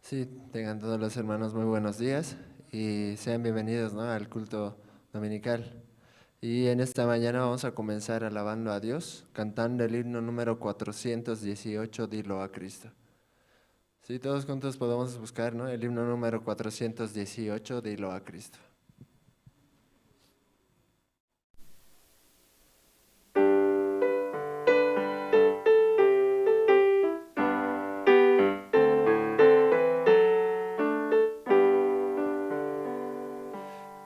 Sí, tengan todos los hermanos muy buenos días y sean bienvenidos, ¿no?, al culto dominical. Y en esta mañana vamos a comenzar alabando a Dios, cantando el himno número 418, Dilo a Cristo. Sí, todos juntos podemos buscar, ¿no?, el himno número 418, Dilo a Cristo.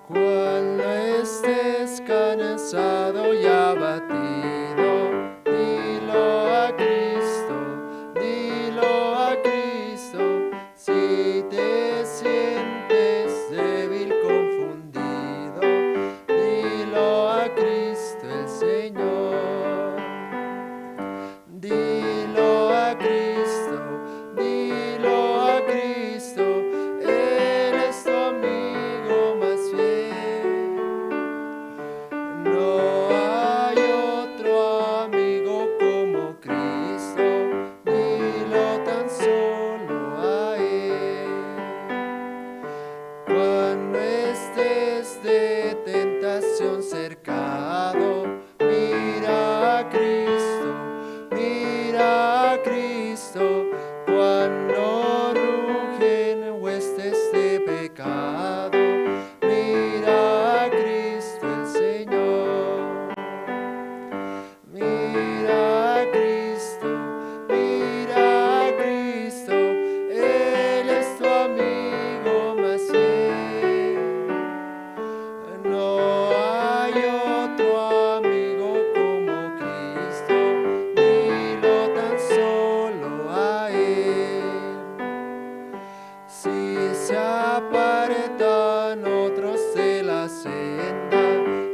Cuando estés cansado y abatido, dilo a Cristo, dilo a Cristo. Si te sientes débil, confundido, dilo a Cristo el Señor. Dilo a Cristo, dilo a Cristo, Él es tu amigo más fiel. No hay otro amigo como Cristo, dilo tan solo a Él. Cuando estés de tentación cercado, mira a Cristo, mira a Cristo. Cuando rugen huestes de pecado, mira a Cristo el Señor. Mira a Cristo, mira a Cristo, Él es tu amigo más fiel. No hay otro amigo como Cristo, dilo tan solo a Él. Si se apartan otros de la senda,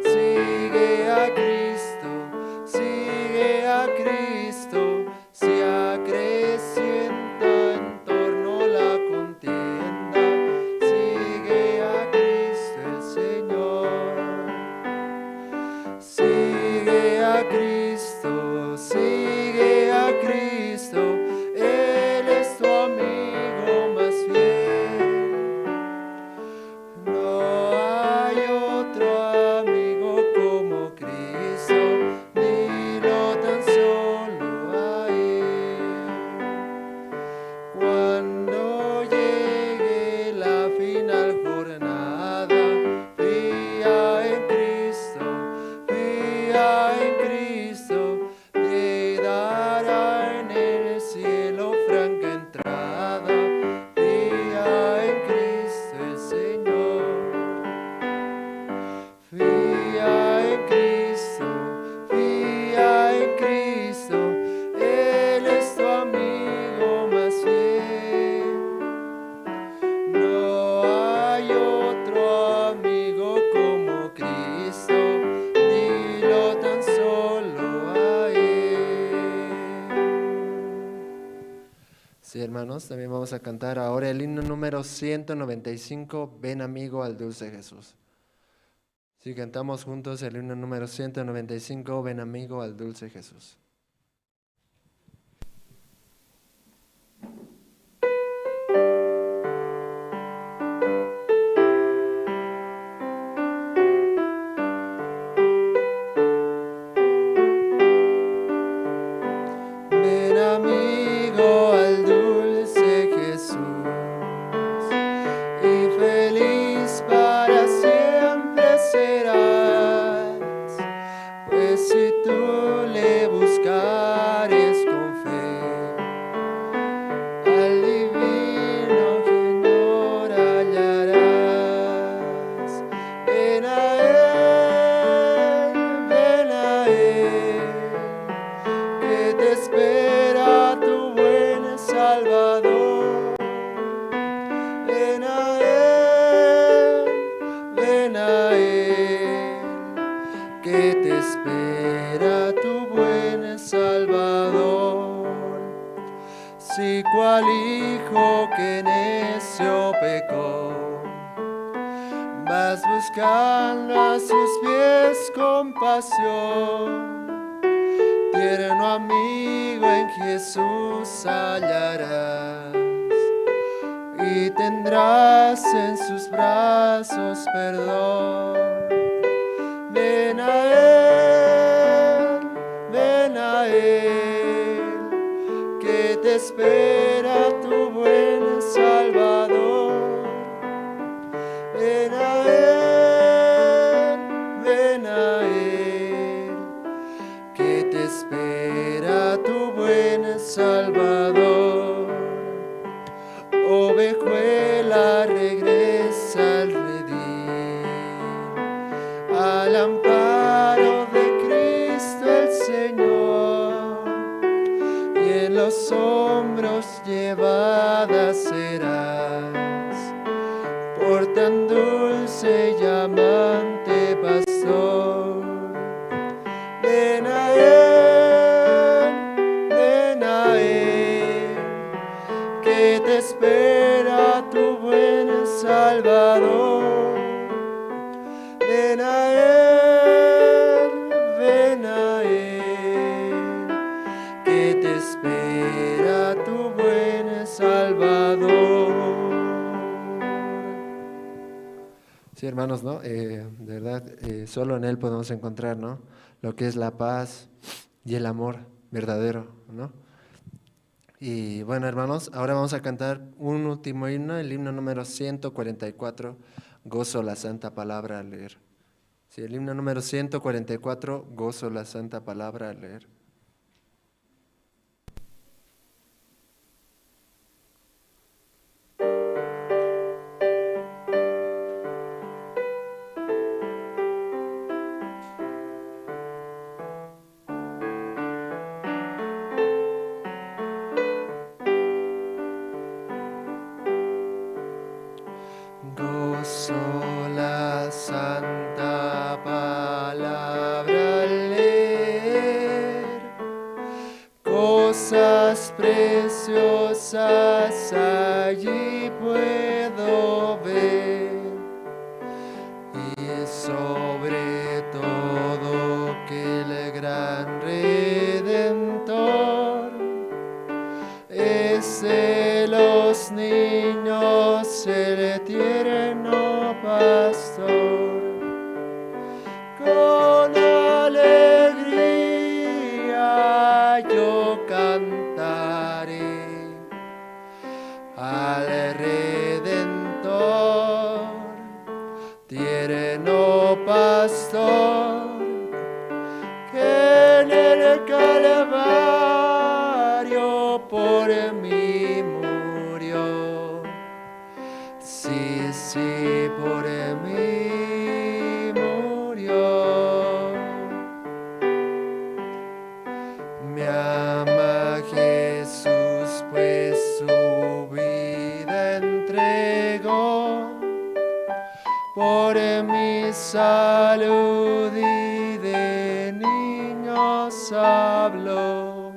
sigue a Cristo, sigue a Cristo. Si acrecienta en torno la contienda, sigue a Cristo el Señor. Sigue a Cristo, sigue a Cristo, Él es tu amigo más fiel. No hay otro amigo como Cristo, dilo tan solo a Él. Cuando llegue la final jornada, fía en Cristo, te dará en el cielo franca entrada, fía en Cristo el Señor. Fía en Cristo, Él es tu amigo más fiel. No hay otro amigo como Cristo, dilo tan solo a Él. Sí, hermanos, también vamos a cantar ahora el himno número 195, Ven amigo al dulce Jesús. Si cantamos juntos el himno número 195, Ven amigo al dulce Jesús. Ven amigo al dulce Jesús, y feliz para siempre serás, pues si tú le buscares con fe, al divino Señor hallarás. Ven a Él, que te espera tu buen Salvador. Ven a Él, que te espera tu buen Salvador. Si cual hijo que necio pecó, vas buscando a sus pies compasión, tierno amigo en Jesús hallarás. y tendrás en sus brazos perdón. Ven a Él, que te espera tu buen Salvador. Ven a Él, que te espera tu buen Salvador. Ovejuela, regresa al redil, al amparo de Cristo el Señor, y en los hombros llevada serás por tan dulce y amante pastor. Ven a Él, que te espera tu buen Salvador. Ven a Él, que te espera tu buen Salvador. Sí, hermanos, ¿no? De verdad, solo en Él podemos encontrar, ¿no?, lo que es la paz y el amor verdadero, ¿no? Y bueno, hermanos, ahora vamos a cantar un último himno, el himno número 144, Gozo la Santa Palabra al leer. Sí, el himno número 144, Gozo la Santa Palabra al leer. Gozo la santa palabra al leer, cosas preciosas allí puedo ver, y sobre todo que el gran Redentor es de los niños el tierno pastor. Con alegría yo cantaré al Redentor, tierno pastor, que en el Calvario por mí murió. Sí, sí, por mí murió. Me ama Jesús, pues su vida entregó por mi salud, y de niños habló.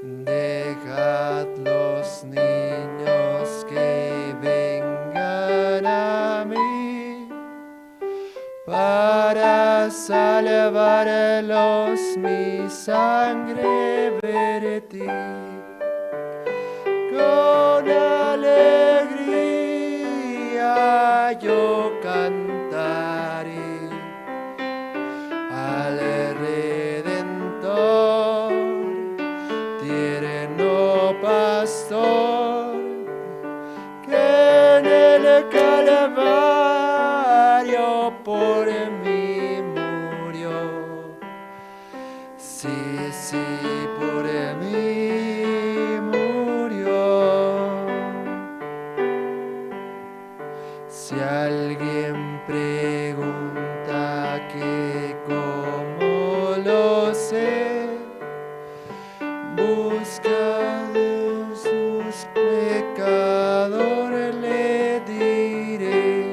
Dejad los niños que vengan a mí, para salvarlos mi sangre vertí. Con alegría yo cantaré al Redentor, tierno pastor, que en el Calvario por mí murió. Sí, sí, por mí murió. Si alguien pregunta que cómo lo sé, busca de sus pecadores, le diré,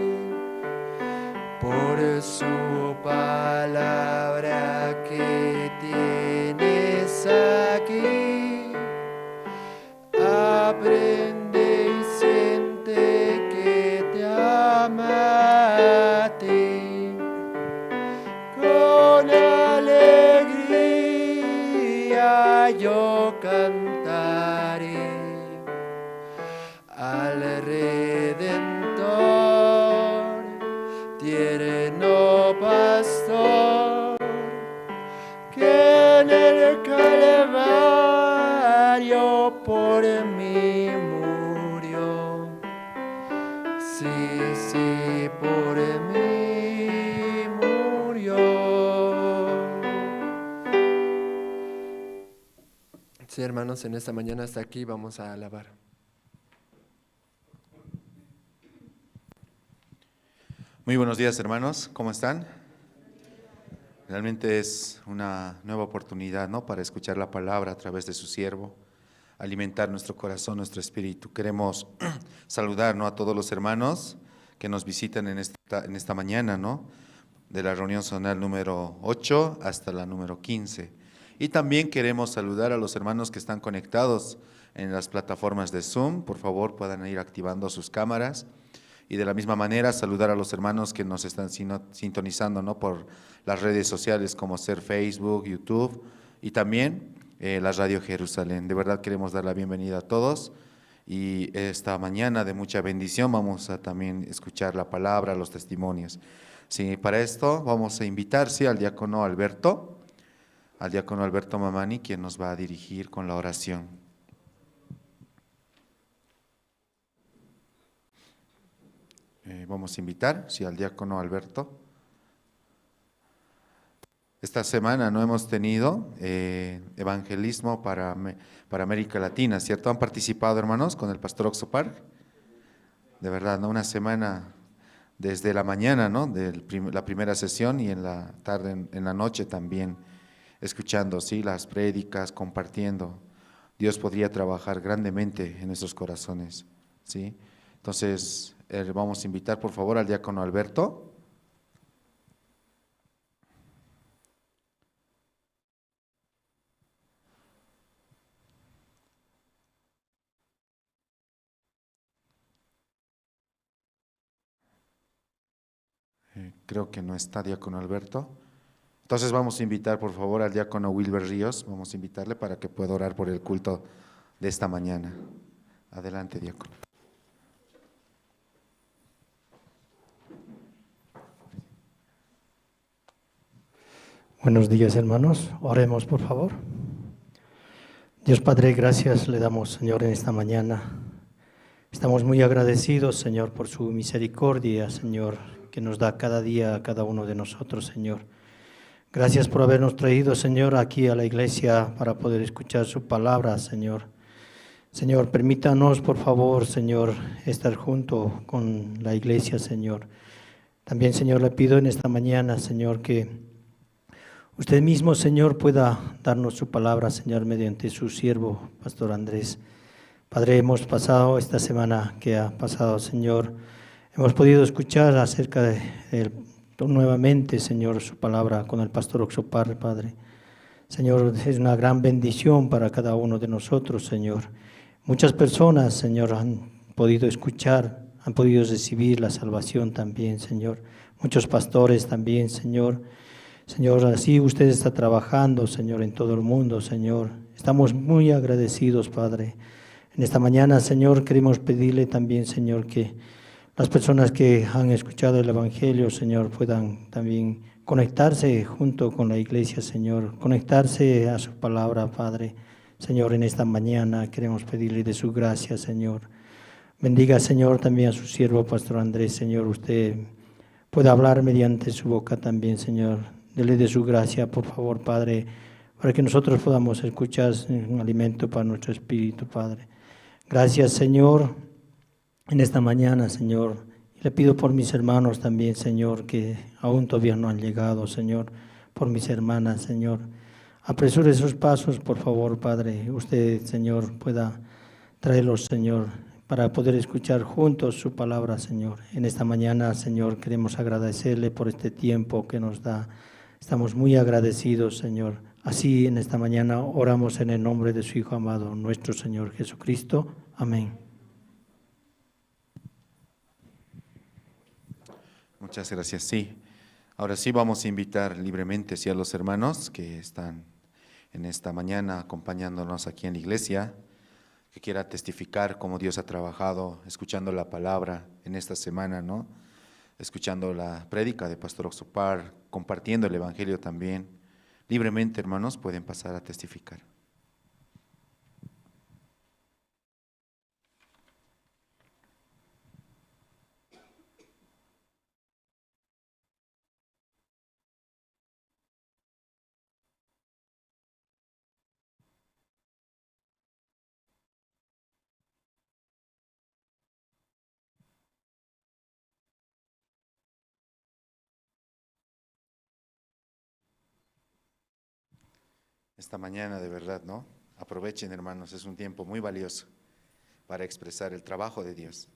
por su palabra que tienes aquí, aprende y siente que te ama a ti. Con alegría yo cantaré al Redentor, tierno pastor, que en el Calvario por mí murió. Sí, sí, por mí murió. Sí, hermanos, en esta mañana hasta aquí vamos a alabar. Muy buenos días, hermanos, ¿cómo están? Realmente es una nueva oportunidad, ¿no?, para escuchar la palabra a través de su siervo, alimentar nuestro corazón, nuestro espíritu. Queremos saludar, ¿no?, a todos los hermanos que nos visitan en esta mañana, ¿no?, de la reunión zonal número 8 hasta la número 15. Y también queremos saludar a los hermanos que están conectados en las plataformas de Zoom. Por favor, puedan ir activando sus cámaras. Y de la misma manera saludar a los hermanos que nos están sintonizando, ¿no?, por las redes sociales como ser Facebook, YouTube y también la Radio Jerusalén. De verdad queremos dar la bienvenida a todos y esta mañana de mucha bendición vamos a también escuchar la palabra, los testimonios. Sí, para esto vamos a invitar al diácono Alberto Mamani, quien nos va a dirigir con la oración. Vamos a invitar, al diácono Alberto. Esta semana no hemos tenido evangelismo para América Latina, ¿cierto? ¿Han participado, hermanos, con el pastor Oxopar? De verdad, ¿no? Una semana desde la mañana, ¿no?, de la primera sesión, y en la tarde, en la noche también, escuchando, ¿sí?, las prédicas, compartiendo. Dios podría trabajar grandemente en nuestros corazones, ¿sí? Entonces, vamos a invitar por favor al diácono Alberto. Creo que no está diácono Alberto. Entonces vamos a invitar por favor al diácono Wilber Ríos, vamos a invitarle para que pueda orar por el culto de esta mañana. Adelante, diácono. Buenos días, hermanos. Oremos, por favor. Dios Padre, gracias le damos, Señor, en esta mañana. Estamos muy agradecidos, Señor, por su misericordia, Señor, que nos da cada día a cada uno de nosotros, Señor. Gracias por habernos traído, Señor, aquí a la iglesia para poder escuchar su palabra, Señor. Señor, permítanos, por favor, Señor, estar junto con la iglesia, Señor. También, Señor, le pido en esta mañana, Señor, que usted mismo, Señor, pueda darnos su palabra, Señor, mediante su siervo, Pastor Andrés. Padre, hemos pasado esta semana que ha pasado, Señor, hemos podido escuchar acerca de nuevamente, Señor, su palabra con el Pastor Oxopar, Padre. Señor, es una gran bendición para cada uno de nosotros, Señor. Muchas personas, Señor, han podido escuchar, han podido recibir la salvación también, Señor. Muchos pastores también, Señor. Señor, así usted está trabajando, Señor, en todo el mundo, Señor. Estamos muy agradecidos, Padre. En esta mañana, Señor, queremos pedirle también, Señor, que las personas que han escuchado el Evangelio, Señor, puedan también conectarse junto con la iglesia, Señor, conectarse a su palabra, Padre. Señor, en esta mañana queremos pedirle de su gracia, Señor. Bendiga, Señor, también a su siervo, Pastor Andrés, Señor. Usted puede hablar mediante su boca también, Señor. Dele de su gracia, por favor, Padre, para que nosotros podamos escuchar un alimento para nuestro espíritu, Padre. Gracias, Señor, en esta mañana, Señor. Y le pido por mis hermanos también, Señor, que aún todavía no han llegado, Señor, por mis hermanas, Señor. Apresure sus pasos, por favor, Padre. Usted, Señor, pueda traerlos, Señor, para poder escuchar juntos su palabra, Señor. En esta mañana, Señor, queremos agradecerle por este tiempo que nos da. Estamos muy agradecidos, Señor. Así, en esta mañana, oramos en el nombre de su Hijo amado, nuestro Señor Jesucristo. Amén. Muchas gracias. Sí, ahora sí vamos a invitar libremente a los hermanos que están en esta mañana acompañándonos aquí en la iglesia, que quiera testificar cómo Dios ha trabajado, escuchando la palabra en esta semana, ¿no? Escuchando la prédica de Pastor Oxopar, compartiendo el Evangelio también. Libremente, hermanos, pueden pasar a testificar. Esta mañana, de verdad, ¿no? Aprovechen, hermanos, es un tiempo muy valioso para expresar el trabajo de Dios.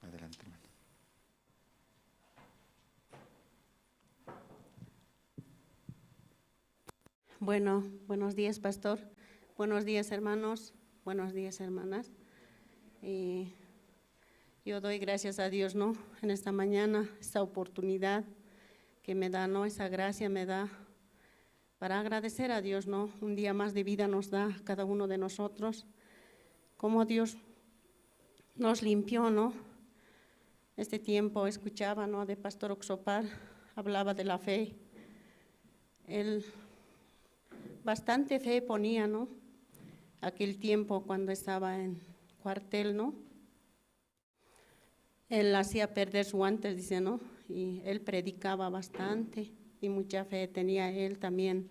Adelante, hermano. Bueno, buenos días, pastor. Buenos días, hermanos. Buenos días, hermanas. Y yo doy gracias a Dios, ¿no? En esta mañana, esta oportunidad que me da, ¿no? Esa gracia me da para agradecer a Dios, ¿no? Un día más de vida nos da cada uno de nosotros. Cómo Dios nos limpió, ¿no? Este tiempo escuchaba, ¿no? De Pastor Oxopar, hablaba de la fe. Él bastante fe ponía, ¿no? Aquel tiempo cuando estaba en cuartel, ¿no? Él hacía perder su antes, dice, ¿no? Y él predicaba bastante y mucha fe tenía él también.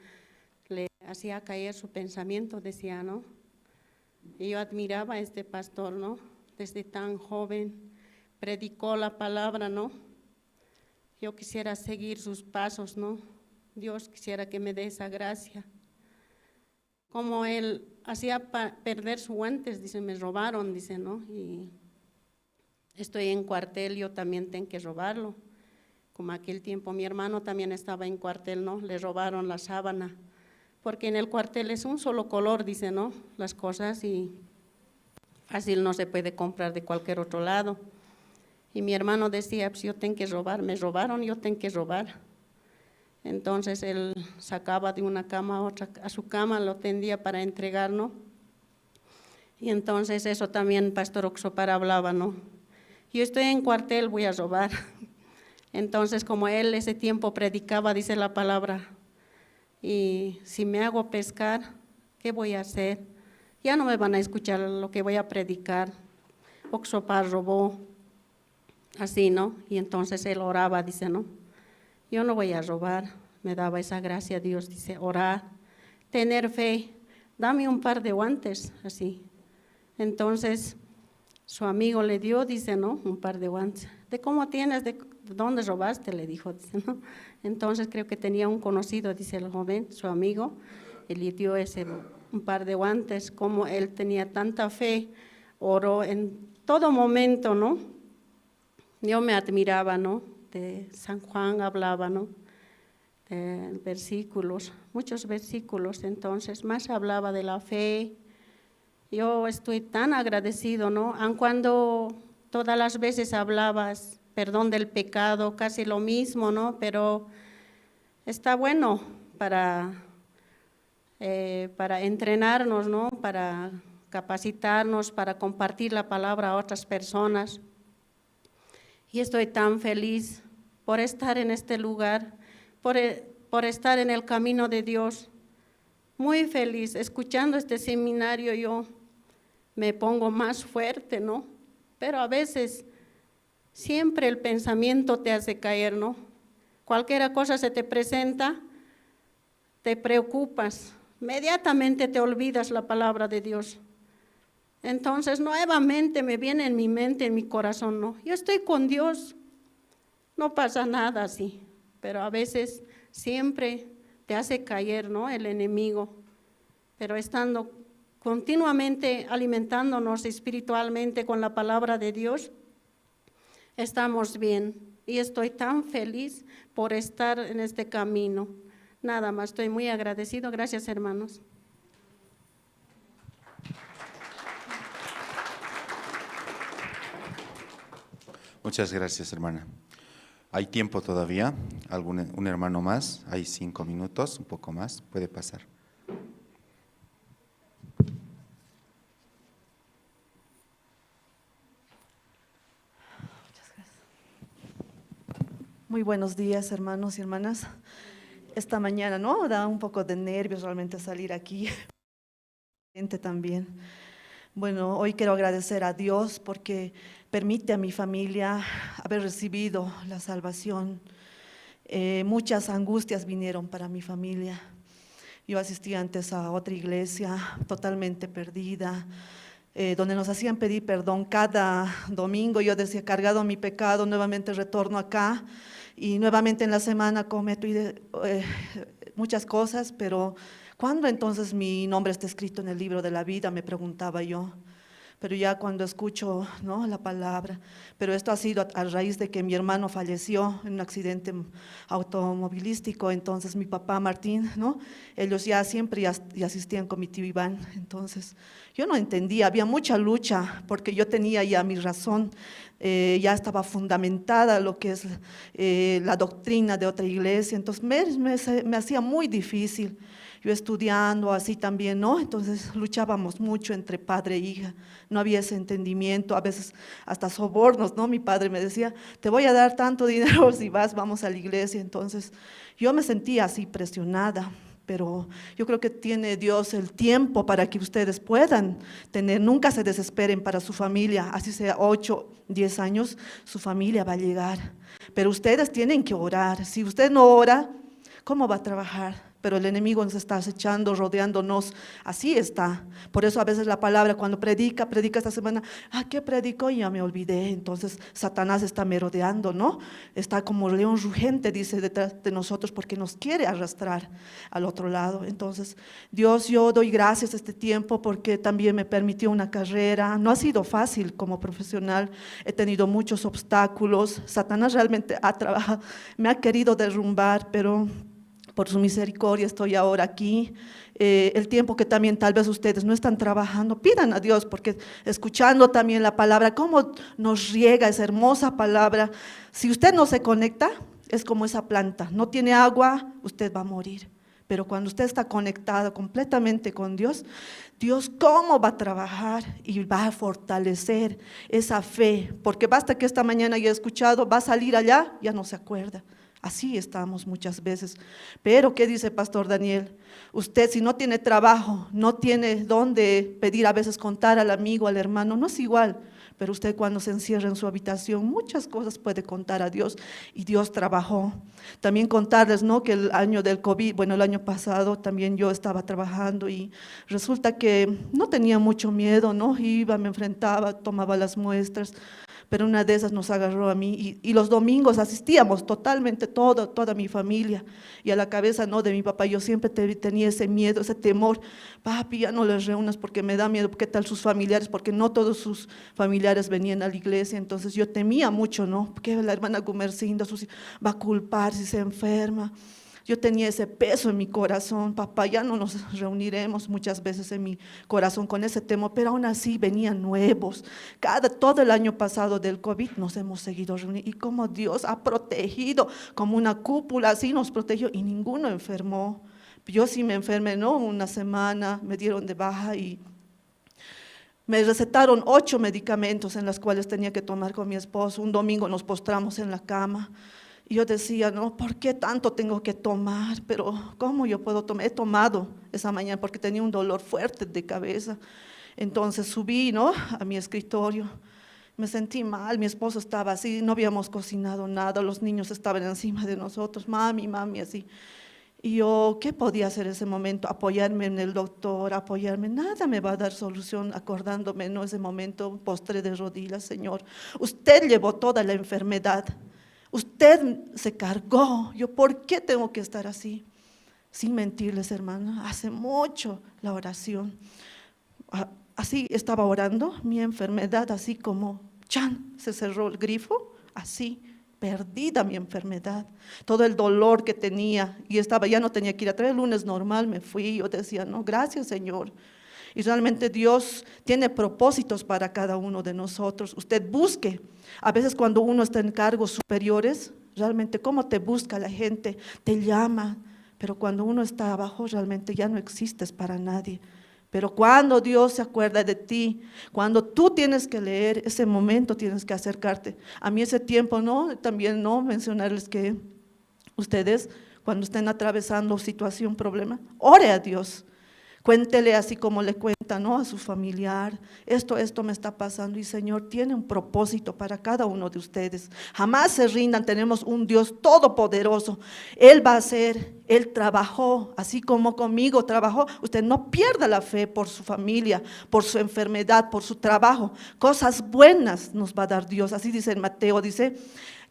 Le hacía caer su pensamiento, decía, ¿no? Y yo admiraba a este pastor, ¿no? Desde tan joven predicó la palabra, ¿no? Yo quisiera seguir sus pasos, ¿no? Dios quisiera que me dé esa gracia. Como él hacía perder su antes, dice, me robaron, dice, ¿no? Y estoy en cuartel, yo también tengo que robarlo. Como aquel tiempo mi hermano también estaba en cuartel, ¿no? Le robaron la sábana, porque en el cuartel es un solo color, dice, ¿no? Las cosas y fácil no se puede comprar de cualquier otro lado. Y mi hermano decía, pues yo tengo que robar, me robaron, yo tengo que robar. Entonces él sacaba de una cama a otra, a su cama lo tendía para entregar, ¿no? Y entonces eso también Pastor Oxopar hablaba, ¿no? Yo estoy en cuartel, voy a robar. Entonces como él ese tiempo predicaba, dice la palabra, y si me hago pescar, ¿qué voy a hacer? Ya no me van a escuchar lo que voy a predicar. Oxopar robó, así, ¿no? Y entonces él oraba, dice, ¿no? Yo no voy a robar, me daba esa gracia Dios, dice, orar, tener fe, dame un par de guantes, así. Entonces, su amigo le dio, dice, ¿no? Un par de guantes. ¿De cómo tienes? ¿De dónde robaste? Le dijo, dice, ¿no? Entonces, creo que tenía un conocido, dice el joven, su amigo, y le dio un par de guantes, como él tenía tanta fe, oró en todo momento, ¿no? Yo me admiraba, ¿no? De San Juan hablaba, ¿no? De versículos, muchos versículos, entonces más hablaba de la fe. Yo estoy tan agradecido, ¿no? Aun cuando todas las veces hablabas perdón del pecado, casi lo mismo, ¿no? Pero está bueno para entrenarnos, ¿no? Para capacitarnos, para compartir la palabra a otras personas. Y estoy tan feliz por estar en este lugar, por estar en el camino de Dios. Muy feliz. Escuchando este seminario yo me pongo más fuerte, ¿no? Pero a veces siempre el pensamiento te hace caer, ¿no? Cualquier cosa se te presenta, te preocupas, inmediatamente te olvidas la palabra de Dios. Entonces nuevamente me viene en mi mente, en mi corazón, no, yo estoy con Dios, no pasa nada así, pero a veces siempre te hace caer, ¿no? El enemigo, pero estando continuamente alimentándonos espiritualmente con la palabra de Dios, estamos bien y estoy tan feliz por estar en este camino. Nada más, estoy muy agradecido, gracias hermanos. Muchas gracias, hermana. Hay tiempo todavía, un hermano más, hay 5 minutos, un poco más, puede pasar. Muy buenos días, hermanos y hermanas. Esta mañana, ¿no? Da un poco de nervios realmente salir aquí. Gente también. Bueno, hoy quiero agradecer a Dios porque permite a mi familia haber recibido la salvación. Muchas angustias vinieron para mi familia. Yo asistí antes a otra iglesia totalmente perdida, donde nos hacían pedir perdón cada domingo. Yo decía, cargado mi pecado, nuevamente retorno acá y nuevamente en la semana cometo muchas cosas, pero ¿cuándo entonces mi nombre está escrito en el libro de la vida?, me preguntaba yo. Pero ya cuando escucho, ¿no?, la palabra, pero esto ha sido a raíz de que mi hermano falleció en un accidente automovilístico. Entonces mi papá Martín, ¿no?, ellos ya siempre ya asistían con mi tío Iván. Entonces yo no entendía, había mucha lucha porque yo tenía ya mi razón, ya estaba fundamentada lo que es la doctrina de otra iglesia. Entonces me hacía muy difícil. Yo estudiando así también, ¿no? Entonces luchábamos mucho entre padre e hija, no había ese entendimiento, a veces hasta sobornos, ¿no? Mi padre me decía, te voy a dar tanto dinero si vamos a la iglesia. Entonces yo me sentía así presionada, pero yo creo que tiene Dios el tiempo para que ustedes puedan tener, nunca se desesperen para su familia, así sea 8, 10 años, su familia va a llegar, pero ustedes tienen que orar. Si usted no ora, ¿cómo va a trabajar? Pero el enemigo nos está acechando, rodeándonos, así está. Por eso a veces la palabra cuando predica esta semana, ¿qué predicó? Y ya me olvidé. Entonces Satanás está merodeando, ¿no? Está como león rugente, dice, detrás de nosotros, porque nos quiere arrastrar al otro lado. Entonces, Dios, yo doy gracias a este tiempo porque también me permitió una carrera. No ha sido fácil como profesional, he tenido muchos obstáculos. Satanás realmente me ha querido derrumbar, pero por su misericordia estoy ahora aquí. El tiempo que también tal vez ustedes no están trabajando, pidan a Dios, porque escuchando también la palabra, cómo nos riega esa hermosa palabra. Si usted no se conecta, es como esa planta, no tiene agua, usted va a morir. Pero cuando usted está conectado completamente con Dios, Dios cómo va a trabajar y va a fortalecer esa fe, porque basta que esta mañana haya escuchado, va a salir allá, ya no se acuerda. Así estamos muchas veces. Pero ¿qué dice Pastor Daniel? Usted si no tiene trabajo, no tiene dónde pedir, a veces contar al amigo, al hermano, no es igual. Pero usted cuando se encierra en su habitación, muchas cosas puede contar a Dios, y Dios trabajó. También contarles, ¿no?, que el año del COVID, bueno, el año pasado también yo estaba trabajando y resulta que no tenía mucho miedo, ¿no? Iba, me enfrentaba, tomaba las muestras. Pero una de esas nos agarró a mí y los domingos asistíamos totalmente toda mi familia, y a la cabeza, ¿no?, de mi papá yo siempre tenía ese miedo, ese temor. Papi, ya no les reúnas porque me da miedo, ¿qué tal sus familiares? Porque no todos sus familiares venían a la iglesia. Entonces yo temía mucho, ¿no?, porque la hermana Gumercinda va a culpar si se enferma. Yo tenía ese peso en mi corazón, papá, ya no nos reuniremos, muchas veces en mi corazón con ese temor, pero aún así venían nuevos. Todo el año pasado del COVID nos hemos seguido reuniendo, y como Dios ha protegido, como una cúpula, así nos protegió y ninguno enfermó. Yo sí me enfermé, ¿no?, una semana, me dieron de baja y me recetaron 8 medicamentos en los cuales tenía que tomar con mi esposo. Un domingo nos postramos en la cama. Y yo decía, no, ¿por qué tanto tengo que tomar? Pero ¿cómo yo puedo tomar? He tomado esa mañana porque tenía un dolor fuerte de cabeza. Entonces subí, ¿no?, a mi escritorio. Me sentí mal, mi esposo estaba así, no habíamos cocinado nada, los niños estaban encima de nosotros, mami, así. Y yo, ¿qué podía hacer en ese momento? Apoyarme en el doctor, apoyarme, nada me va a dar solución. Acordándome, ¿no?, ese momento, postré de rodillas, Señor, usted llevó toda la enfermedad. Usted se cargó. Yo, ¿por qué tengo que estar así? Sin mentirles, hermano, hace mucho la oración. Así estaba orando, mi enfermedad, así como, se cerró el grifo, así, perdida mi enfermedad. Todo el dolor que tenía, y ya no tenía que ir a traer el lunes normal, me fui. Yo decía, no, gracias, Señor. Y realmente Dios tiene propósitos para cada uno de nosotros. Usted busque. A veces cuando uno está en cargos superiores, realmente cómo te busca la gente, te llama. Pero cuando uno está abajo, realmente ya no existes para nadie. Pero cuando Dios se acuerda de ti, cuando tú tienes que leer, ese momento tienes que acercarte. A mí ese tiempo, ¿no? También, ¿no? Mencionarles que ustedes, cuando estén atravesando situación, problema, ore a Dios. Cuéntele así como le cuenta, ¿no? A su familiar, esto me está pasando y Señor tiene un propósito para cada uno de ustedes. Jamás se rindan, tenemos un Dios todopoderoso. Él va a hacer, Él trabajó, así como conmigo trabajó. Usted no pierda la fe por su familia, por su enfermedad, por su trabajo. Cosas buenas nos va a dar Dios, así dice en Mateo, dice,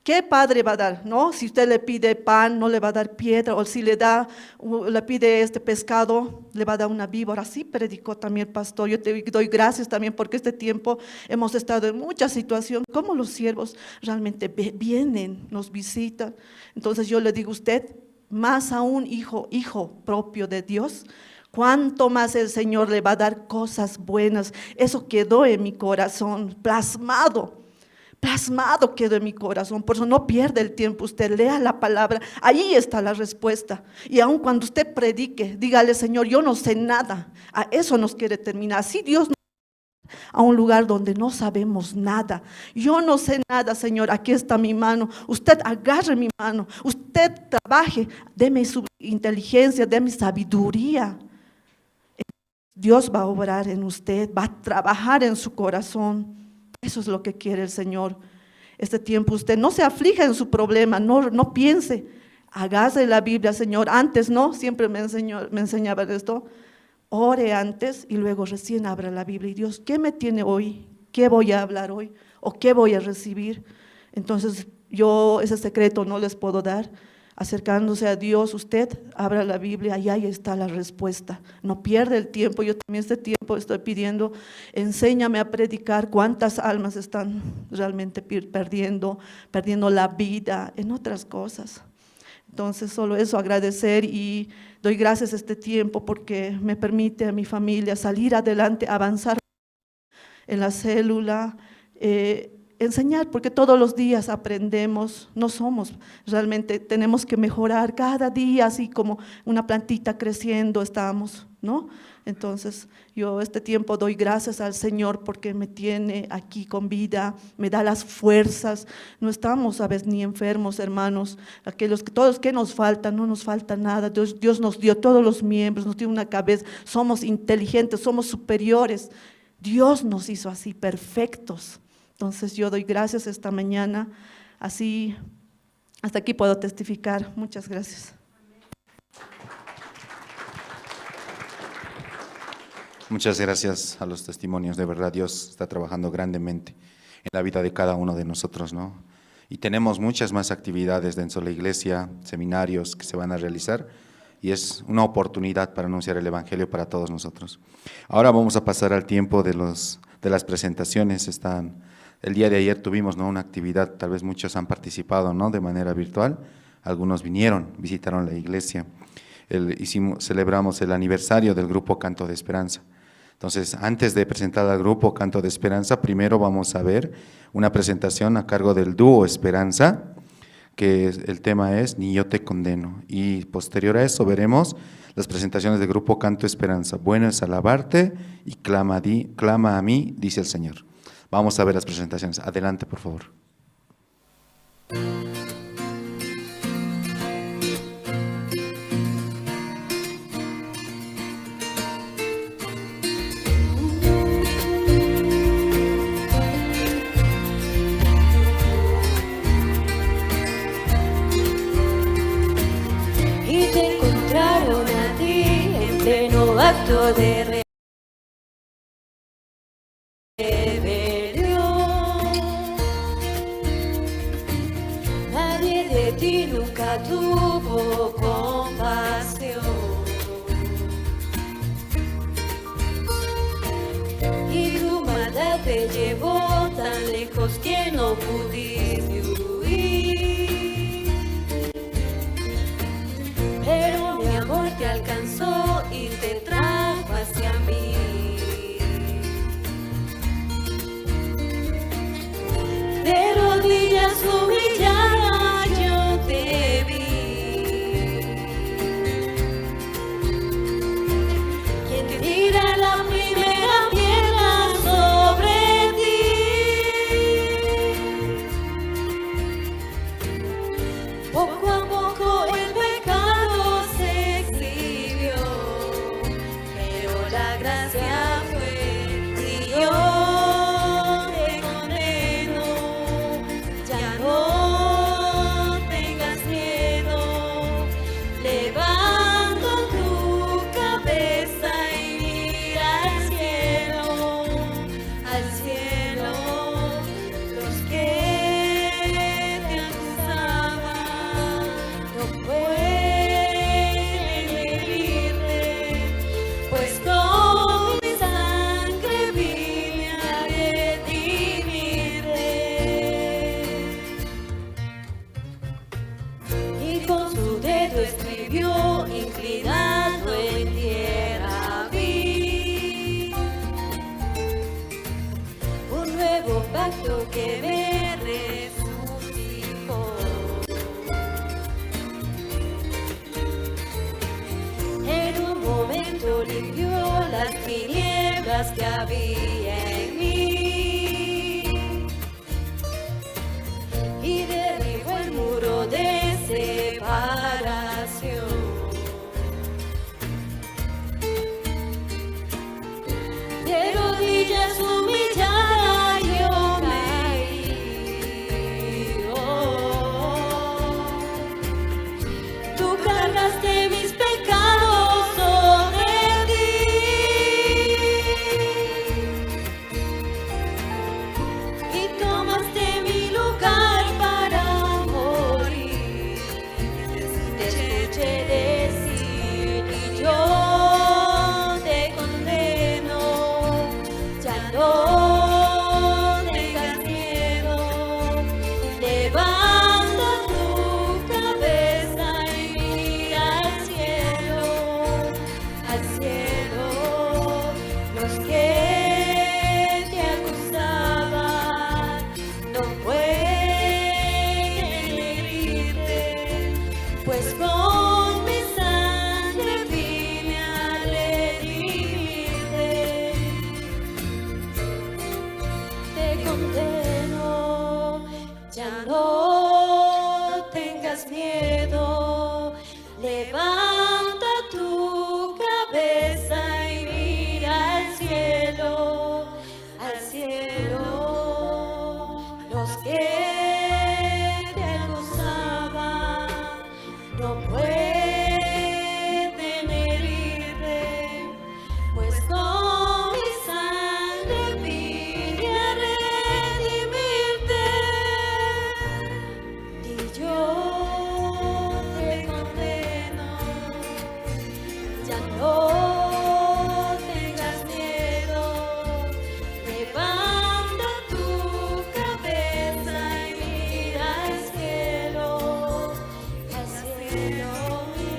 ¿qué padre va a dar? ¿No? Si usted le pide pan, no le va a dar piedra, o si le pide este pescado, le va a dar una víbora. Así predicó también el pastor. Yo te doy gracias también porque este tiempo hemos estado en muchas situaciones, como los siervos realmente vienen, nos visitan. Entonces yo le digo a usted, más aún hijo propio de Dios, cuánto más el Señor le va a dar cosas buenas. Eso quedó en mi corazón, plasmado quedó en mi corazón. Por eso no pierda el tiempo, usted lea la palabra, ahí está la respuesta. Y aun cuando usted predique, dígale, Señor, yo no sé nada. A eso nos quiere terminar. Así Dios nos a un lugar donde no sabemos nada. Yo no sé nada, Señor, aquí está mi mano. Usted agarre mi mano, usted trabaje, deme su inteligencia, deme sabiduría. Dios va a obrar en usted, va a trabajar en su corazón. Eso es lo que quiere el Señor. Este tiempo usted no se aflija en su problema, no piense. Hágase la Biblia, Señor. Antes, ¿no? Siempre me enseñaba esto. Ore antes y luego recién abra la Biblia. Y Dios, ¿qué me tiene hoy? ¿Qué voy a hablar hoy? ¿O qué voy a recibir? Entonces, yo ese secreto no les puedo dar. Acercándose a Dios, usted abra la Biblia y ahí está la respuesta. No pierda el tiempo. Yo también este tiempo estoy pidiendo, enséñame a predicar. Cuántas almas están realmente perdiendo la vida en otras cosas. Entonces solo eso, agradecer y doy gracias a este tiempo porque me permite a mi familia salir adelante, avanzar en la célula, enseñar, porque todos los días aprendemos, no somos, realmente tenemos que mejorar cada día, así como una plantita creciendo estamos, ¿no? Entonces yo este tiempo doy gracias al Señor porque me tiene aquí con vida, me da las fuerzas. No estamos a veces ni enfermos, hermanos, todos que nos faltan, no nos falta nada. Dios nos dio todos los miembros, nos dio una cabeza, somos inteligentes, somos superiores. Dios nos hizo así, perfectos. Entonces yo doy gracias esta mañana, así hasta aquí puedo testificar. Muchas gracias. Muchas gracias a los testimonios. De verdad, Dios está trabajando grandemente en la vida de cada uno de nosotros, ¿no? Y tenemos muchas más actividades dentro de la iglesia, seminarios que se van a realizar, y es una oportunidad para anunciar el Evangelio para todos nosotros. Ahora vamos a pasar al tiempo de las presentaciones. El día de ayer tuvimos, ¿no?, una actividad, tal vez muchos han participado, ¿no?, de manera virtual, algunos visitaron la iglesia. Celebramos el aniversario del grupo Canto de Esperanza. Entonces, antes de presentar al grupo Canto de Esperanza, primero vamos a ver una presentación a cargo del dúo Esperanza, que el tema es Ni yo te condeno. Y posterior a eso veremos las presentaciones del grupo Canto Esperanza. Bueno es alabarte y clama a mí, dice el Señor. Vamos a ver las presentaciones. Adelante, por favor. Acto de rebelión, nadie de ti nunca tuvo compasión, y tu maldad te llevó tan lejos que no pudiste huir, pero mi amor te alcanzó y te trajo hacia mí. De rodillas humillada yo te vi. Quien tira la me resucitó. En un momento limpió las tinieblas que había en mí y derribó el muro de separación. De rodillas humillada yo caí. Tú cargaste mis pecados sobre ti y tomaste mi lugar para morir. Te escuché decir y yo te condeno, ya no tengas miedo, levanta tu cabeza y mira al cielo, al cielo. Los que te acusaban no pueden herirte, pues con mi sangre vine a redimirte. Te condeno, ya no tengas miedo, levanta tu cabeza y mira al cielo, al cielo. Los que te acusaban no pueden herirte, pues con mi sangre vine a redimirte. Y yo te condeno, ya no tengas miedo, levanta tu cabeza y mira al cielo,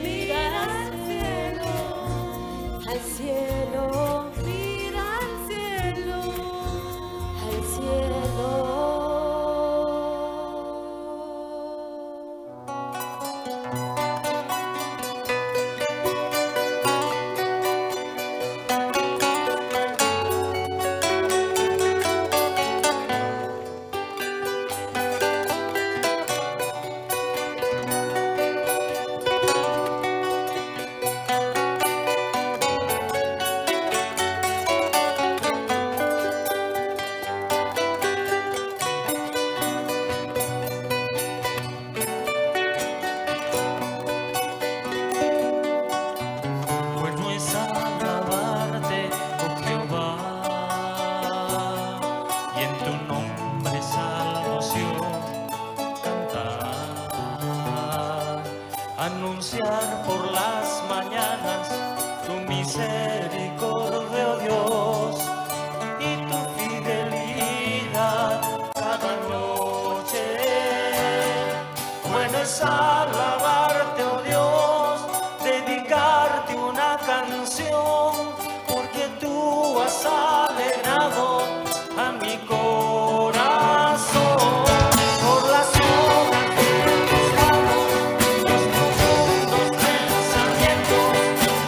mira al cielo, al cielo, mira al cielo, al cielo. Bueno es alabarte, oh Jehová, y en tu nombre salvación cantar, anunciar por las mañanas tu misericordia, oh Dios, y tu fidelidad cada noche. Bueno es alabarte, oh Dios, dedicarte una canción, porque tú has alegrado a mi corazón por las obras de tus manos, los profundos pensamientos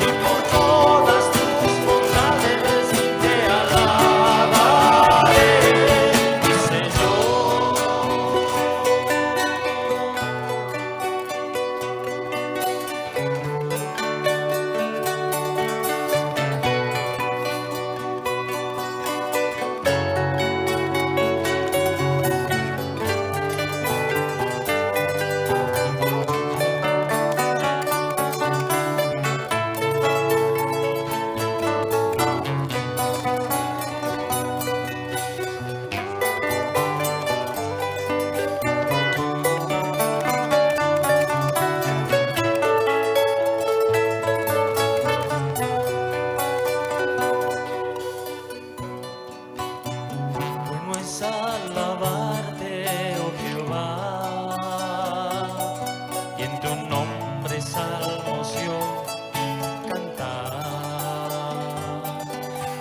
y por todas tus bondades te alabaré, mi Señor.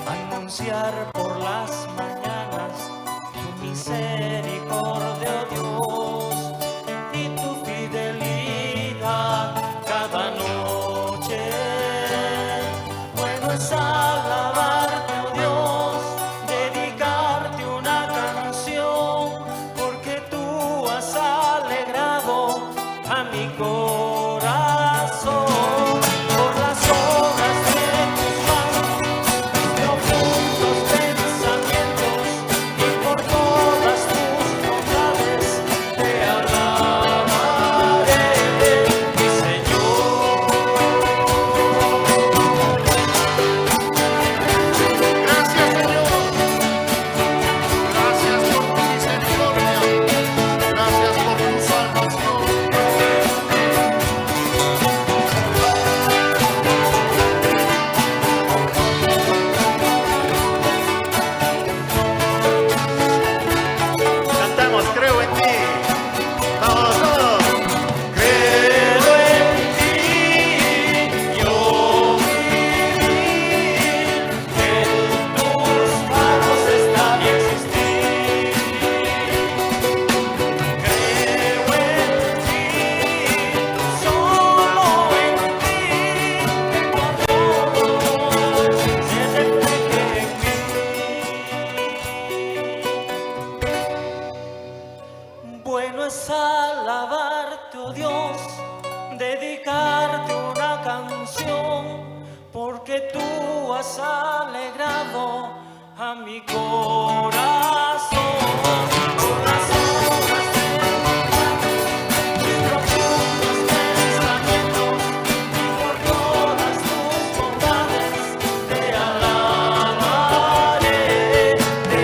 anunciar por las mañanas tu misericordia. es alabarte, oh Dios, dedicarte una canción, porque tú has alegrado a mi corazón. Por las obras de mis profundos pensamientos y por todas tus bondades, te alabaré, mi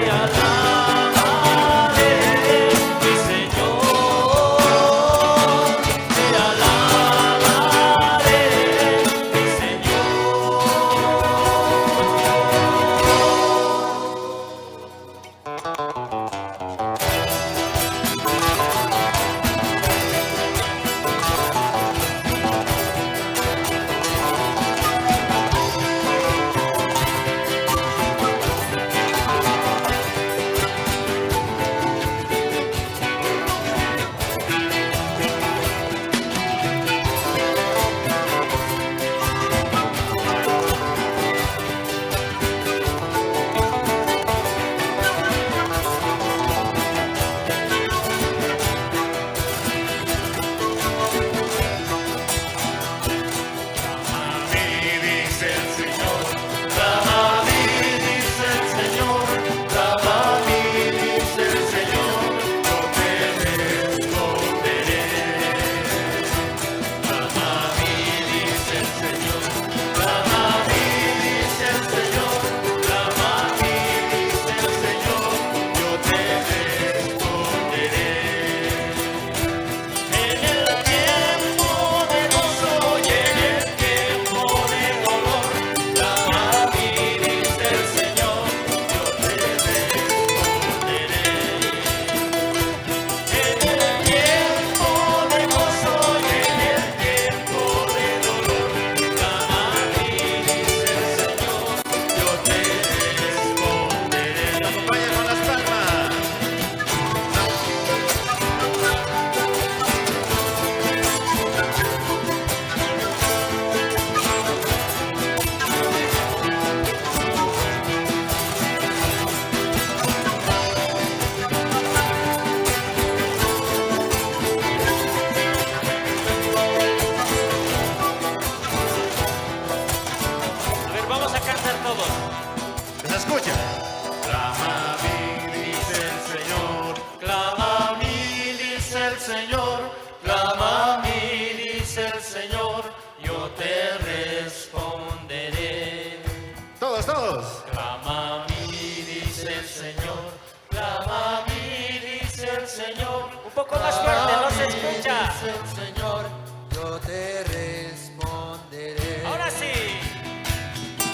Señor, te alabaré, mi Señor. poco más fuerte, no se escucha. Dice el Señor, yo te responderé. Ahora sí.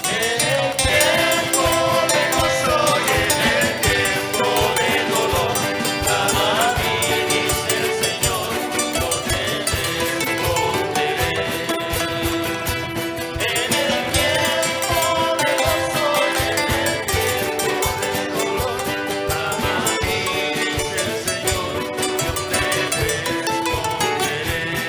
En el tiempo de gozo y en el tiempo de dolor, clama a mí, dice el Señor, yo te responderé. En el tiempo de gozo y en el tiempo de dolor, clama a mí, dice el Señor, yo te responderé.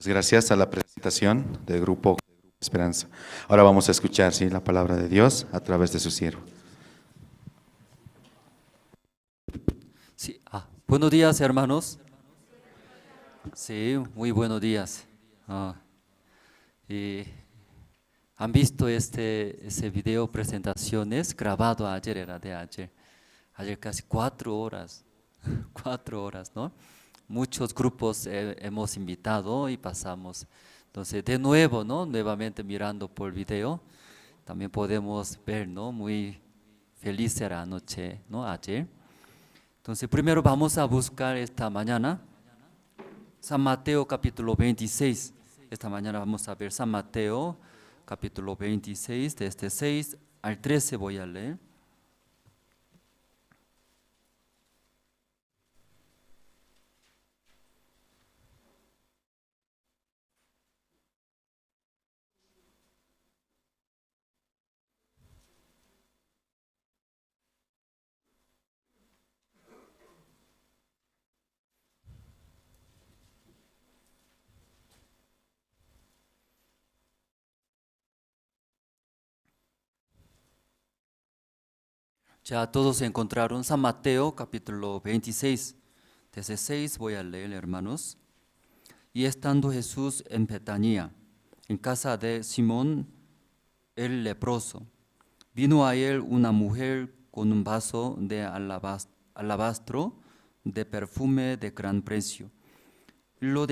gracias a la presentación del Grupo Esperanza. Ahora vamos a escuchar, ¿sí?, la palabra de Dios a través de su siervo. Sí, buenos días, hermanos. Sí, muy buenos días. Y han visto ese video presentaciones grabado ayer, era de ayer. Ayer casi 4 horas, 4 horas, ¿no? Muchos grupos hemos invitado y pasamos. Entonces, de nuevo, ¿no? Nuevamente mirando por video, también podemos ver, ¿no? Muy feliz era anoche, ¿no? Ayer. Entonces, primero vamos a buscar esta mañana San Mateo capítulo 26. Esta mañana vamos a ver San Mateo capítulo 26, desde 6 al 13 voy a leer. Ya todos encontraron San Mateo capítulo 26, desde 6 voy a leer, hermanos. Y estando Jesús en Betania, en casa de Simón el leproso, vino a él una mujer con un vaso de alabastro de perfume de gran precio, y lo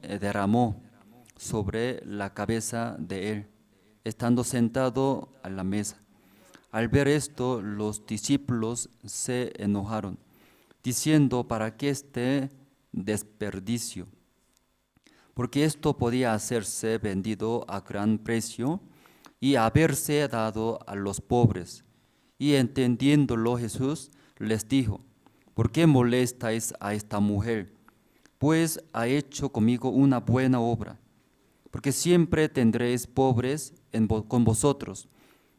derramó sobre la cabeza de él, estando sentado a la mesa. Al ver esto, los discípulos se enojaron, diciendo: ¿para qué este desperdicio? Porque esto podía hacerse vendido a gran precio y haberse dado a los pobres. Y entendiéndolo Jesús les dijo: ¿por qué molestáis a esta mujer? Pues ha hecho conmigo una buena obra. Porque siempre tendréis pobres con vosotros,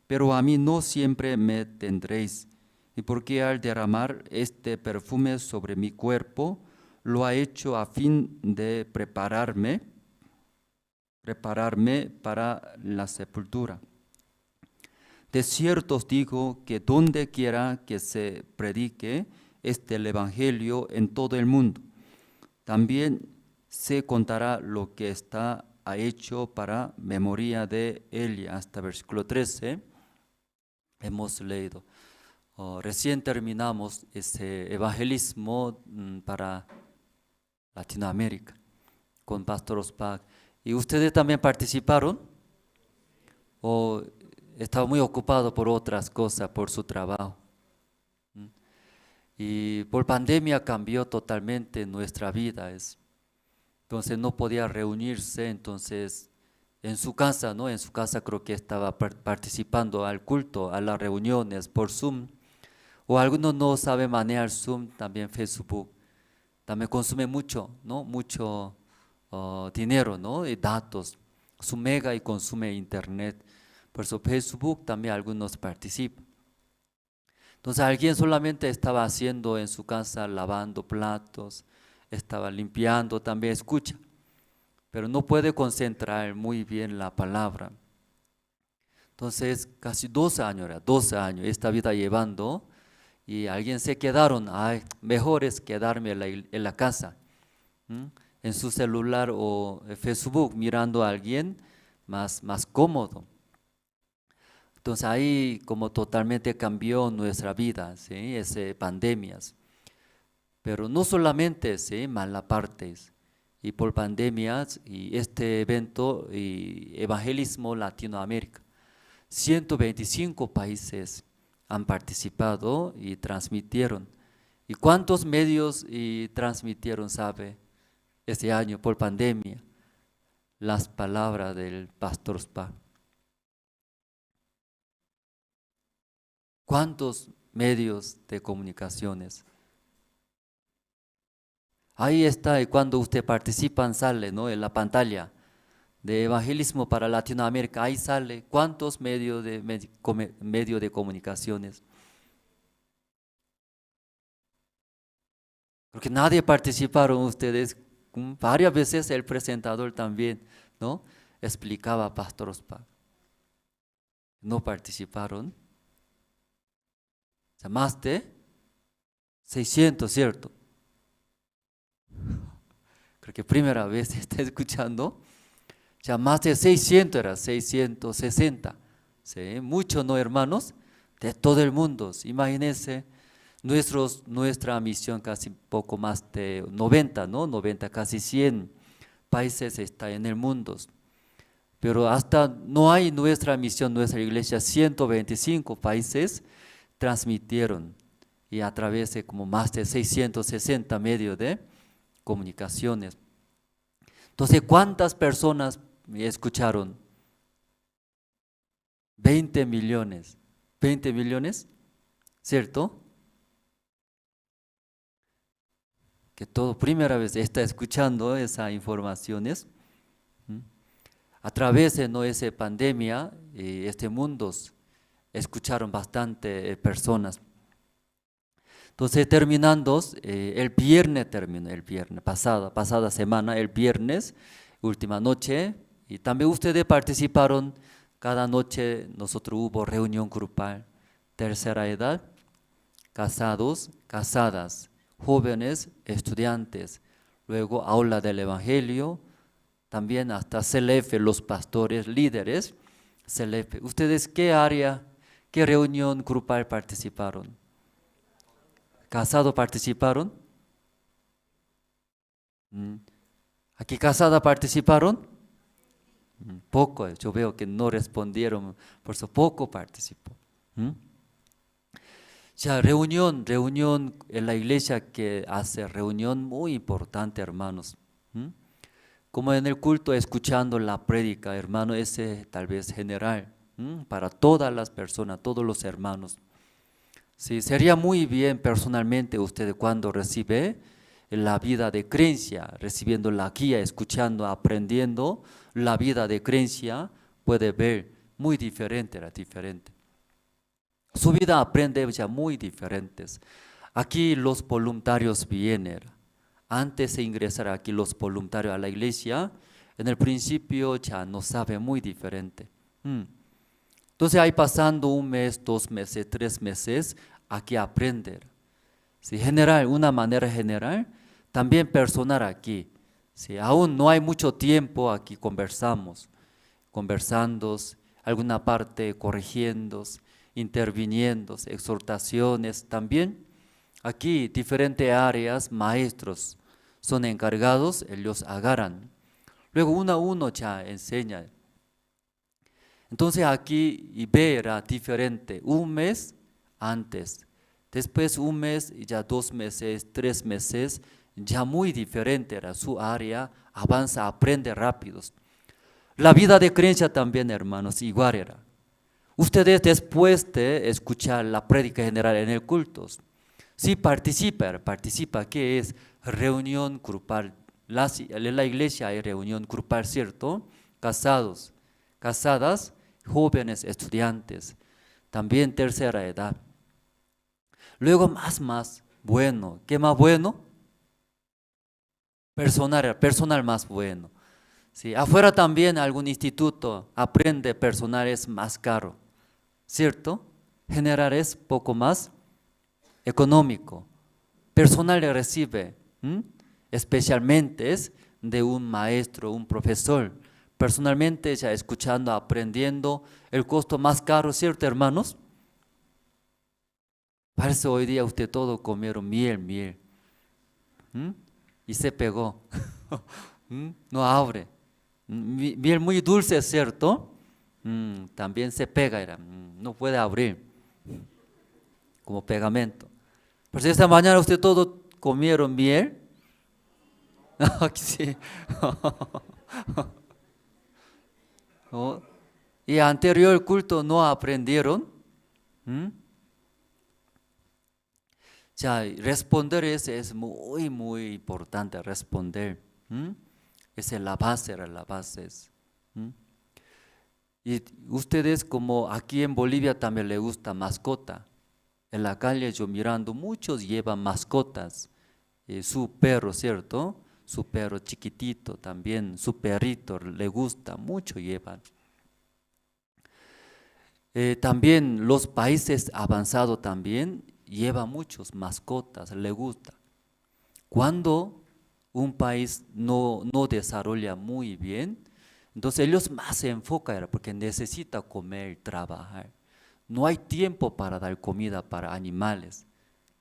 pero a mí no siempre me tendréis. Y porque al derramar este perfume sobre mi cuerpo, lo ha hecho a fin de prepararme para la sepultura. De cierto os digo que donde quiera que se predique el evangelio en todo el mundo, también se contará lo que ha hecho para memoria de él. Hasta versículo 13 hemos leído. Recién terminamos ese evangelismo para Latinoamérica con Pastor Ospag. ¿Y ustedes también participaron? ¿O estaba muy ocupado por otras cosas, por su trabajo? Y por pandemia cambió totalmente nuestra vida. Entonces no podía reunirse, entonces en su casa, ¿no? En su casa creo que estaba participando al culto, a las reuniones por Zoom. O algunos no saben manejar Zoom, también Facebook. También consume mucho, ¿no? Mucho dinero, ¿no? Y datos. Su mega y consume internet. Por eso Facebook también algunos participan. Entonces alguien solamente estaba haciendo en su casa, lavando platos, estaba limpiando, también escucha, pero no puede concentrar muy bien la palabra. Entonces casi 12 años esta vida llevando, y alguien se quedaron: ay, mejor es quedarme en la casa, en su celular o Facebook mirando a alguien más cómodo. Entonces ahí como totalmente cambió nuestra vida, ¿sí? Pandemias. Pero no solamente, ¿sí?, mala partes. Y por pandemias y este evento y evangelismo Latinoamérica, 125 países han participado y transmitieron. ¿Y cuántos medios transmitieron, sabe, este año por pandemia? Las palabras del Pastor Spa. ¿Cuántos medios de comunicaciones? Ahí está, y cuando usted participa sale, ¿no?, en la pantalla de evangelismo para Latinoamérica, ahí sale cuántos medios de comunicaciones. Creo que nadie participaron ustedes. Varias veces el presentador también, ¿no? Explicaba a Pastor Ospa. No participaron. O sea, más de 600, ¿cierto? Creo que primera vez está escuchando. Ya más de 600 era, 660. ¿Sí? Muchos, ¿no, hermanos? De todo el mundo. Imagínense, nuestra misión casi poco más de 90, ¿no? 90, casi 100 países está en el mundo. Pero hasta no hay nuestra misión, nuestra iglesia, 125 países transmitieron. Y a través de como más de 660 medios de comunicaciones. Entonces, ¿cuántas personas me escucharon? 20 millones. 20 millones, ¿cierto? Que todo primera vez está escuchando esas informaciones. A través de ¿no? esa pandemia, este mundo, escucharon bastante personas. Entonces, terminando, el viernes terminó, el viernes, pasada semana, el viernes, última noche, y también ustedes participaron, cada noche nosotros hubo reunión grupal, tercera edad, casados, casadas, jóvenes, estudiantes, luego aula del evangelio, también hasta CELEF, los pastores, líderes, CELEF. ¿Ustedes qué área, qué reunión grupal participaron? ¿Casado participaron? ¿Aquí casada participaron? Poco, yo veo que no respondieron, por eso poco participó. Ya reunión en la iglesia que hace reunión muy importante, hermanos. Como en el culto escuchando la prédica, hermano, ese tal vez general, para todas las personas, todos los hermanos. Sí, sería muy bien personalmente usted cuando recibe la vida de creencia, recibiendo la guía, escuchando, aprendiendo la vida de creencia, puede ver muy diferente, era diferente. Su vida aprende ya muy diferentes. Aquí los voluntarios vienen. Antes de ingresar aquí los voluntarios a la iglesia, en el principio ya no sabe muy diferente. Entonces ahí pasando 1 mes, 2 meses, 3 meses, aquí aprender. Sí, general, una manera general, también personal aquí. Sí, aún no hay mucho tiempo, aquí conversando, alguna parte corrigiendo, interviniendo, exhortaciones también. Aquí diferentes áreas, maestros son encargados, ellos agarran. Luego uno a uno ya enseña. Entonces aquí y ve era diferente, 1 mes antes, después 1 mes, ya 2 meses, 3 meses, ya muy diferente era su área, avanza, aprende rápido. La vida de creencia también, hermanos, igual era. Ustedes después de escuchar la prédica general en el culto, sí participa, ¿qué es? Reunión grupal. En la iglesia hay reunión grupal, ¿cierto? Casados, casadas, jóvenes, estudiantes, también tercera edad. Luego más bueno, ¿qué más bueno? Personal más bueno. Sí, afuera también algún instituto aprende personal es más caro, ¿cierto? General es poco más económico. Personal le recibe, especialmente es de un maestro, un profesor. Personalmente ya escuchando, aprendiendo, el costo más caro, ¿cierto, hermanos? Parece hoy día usted todo comieron miel. Y se pegó. No abre. Miel muy dulce, ¿cierto? También se pega, no puede abrir. Como pegamento. Pues esta mañana usted todo comieron miel. Sí. Y anterior culto no aprendieron. Ya, responder es muy importante, responder. Esa es la base, Y ustedes como aquí en Bolivia también les gusta mascota. En la calle yo mirando, muchos llevan mascotas. su perro, ¿cierto? Su perro chiquitito también, su perrito le gusta, mucho llevan. También los países avanzados también llevan muchos mascotas, le gusta. Cuando un país no desarrolla muy bien, entonces ellos más se enfocan porque necesita comer, trabajar. No hay tiempo para dar comida para animales,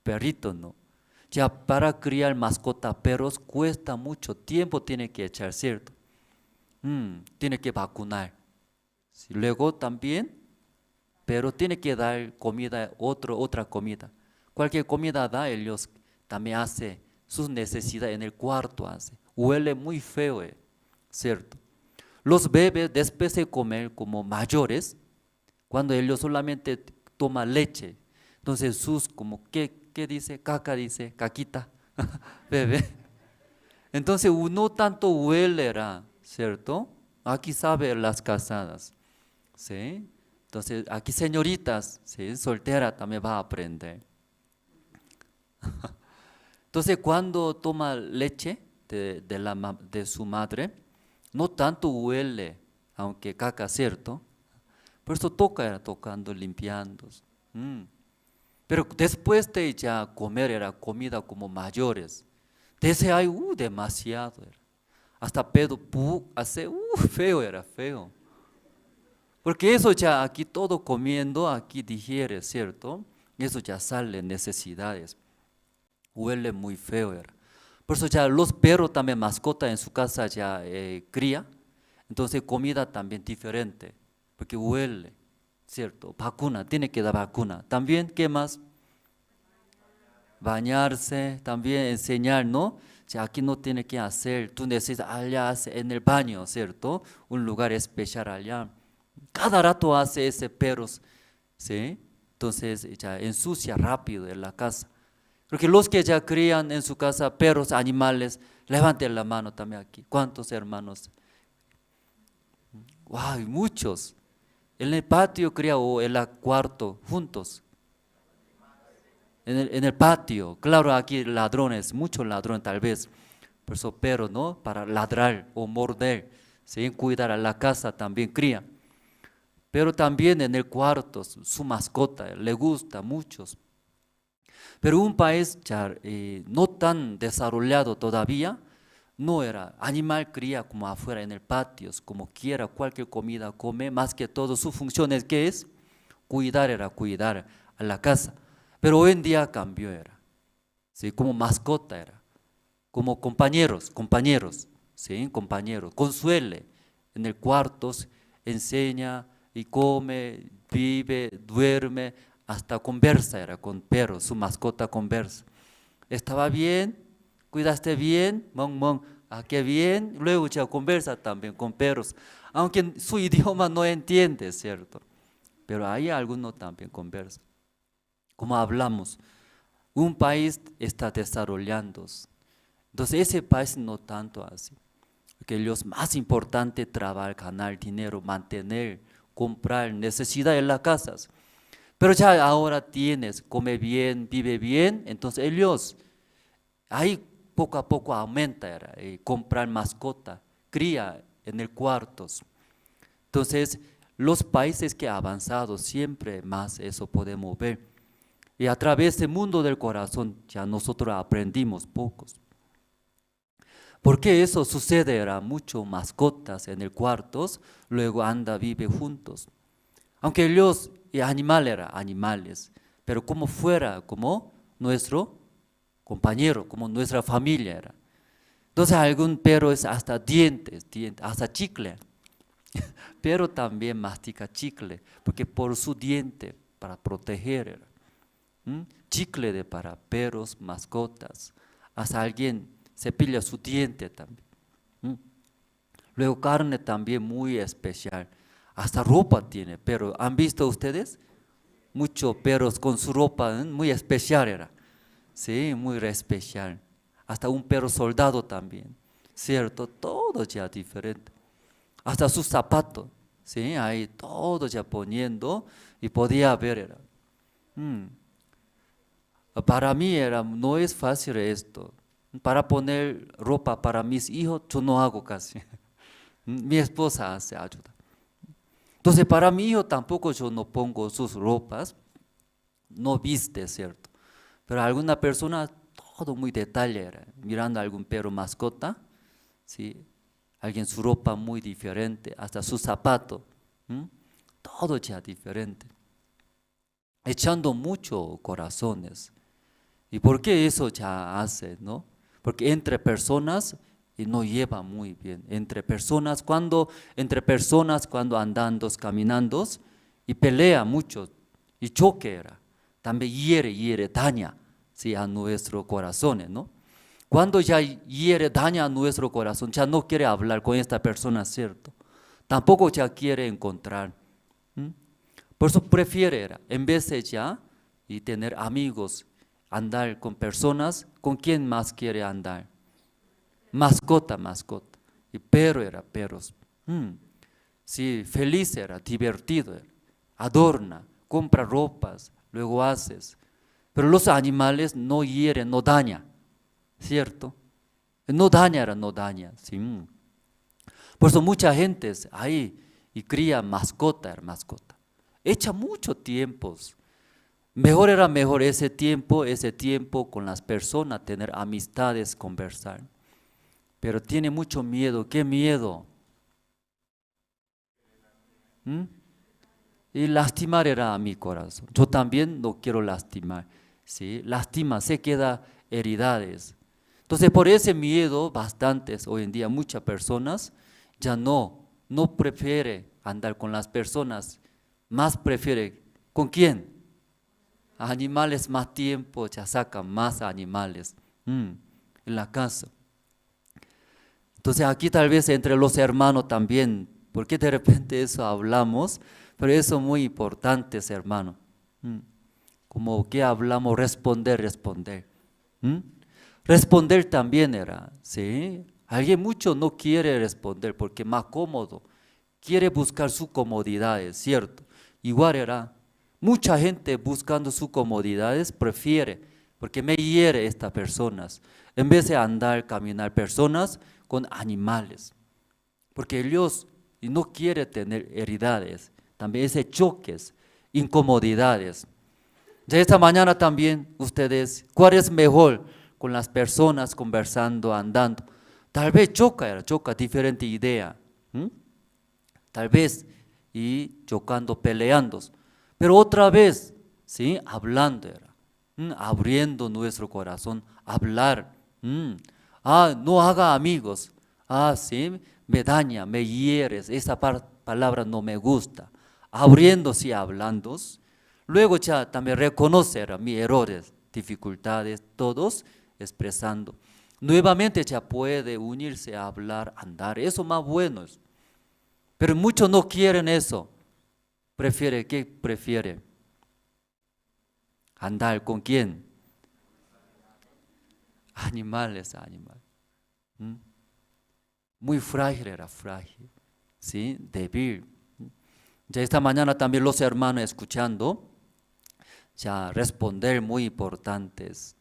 perritos no. Ya para criar mascota perros cuesta mucho tiempo, tiene que echar, ¿cierto? Tiene que vacunar. Sí, luego también, pero tiene que dar comida, otra comida. Cualquier comida da, ellos también hace sus necesidades en el cuarto, hace. Huele muy feo, ¿cierto? Los bebés después de comer como mayores, cuando ellos solamente toman leche, entonces sus como, ¿qué dice? Caca dice, caquita, bebé. Entonces no tanto huele, ¿cierto? Aquí saben las casadas, ¿sí? Entonces aquí señoritas, ¿sí? Soltera también va a aprender. Entonces cuando toma leche de su madre, no tanto huele, aunque caca, ¿cierto? Por eso tocando, limpiando. Pero después de ya comer era comida como mayores. Desde ahí, demasiado era. Hasta pedo, hace, feo era, feo. Porque eso ya aquí todo comiendo, aquí digiere, ¿cierto? Eso ya sale necesidades. Huele muy feo era. Por eso ya los perros también mascota en su casa ya cría. Entonces comida también diferente. Porque huele, ¿cierto? Vacuna, tiene que dar vacuna. También, ¿qué más? Bañarse, también enseñar, ¿no? Ya aquí no tiene que hacer, tú necesitas allá en el baño, ¿cierto? Un lugar especial allá. Cada rato hace ese perros, ¿sí? Entonces ya ensucia rápido en la casa. Porque los que ya crían en su casa perros, animales, levanten la mano también aquí. ¿Cuántos hermanos? ¡Wow! Muchos. En el patio cría o en el cuarto, juntos. En el patio, claro, aquí ladrones, muchos ladrones tal vez. Por eso perros, ¿no? Para ladrar o morder, ¿sí? Cuidar a la casa también cría. Pero también en el cuarto, su mascota, le gusta a muchos. Pero un país ya no tan desarrollado todavía, no era animal cría como afuera en el patio, como quiera, cualquier comida come, más que todo su función es ¿qué es? Cuidar a la casa. Pero hoy en día cambió era, ¿sí? Como mascota era, como compañeros, ¿sí? Compañeros, consuele en el cuarto, enseña y come, vive, duerme, hasta conversa era con perros, su mascota conversa. ¿Estaba bien? ¿Cuidaste bien? Qué bien. Luego ya conversa también con perros, aunque su idioma no entiende, ¿cierto? Pero hay algunos también conversan. Como hablamos, un país está desarrollando. Entonces ese país no tanto así. Porque ellos más importante trabajar, ganar dinero, mantener, comprar, necesidad en las casas. Pero ya ahora tienes, come bien, vive bien, entonces ellos, ahí poco a poco aumenta, comprar mascota, cría en el cuartos. Entonces los países que han avanzado siempre más eso podemos ver. Y a través del mundo del corazón ya nosotros aprendimos pocos. ¿Por qué eso sucede? Era mucho mascotas en el cuartos, luego vive juntos. Aunque ellos, animales, pero como fuera, como nuestro compañero, como nuestra familia era. Entonces algún perro es hasta dientes, hasta chicle. Pero también mastica chicle, porque por su diente, para proteger era. Chicle para perros, mascotas, hasta alguien cepilla su diente también. Luego carne también muy especial, hasta ropa tiene, pero ¿han visto ustedes? Muchos perros con su ropa muy especial era, sí, muy especial, hasta un perro soldado también, cierto, todo ya diferente, hasta sus zapatos, sí, ahí todo ya poniendo y podía ver era. Para mí no es fácil esto, Para poner ropa para mis hijos, yo no hago casi. Mi esposa hace ayuda. Entonces, para mi hijo tampoco yo no pongo sus ropas, no viste, ¿cierto? Pero alguna persona, todo muy detallada, mirando a algún perro mascota, ¿sí? Alguien su ropa muy diferente, hasta su zapato, todo ya diferente. Echando mucho corazones. ¿Y por qué eso ya hace, no? Porque entre personas no lleva muy bien. Entre personas cuando andando, caminando, y pelea mucho, y choque era. También hiere, daña, ¿sí? A nuestro corazón, ¿no? Cuando ya hiere, daña a nuestro corazón, ya no quiere hablar con esta persona, ¿cierto? Tampoco ya quiere encontrar. Por eso prefiere, en vez de ya y tener amigos, andar con personas, ¿con quién más quiere andar? Mascota. Y perro era perros. Sí, feliz era, divertido era, adorna, compra ropas, luego haces. Pero los animales no hieren, no daña, ¿cierto? No daña, ¿sí? Por eso mucha gente ahí y cría mascota. Echa mucho tiempo. Mejor era ese tiempo con las personas, tener amistades, conversar. Pero tiene mucho miedo. ¿Qué miedo? Y lastimar era a mi corazón. Yo también no quiero lastimar, ¿sí? Lastima, se queda heridas. Entonces por ese miedo, bastantes hoy en día, muchas personas ya no prefiere andar con las personas, más prefiere, ¿con quién? Animales, más tiempo, ya sacan más animales en la casa. Entonces aquí tal vez entre los hermanos también, porque de repente eso hablamos, pero eso es muy importante, hermano. Como que hablamos, responder. Responder también era, ¿sí? Alguien mucho no quiere responder porque es más cómodo, quiere buscar su comodidad, es cierto. Igual era, mucha gente buscando sus comodidades prefiere, porque me hiere estas personas, en vez de andar, caminar personas con animales, porque ellos no quieren tener heridas, también ese choques, incomodidades. Ya esta mañana también ustedes, ¿cuál es mejor con las personas conversando, andando? Tal vez choca diferente idea, tal vez y chocando, peleando, pero otra vez, ¿sí? Hablando era, abriendo nuestro corazón, hablar. No haga amigos, sí, me daña, me hieres, esa palabra no me gusta. Abriéndose y hablando, luego ya también reconocer mis errores, dificultades, todos expresando. Nuevamente ya puede unirse a hablar, andar, eso más bueno. Pero muchos no quieren eso. ¿Qué prefiere? ¿Andar con quién? Animales. Muy frágil era, ¿sí? Débil. Ya esta mañana también los hermanos escuchando, ya responder muy importantes.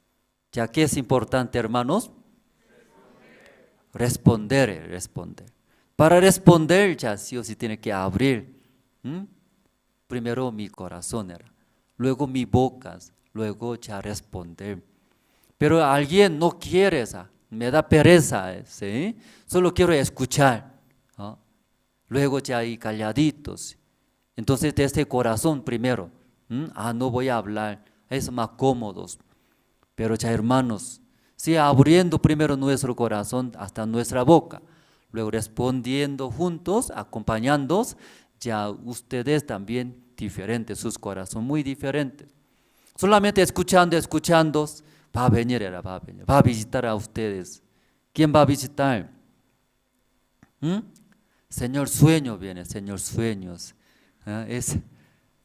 ¿Ya qué es importante, hermanos? Responder. Para responder ya sí o sí tiene que abrir. Primero mi corazón era, luego mi boca, luego ya responder. Pero alguien no quiere esa, me da pereza, ¿sí? Solo quiero escuchar, ¿no? Luego ya ahí calladitos. Entonces desde el corazón primero, no voy a hablar, es más cómodos. Pero ya hermanos, sí, abriendo primero nuestro corazón hasta nuestra boca, luego respondiendo juntos, acompañándonos, ya ustedes también diferentes, sus corazones muy diferentes. Solamente escuchando, va a venir, va a visitar a ustedes. ¿Quién va a visitar? Señor sueño viene, Señor sueños.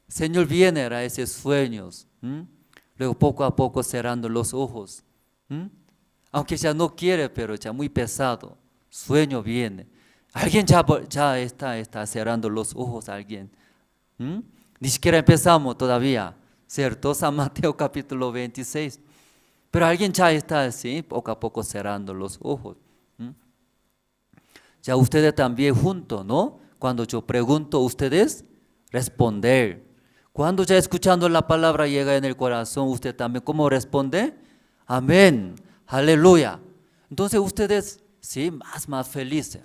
Señor viene a esos sueños. Luego poco a poco cerrando los ojos. Aunque ya no quiere, pero ya muy pesado. Sueño viene. Alguien ya está cerrando los ojos, alguien. Ni siquiera empezamos todavía, ¿cierto? San Mateo capítulo 26. Pero alguien ya está así, poco a poco cerrando los ojos. Ya ustedes también juntos, ¿no? Cuando yo pregunto, ustedes responder. Cuando ya escuchando la palabra llega en el corazón, usted también, ¿cómo responde? Amén, aleluya. Entonces ustedes, sí, más felices.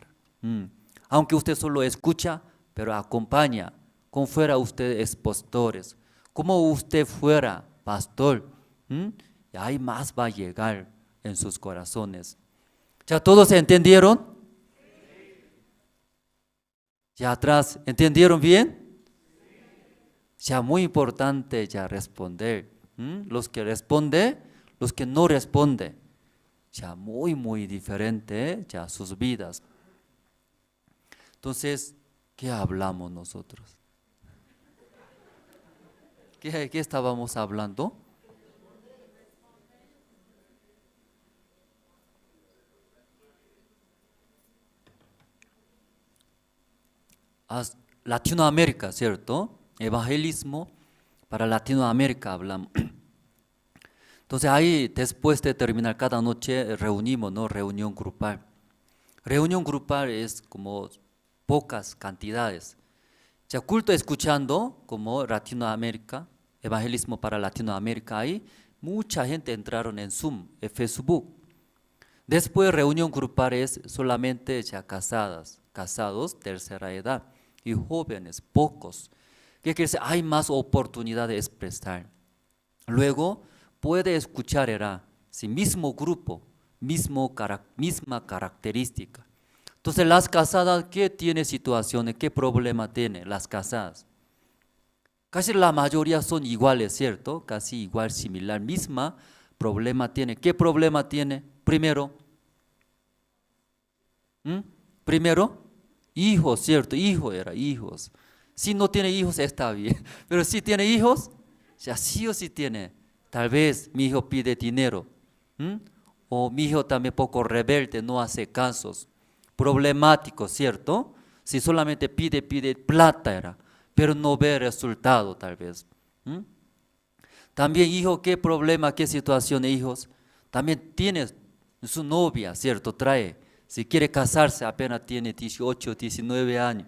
Aunque usted solo escucha, pero acompaña. Como fuera usted pastores, como usted fuera pastor, y ahí más va a llegar en sus corazones. ¿Ya todos entendieron? ¿Ya atrás entendieron bien? Ya muy importante ya responder. Los que responden, los que no responden, ya muy diferente ya sus vidas. Entonces, ¿qué hablamos nosotros? ¿Qué estábamos hablando? Latinoamérica, ¿cierto? Evangelismo para Latinoamérica hablamos. Entonces ahí después de terminar cada noche reunimos, ¿no? Reunión grupal. Reunión grupal es como pocas cantidades. Ya culto escuchando como Latinoamérica, evangelismo para Latinoamérica, ahí mucha gente entraron en Zoom, en Facebook. Después reunión grupal es solamente ya casados, tercera edad, y jóvenes, pocos. ¿Qué quiere decir? Hay más oportunidad de expresar. Luego puede escuchar, si mismo grupo, misma característica. Entonces las casadas, ¿qué tiene situaciones? ¿Qué problema tienen las casadas? Casi la mayoría son iguales, ¿cierto? Casi igual, similar, misma problema tiene. ¿Qué problema tiene? Primero, hijos, ¿cierto? Hijos. Si no tiene hijos está bien, pero si tiene hijos, ya sí o sí tiene. Tal vez mi hijo pide dinero, o mi hijo también poco rebelde, no hace casos. Problemático, ¿cierto? Si solamente pide plata pero no ve resultado tal vez. También hijo, ¿qué problema, qué situación, hijos? También tiene su novia, ¿cierto? Trae, si quiere casarse apenas tiene 18, 19 años.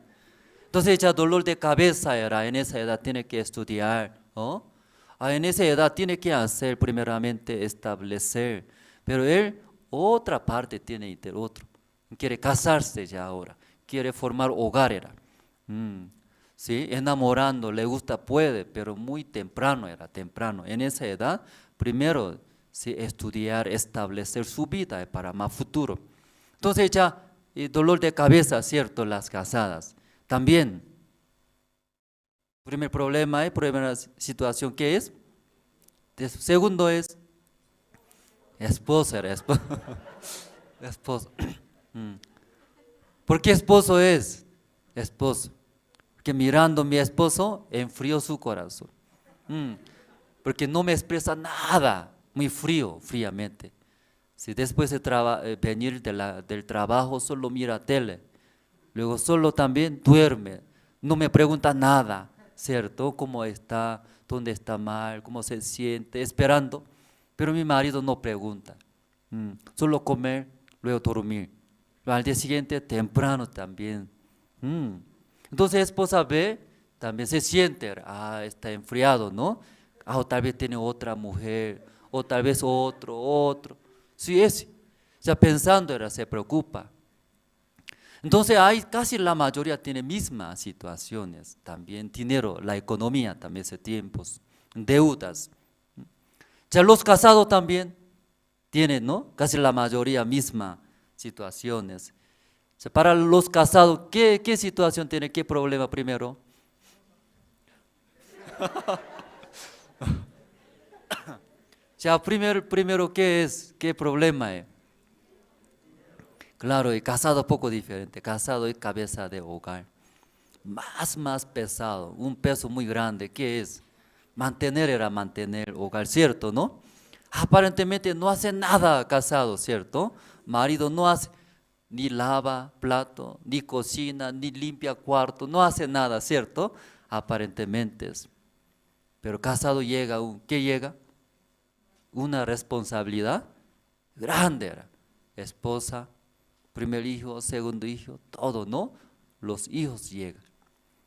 Entonces ya dolor de cabeza en esa edad tiene que estudiar, ¿no? En esa edad tiene que hacer primeramente establecer, pero él otra parte tiene otro. Quiere casarse ya ahora, quiere formar hogar, ¿sí? Enamorando, le gusta, puede, pero muy temprano temprano. En esa edad, primero, sí, estudiar, establecer su vida para más futuro. Entonces ya, dolor de cabeza, ¿cierto? Las casadas. También, primer problema, primera situación, ¿qué es? Segundo es, esposo. Esposo. ¿Por qué esposo es? Esposo. Porque mirando a mi esposo, enfrió su corazón. Porque no me expresa nada, muy fríamente. Si después de venir del trabajo, solo mira tele. Luego solo también duerme. No me pregunta nada, ¿cierto? ¿Cómo está? ¿Dónde está mal? ¿Cómo se siente? Esperando. Pero mi marido no pregunta. Solo comer, luego dormir. Al día siguiente, temprano también. Entonces esposa ve, también se siente, está enfriado, ¿no? O tal vez tiene otra mujer, o tal vez otro. Sí, ese. O sea, pensando, se preocupa. Entonces casi la mayoría tiene mismas situaciones, también dinero, la economía también hace tiempos, deudas. Ya los casados también tienen, ¿no? Casi la mayoría mismas situaciones. O sea, para los casados, ¿qué situación tiene? ¿Qué problema primero? Ya primero ¿qué es? ¿Qué problema es? Claro, y casado poco diferente, casado es cabeza de hogar, más pesado, un peso muy grande, ¿qué es? Mantener hogar, ¿cierto, no? Aparentemente no hace nada casado, ¿cierto? Marido no hace, ni lava plato, ni cocina, ni limpia cuarto, no hace nada, ¿cierto? Aparentemente es. Pero casado llega, ¿qué llega? una responsabilidad grande era. Esposa, primer hijo, segundo hijo, todo, ¿no? Los hijos llegan.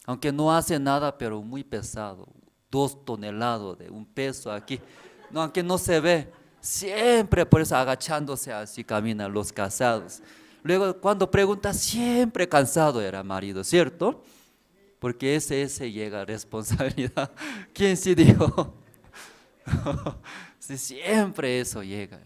Aunque no hace nada, pero muy pesado, 2 toneladas de un peso aquí. No, aunque no se ve, siempre por eso agachándose así caminan los casados. Luego cuando pregunta, siempre cansado era marido, ¿cierto? Porque ese llega responsabilidad. ¿Quién sí dijo? Sí, siempre eso llega.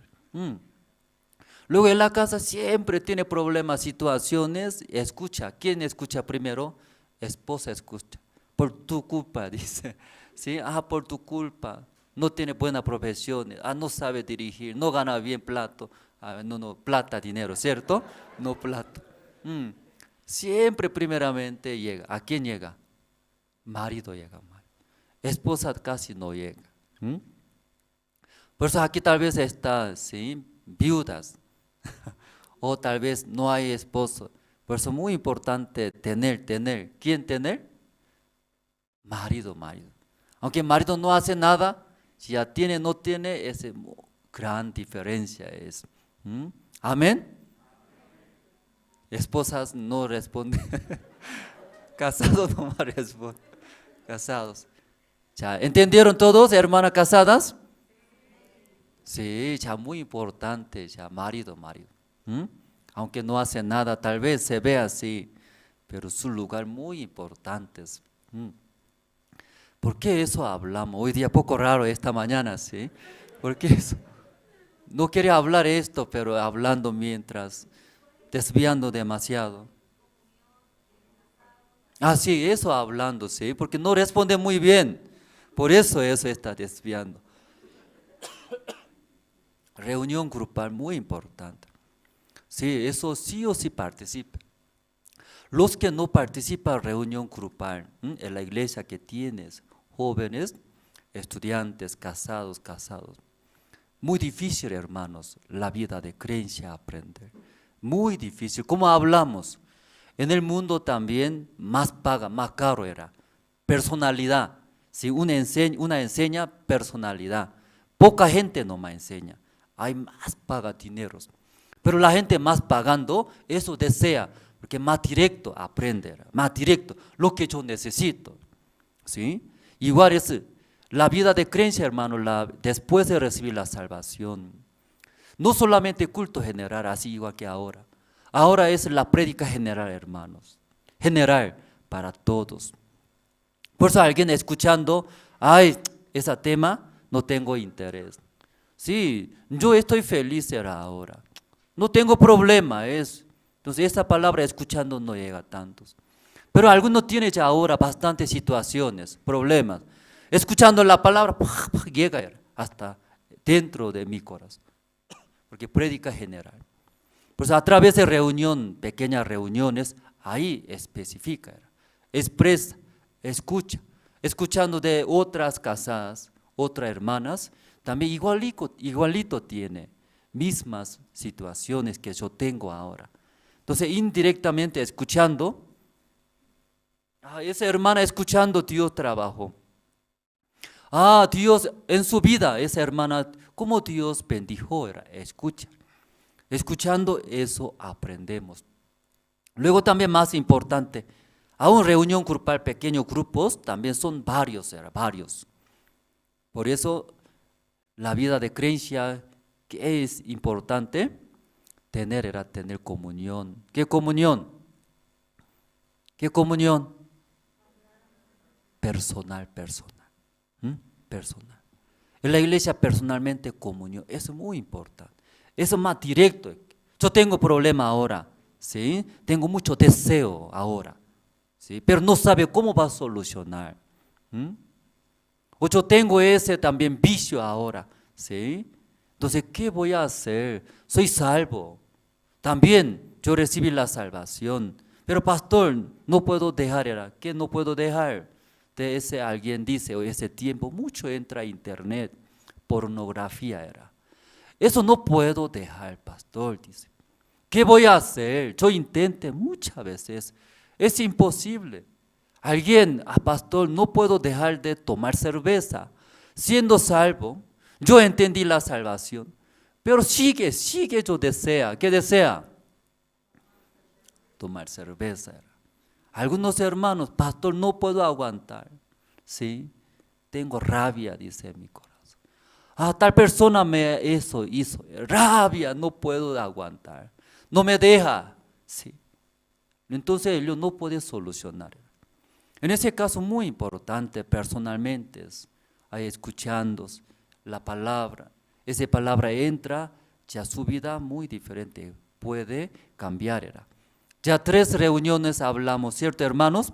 Luego en la casa siempre tiene problemas, situaciones, escucha. ¿Quién escucha primero? Esposa escucha. Por tu culpa, dice. ¿Sí? Por tu culpa. No tiene buena profesión, no sabe dirigir, no gana bien plato. No, plata, dinero, ¿cierto? No plata. Siempre primeramente llega. ¿A quién llega? Marido llega. Esposa casi no llega. Por eso aquí tal vez está, ¿sí? Viudas. O tal vez no hay esposo. Por eso es muy importante tener. ¿Quién tener? Marido. Aunque marido no hace nada, si ya tiene, no tiene, es gran diferencia es. Amén. Esposas no responden. Casados no responden. Casados. ¿Ya entendieron todos, hermanas casadas? Sí, ya muy importante, ya marido. Aunque no hace nada, tal vez se ve así, pero su lugar muy importante. ¿Por qué eso hablamos? Hoy día poco raro esta mañana, ¿sí? ¿Por qué eso? No quería hablar esto, pero hablando mientras, desviando demasiado. Sí, eso hablando, ¿sí? Porque no responde muy bien, por eso está desviando. Reunión grupal muy importante. Sí, eso sí o sí participa. Los que no participan en reunión grupal, en la iglesia que tienes, jóvenes, estudiantes, casados, muy difícil, hermanos, la vida de creencia aprender. Muy difícil. ¿Cómo hablamos? En el mundo también más paga, más caro era. Personalidad. Si una enseña personalidad. Poca gente nomás enseña. Hay más paga dineros. Pero la gente más pagando, eso desea. Porque más directo aprender. Más directo. Lo que yo necesito. ¿Sí? Igual es la vida de creencia, hermano, después de recibir la salvación. No solamente culto general, así igual que ahora. Ahora es la prédica general, hermanos. General para todos. Por eso alguien escuchando, ese tema no tengo interés. Sí, yo estoy feliz ahora. No tengo problema. Entonces esa palabra escuchando no llega a tantos. Pero algunos tienen ya ahora bastantes situaciones, problemas. Escuchando la palabra, llega hasta dentro de mi corazón. Porque prédica general. Pues a través de reunión, pequeñas reuniones, ahí especifica, expresa, escucha. Escuchando de otras casadas, otras hermanas, también igualito tiene mismas situaciones que yo tengo ahora. Entonces indirectamente escuchando, esa hermana escuchando Dios trabajó. Dios en su vida, esa hermana, cómo Dios bendijo, escucha. Escuchando eso aprendemos. Luego también más importante, aún reunión grupal, pequeños grupos, también son varios. Por eso la vida de creencia, que es importante, tener comunión. ¿Qué comunión? ¿Qué comunión? Personal. Personal. En la iglesia personalmente comunión, eso es muy importante. Eso es más directo. Yo tengo problema ahora, ¿sí? Tengo mucho deseo ahora, ¿sí? Pero no sabe cómo va a solucionar. O yo tengo ese también vicio ahora, ¿sí? Entonces, ¿qué voy a hacer? Soy salvo. También yo recibí la salvación. Pero pastor, no puedo dejar, ¿qué no puedo dejar? De ese alguien dice, o ese tiempo, mucho entra a internet, pornografía Eso no puedo dejar, pastor, dice. ¿Qué voy a hacer? Yo intenté muchas veces, es imposible. Alguien, pastor, no puedo dejar de tomar cerveza. Siendo salvo, Yo entendí la salvación, pero sigue yo desea. ¿Qué desea? Tomar cerveza. Algunos hermanos, pastor, no puedo aguantar. ¿Sí? Tengo rabia, dice mi corazón. Tal persona me hizo, rabia, no puedo aguantar. No me deja. ¿Sí? Entonces ellos no pueden solucionar. En ese caso muy importante personalmente es ahí escuchando la palabra. Esa palabra entra, ya su vida muy diferente, puede cambiar. Ya 3 reuniones hablamos, ¿cierto, hermanos?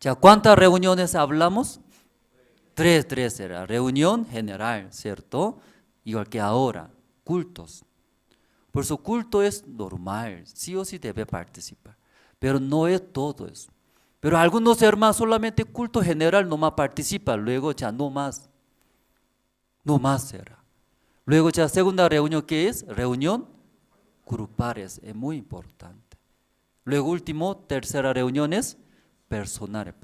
¿Ya cuántas reuniones hablamos? 3 era, reunión general, ¿cierto? Igual que ahora, cultos. Por eso culto es normal, sí o sí debe participar, pero no es todo eso. Pero algunos hermanos solamente culto general nomás participan, luego ya no más será. Luego ya segunda reunión, ¿qué es? Reunión grupal es muy importante. Luego último, tercera reunión es personal.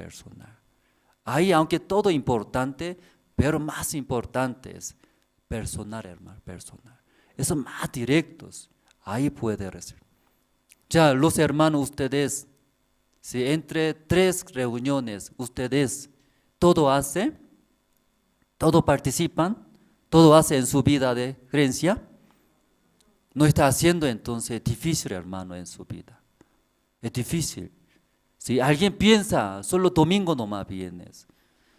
Ahí aunque todo importante, pero más importante es personal, hermano, personal. Esos más directos, ahí puede recibir. Ya los hermanos, ustedes, si entre 3 reuniones, ustedes todo hacen, todo participan, todo hacen en su vida de creencia, no está haciendo entonces difícil, hermano, en su vida. Es difícil. Si alguien piensa, solo domingo nomás vienes.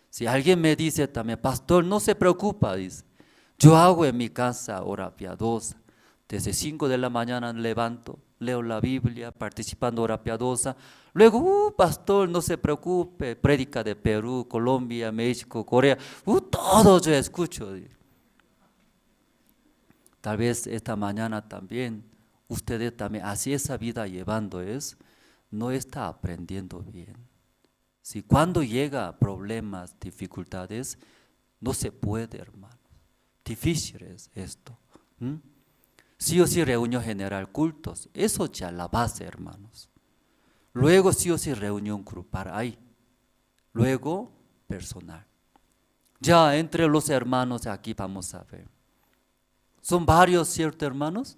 Si alguien me dice también, pastor, no se preocupa, dice, yo hago en mi casa hora piadosa. Desde 5 de la mañana levanto, leo la Biblia, participando hora piadosa. Luego, pastor, no se preocupe, prédica de Perú, Colombia, México, Corea, todo yo escucho. Tal vez esta mañana también, ustedes también, así esa vida llevando no está aprendiendo bien. Si cuando llega problemas, dificultades, no se puede, hermano. Difícil es esto. Sí o sí reunión general, cultos, eso ya la base, hermanos. Luego sí o sí reunión grupal ahí. Luego personal. Ya entre los hermanos aquí vamos a ver. Son varios, ¿cierto, hermanos?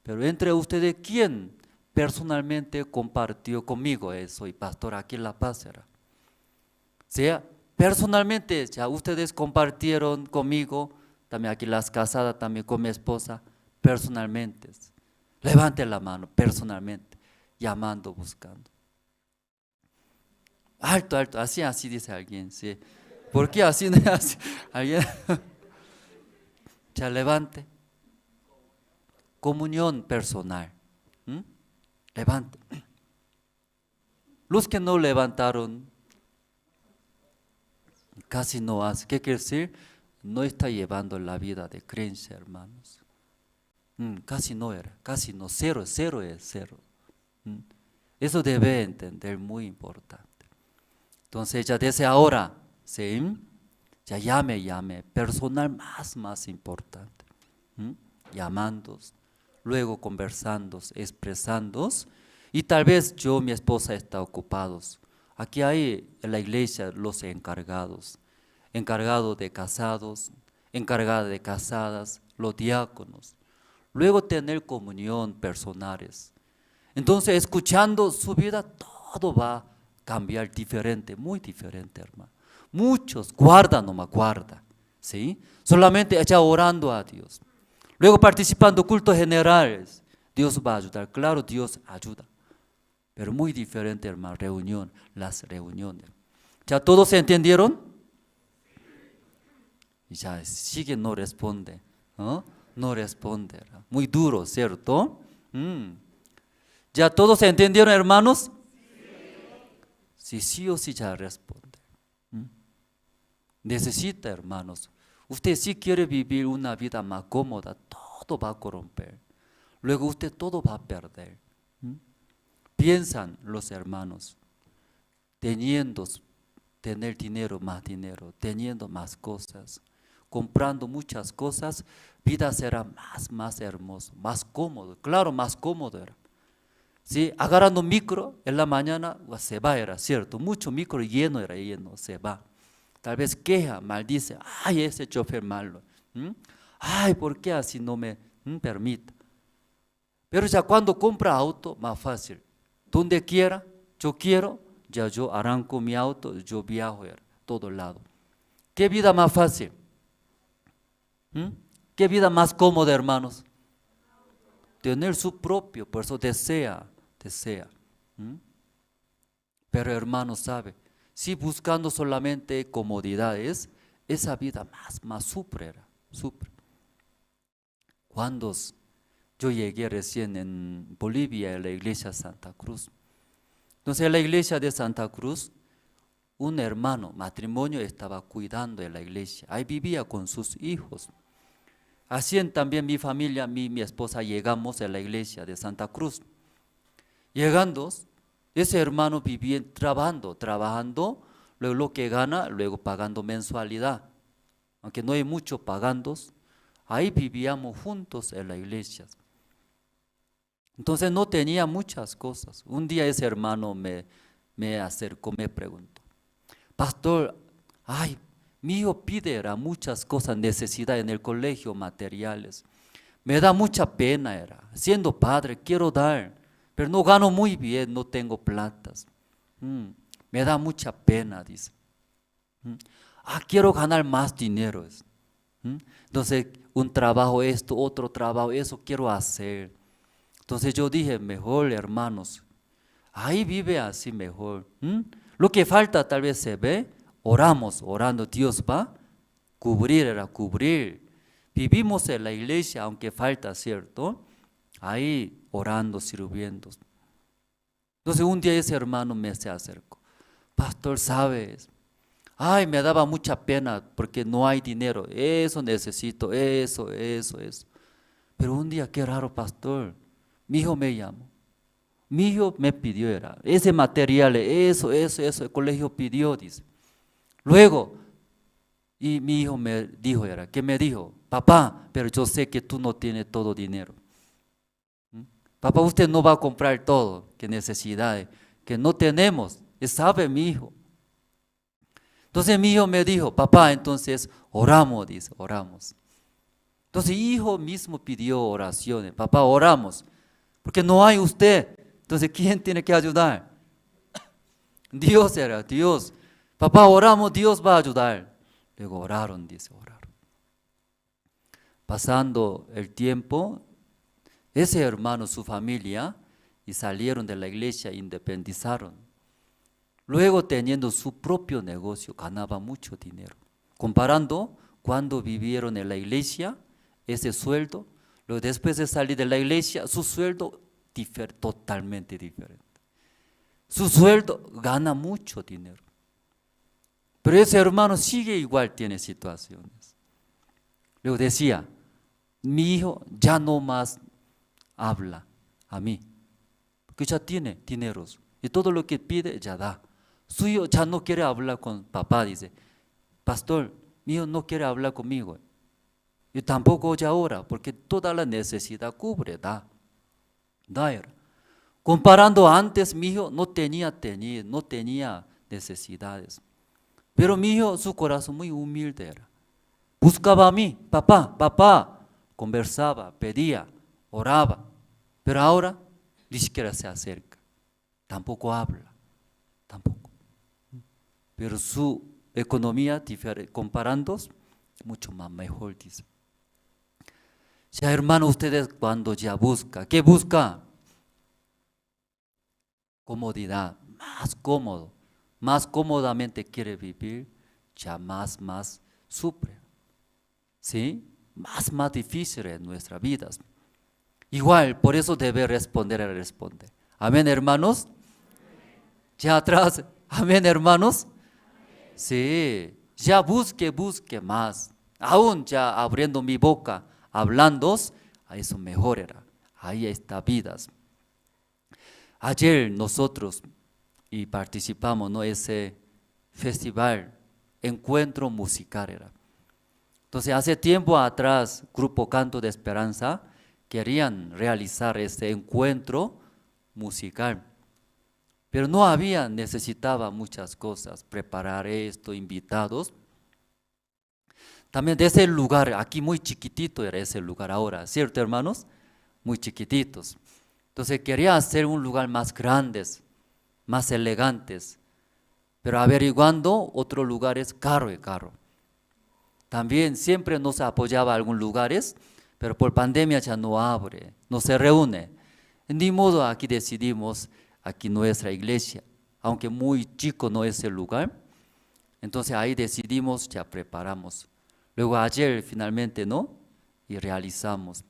Pero entre ustedes, ¿quién personalmente compartió conmigo eso? Y pastor, aquí en La Paz era. sea, personalmente ya ustedes compartieron conmigo, también aquí las casadas, también con mi esposa, personalmente. Levante la mano, personalmente, llamando, buscando. Alto, alto, así dice alguien, sí. ¿Por qué así? ¿Alguien? Ya levante. Comunión personal. Levante. Los que no levantaron, casi no hace. ¿Qué quiere decir? No está llevando la vida de creencia, hermanos. Casi no era, casi no, cero es cero. Eso debe entender, muy importante. Entonces ya desde ahora, ¿sí? Ya llame, personal más importante. Llamando, luego conversando, expresando, y tal vez yo, mi esposa está ocupados. Aquí hay en la iglesia los encargados de casados, encargadas de casadas, los diáconos. Luego tener comunión personales. Entonces, escuchando su vida, todo va a cambiar diferente, muy diferente, hermano. Muchos guardan, ¿sí? Solamente ya orando a Dios. Luego participando cultos generales, Dios va a ayudar. Claro, Dios ayuda. Pero muy diferente, hermano, las reuniones. ¿Ya todos se entendieron? Y ya sigue, no responde, ¿no? No responde. Muy duro, ¿cierto? ¿Ya todos se entendieron, hermanos? Sí o sí ya responde. Necesita, hermanos. Usted sí quiere vivir una vida más cómoda, todo va a corromper. Luego usted todo va a perder. Piensan los hermanos, tener dinero, teniendo más cosas, comprando muchas cosas, vida será más hermosa, más cómodo. Claro, más cómodo era. ¿Sí? Agarrando micro en la mañana, se va, era cierto, mucho micro lleno, se va. tal vez queja, maldice, ay, ese chofer malo, ay, ¿por qué así no me permite? Pero ya cuando compra auto, más fácil, donde quiera, yo quiero, ya yo arranco mi auto, yo viajo a todo lado. ¿Qué vida más fácil? ¿Qué vida más cómoda, hermanos? Tener su propio, por eso desea. Pero hermanos, sabe, si buscando solamente comodidades, esa vida más sufre. Cuando yo llegué recién en Bolivia, a la iglesia de Santa Cruz. Entonces en la iglesia de Santa Cruz, un hermano, matrimonio, estaba cuidando de la iglesia. Ahí vivía con sus hijos. Así también mi familia, mi esposa, llegamos a la iglesia de Santa Cruz. Llegando, ese hermano vivía trabajando, luego lo que gana, luego pagando mensualidad. Aunque no hay mucho pagando, ahí vivíamos juntos en la iglesia. Entonces no tenía muchas cosas. Un día ese hermano me acercó, me preguntó, pastor, ay, mi hijo pide muchas cosas, necesidad en el colegio, materiales. Me da mucha pena, siendo padre, quiero dar, pero no gano muy bien, no tengo platas. Me da mucha pena, dice. Quiero ganar más dinero. Entonces, un trabajo esto, otro trabajo, eso quiero hacer. Entonces yo dije, mejor hermanos, ahí vive así mejor. Lo que falta tal vez se ve, orando, Dios va a cubrir. Vivimos en la iglesia, aunque falta, ¿cierto? Ahí orando, sirviendo. Entonces un día ese hermano me se acercó, pastor, ¿sabes? Ay, me daba mucha pena porque no hay dinero, eso necesito, eso. Pero un día, qué raro, pastor, mi hijo me llamó. Mi hijo me pidió, ese material, eso, el colegio pidió, dice. Luego, y mi hijo me dijo, ¿qué me dijo? Papá, pero yo sé que tú no tienes todo dinero. Papá, usted no va a comprar todo, que necesidades, que no tenemos, sabe mi hijo. Entonces mi hijo me dijo, papá, entonces oramos, dice, oramos. Entonces hijo mismo pidió oraciones, papá, oramos, porque no hay usted. Entonces, ¿quién tiene que ayudar? Dios Dios. Papá, oramos, Dios va a ayudar. Luego oraron, dice, oraron. Pasando el tiempo, ese hermano, su familia, y salieron de la iglesia, independizaron. Luego, teniendo su propio negocio, ganaba mucho dinero. Comparando cuando vivieron en la iglesia, ese sueldo, luego después de salir de la iglesia, su sueldo totalmente diferente. Su sueldo gana mucho dinero. Pero ese hermano sigue igual, tiene situaciones. Luego decía, mi hijo ya no más habla a mí, porque ya tiene dineros y todo lo que pide ya da. Su hijo ya no quiere hablar con papá, dice, pastor, mi hijo no quiere hablar conmigo. Yo tampoco ya ahora, porque toda la necesidad cubre, da. Comparando antes, mi hijo no tenía necesidades. Pero mi hijo, su corazón muy humilde era. Buscaba a mí, papá, conversaba, pedía, oraba. Pero ahora ni siquiera se acerca, tampoco habla, tampoco. Pero su economía, comparando, mucho más mejor, dice. Ya hermano, ustedes cuando ya busca, ¿qué busca? Comodidad, más cómodamente quiere vivir, ya más sufre, ¿sí? Más difícil en nuestras vidas. Igual, por eso debe responder. Amén, hermanos. Ya atrás, amén, hermanos. Sí, ya busque más. Aún ya abriendo mi boca, hablando, a eso mejorará. Ahí está vidas. Ayer nosotros y participamos en ese festival, encuentro musical era. Entonces hace tiempo atrás, Grupo Canto de Esperanza querían realizar este encuentro musical, pero no había, necesitaba muchas cosas, preparar esto, invitados. También de ese lugar, aquí muy chiquitito era ese lugar ahora, ¿cierto, hermanos? Muy chiquititos. Entonces quería hacer un lugar más grandes, más elegantes, pero averiguando otros lugares caro y caro. También siempre nos apoyaba algunos lugares, pero por pandemia ya no abre, no se reúne. Ni modo, aquí decidimos, aquí nuestra iglesia, aunque muy chico no es el lugar, entonces ahí decidimos, ya preparamos. Luego ayer finalmente, ¿no? Y realizamos.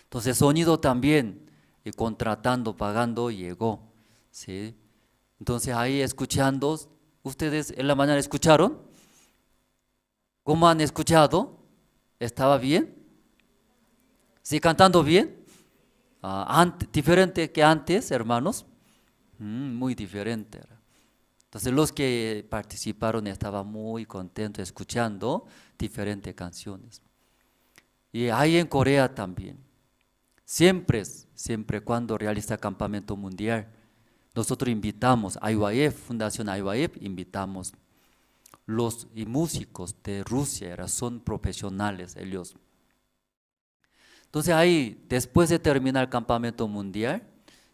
Entonces sonido también, y contratando, pagando, llegó, ¿sí? Entonces ahí escuchando, ¿ustedes en la mañana escucharon? ¿Cómo han escuchado? ¿Estaba bien? ¿Sí cantando bien? ¿Diferente que antes, hermanos? Muy diferente. Entonces los que participaron estaban muy contentos escuchando diferentes canciones. Y ahí en Corea también. Siempre cuando realiza campamento mundial, nosotros invitamos a IYF, Fundación IYF, invitamos los músicos de Rusia, son profesionales ellos. Entonces ahí, después de terminar el campamento mundial,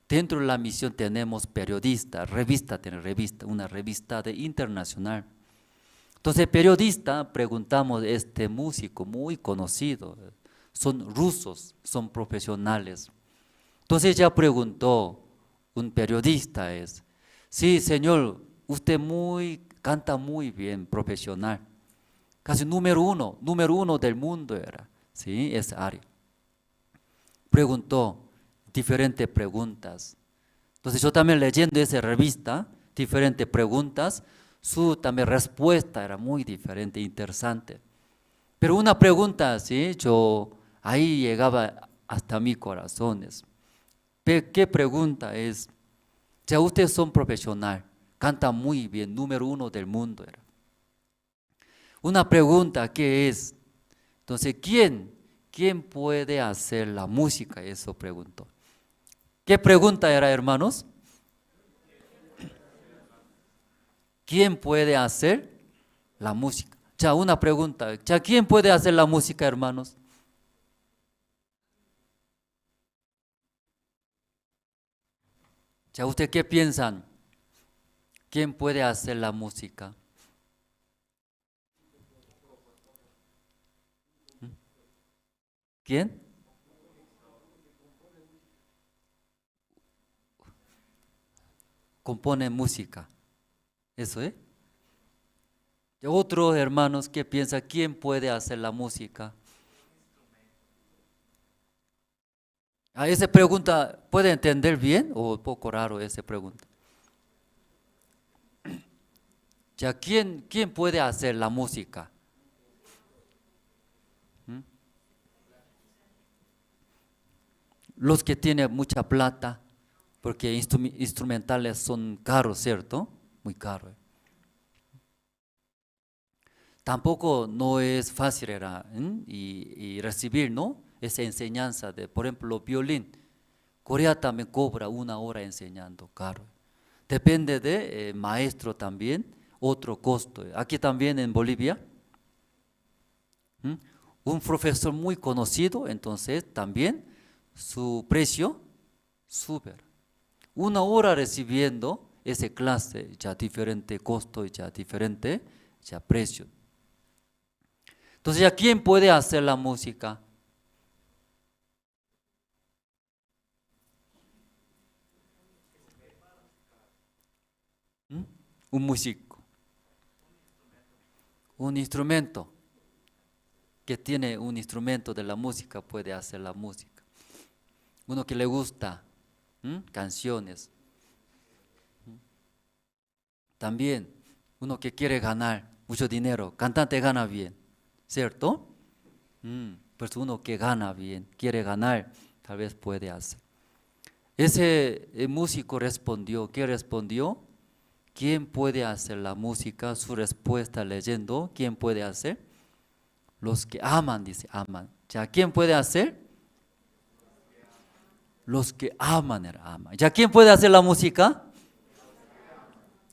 dentro de la misión tenemos periodistas, una revista internacional. Entonces periodista, preguntamos, este músico muy conocido, son rusos, son profesionales. Entonces ya preguntó, un periodista sí señor, usted canta muy bien, profesional, casi número uno del mundo era, ¿sí? Esa área. Preguntó diferentes preguntas. Entonces yo también leyendo esa revista, diferentes preguntas, su también respuesta era muy diferente, interesante. Pero una pregunta, ¿sí? Ahí llegaba hasta mi corazón. ¿Qué pregunta es? Ya ustedes son profesional, cantan muy bien, número uno del mundo era. Una pregunta, ¿qué es? Entonces, ¿quién puede hacer la música? Eso preguntó. ¿Qué pregunta era, hermanos? ¿Quién puede hacer la música? Ya, una pregunta. Ya, ¿quién puede hacer la música, hermanos? Ya, ¿ustedes qué piensan? ¿Quién puede hacer la música? ¿Quién? Compone música. Eso, ¿eh? Y otros hermanos que piensan, ¿quién puede hacer la música? A esa pregunta, ¿puede entender bien o un poco raro esa pregunta? Ya, ¿quién puede hacer la música? Los que tienen mucha plata, porque instrumentales son caros, ¿cierto? Muy caros. Tampoco no es fácil y recibir, ¿no? Esa enseñanza de, por ejemplo, violín. Corea también cobra 1 hora enseñando, caro. Depende de maestro también, otro costo. Aquí también en Bolivia, un profesor muy conocido, entonces también su precio sube. 1 hora recibiendo esa clase, ya diferente costo y ya diferente precio. Entonces, ¿ya quién puede hacer la música? Un músico, un instrumento que tiene un instrumento de la música puede hacer la música. Uno que le gusta canciones. También uno que quiere ganar mucho dinero, cantante gana bien, ¿cierto? Pues uno que gana bien, quiere ganar, tal vez puede hacer. Ese músico respondió, ¿qué respondió? ¿Quién puede hacer la música? Su respuesta leyendo, ¿quién puede hacer? Los que aman, dice, aman. ¿Ya quién puede hacer? Los que aman, aman. ¿Ya quién puede hacer la música?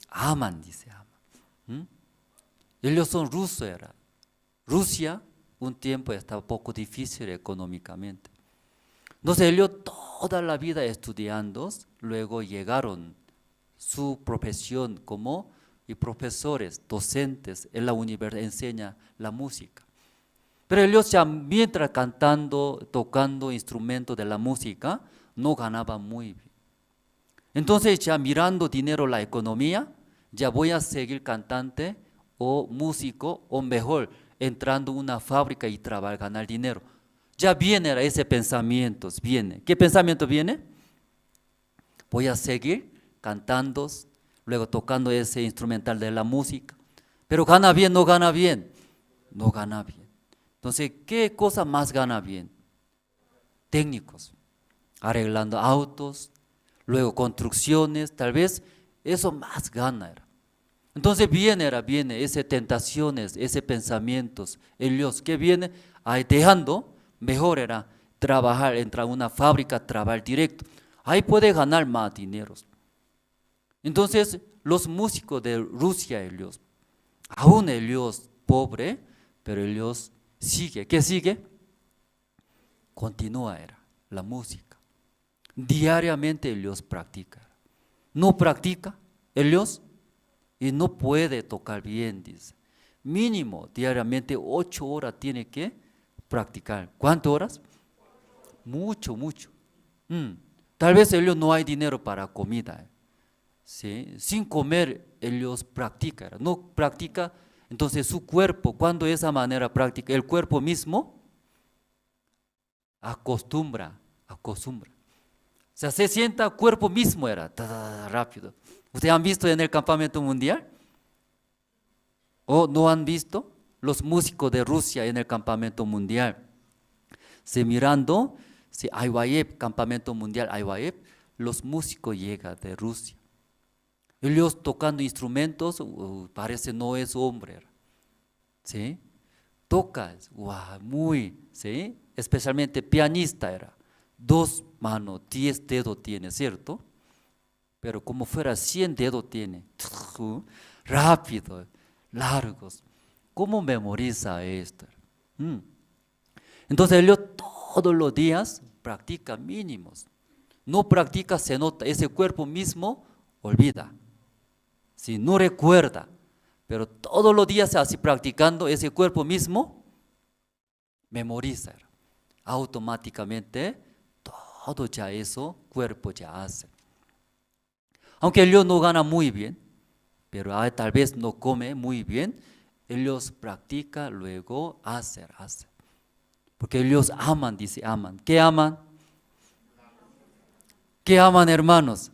aman, dice, aman. Ellos son rusos, era. Rusia un tiempo estaba poco difícil económicamente. Entonces ellos toda la vida estudiando, luego llegaron su profesión como y profesores, docentes en la universidad, enseña la música. Pero ellos ya mientras cantando, tocando instrumentos de la música, no ganaban muy bien. Entonces ya mirando dinero la economía, ya voy a seguir cantante o músico, o mejor, entrando en una fábrica y trabajar, ganar dinero. Ya viene ese pensamiento, viene. ¿Qué pensamiento viene? Voy a seguir cantando, luego tocando ese instrumental de la música. Pero gana bien, no gana bien. No gana bien. Entonces, ¿qué cosa más gana bien? Técnicos, arreglando autos, luego construcciones, tal vez eso más gana. Entonces viene esas tentaciones, esos pensamientos, ellos que viene ahí dejando, mejor era trabajar, entrar a una fábrica, trabajar directo. Ahí puede ganar más dinero. Entonces los músicos de Rusia, ellos, aún ellos pobres, pero ellos sigue. ¿Qué sigue? Continúa era la música. Diariamente ellos practican. No practica ellos y no puede tocar bien, dice. Mínimo diariamente 8 horas tiene que practicar. ¿Cuántas horas? Mucho, mucho. Tal vez ellos no hay dinero para comida. ¿Sí? Sin comer ellos practican. No practica, entonces su cuerpo, cuando de esa manera practica, el cuerpo mismo acostumbra. O sea, se sienta cuerpo mismo era, rápido. ¿Ustedes han visto en el campamento mundial? ¿O no han visto? Los músicos de Rusia en el campamento mundial. Se mirando, si IYF, campamento mundial IYF, los músicos llegan de Rusia. Ellos tocando instrumentos, parece no es hombre. ¿Sí? Toca, wow, muy, ¿sí? Especialmente pianista era. 2 manos, 10 dedos tiene, ¿cierto? Pero como fuera 100 dedos tiene. Rápido, largos. ¿Cómo memoriza esto? Entonces ellos todos los días practica mínimos. No practica, se nota, ese cuerpo mismo olvida. Si no recuerda, pero todos los días así practicando, ese cuerpo mismo memoriza. Automáticamente todo ya eso, cuerpo ya hace. Aunque ellos no gana muy bien, pero tal vez no come muy bien, ellos practican, luego hacen. Porque ellos aman, dice aman. ¿Qué aman? ¿Qué aman, hermanos?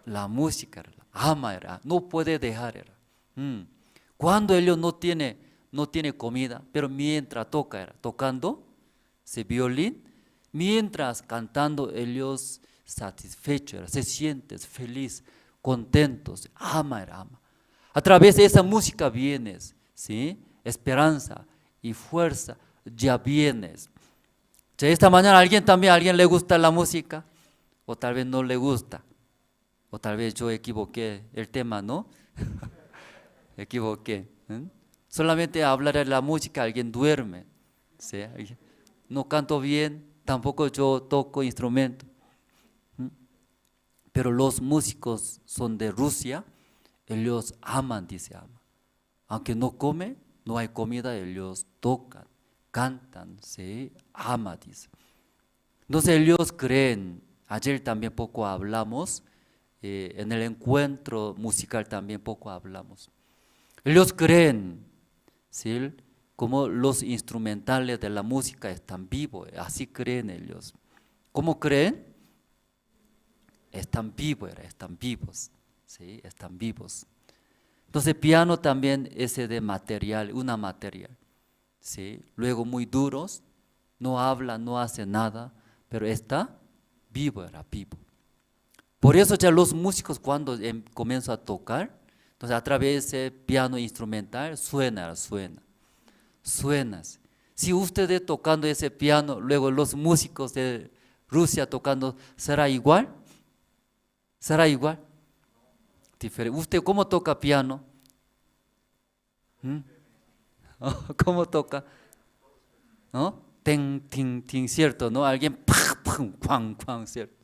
La música, ama, no puede dejar. Cuando ellos no tiene comida, pero mientras tocando ese violín, mientras cantando ellos satisfechos, se sienten felices, contentos, ama. A través de esa música vienes, ¿sí? Esperanza y fuerza ya vienes. Esta mañana a alguien le gusta la música, o tal vez no le gusta, o tal vez yo equivoqué el tema, ¿no? Equivoqué. Solamente hablar de la música, alguien duerme, ¿sí? No canto bien, tampoco yo toco instrumento. Pero los músicos son de Rusia, ellos aman, dice ama. Aunque no come, no hay comida, ellos tocan, cantan, se ama, dice. Entonces ellos creen, ayer también poco hablamos, en el encuentro musical también poco hablamos. Ellos creen, ¿sí? Como los instrumentales de la música están vivos, así creen ellos. ¿Cómo creen? Están vivos, ¿sí? Están vivos. Entonces piano también es de material, una material, ¿sí? Luego muy duros, no habla, no hace nada, pero está vivo, vivo. Por eso ya los músicos cuando comienzan a tocar, entonces a través de piano instrumental suena. Si ustedes tocando ese piano, luego los músicos de Rusia tocando, ¿será igual? ¿Será igual? ¿Usted cómo toca piano? ¿Mm? ¿Cómo toca? ¿No? Ten, tin, tin, ¿cierto? ¿No? Alguien, pam, pam, pam, ¿cierto?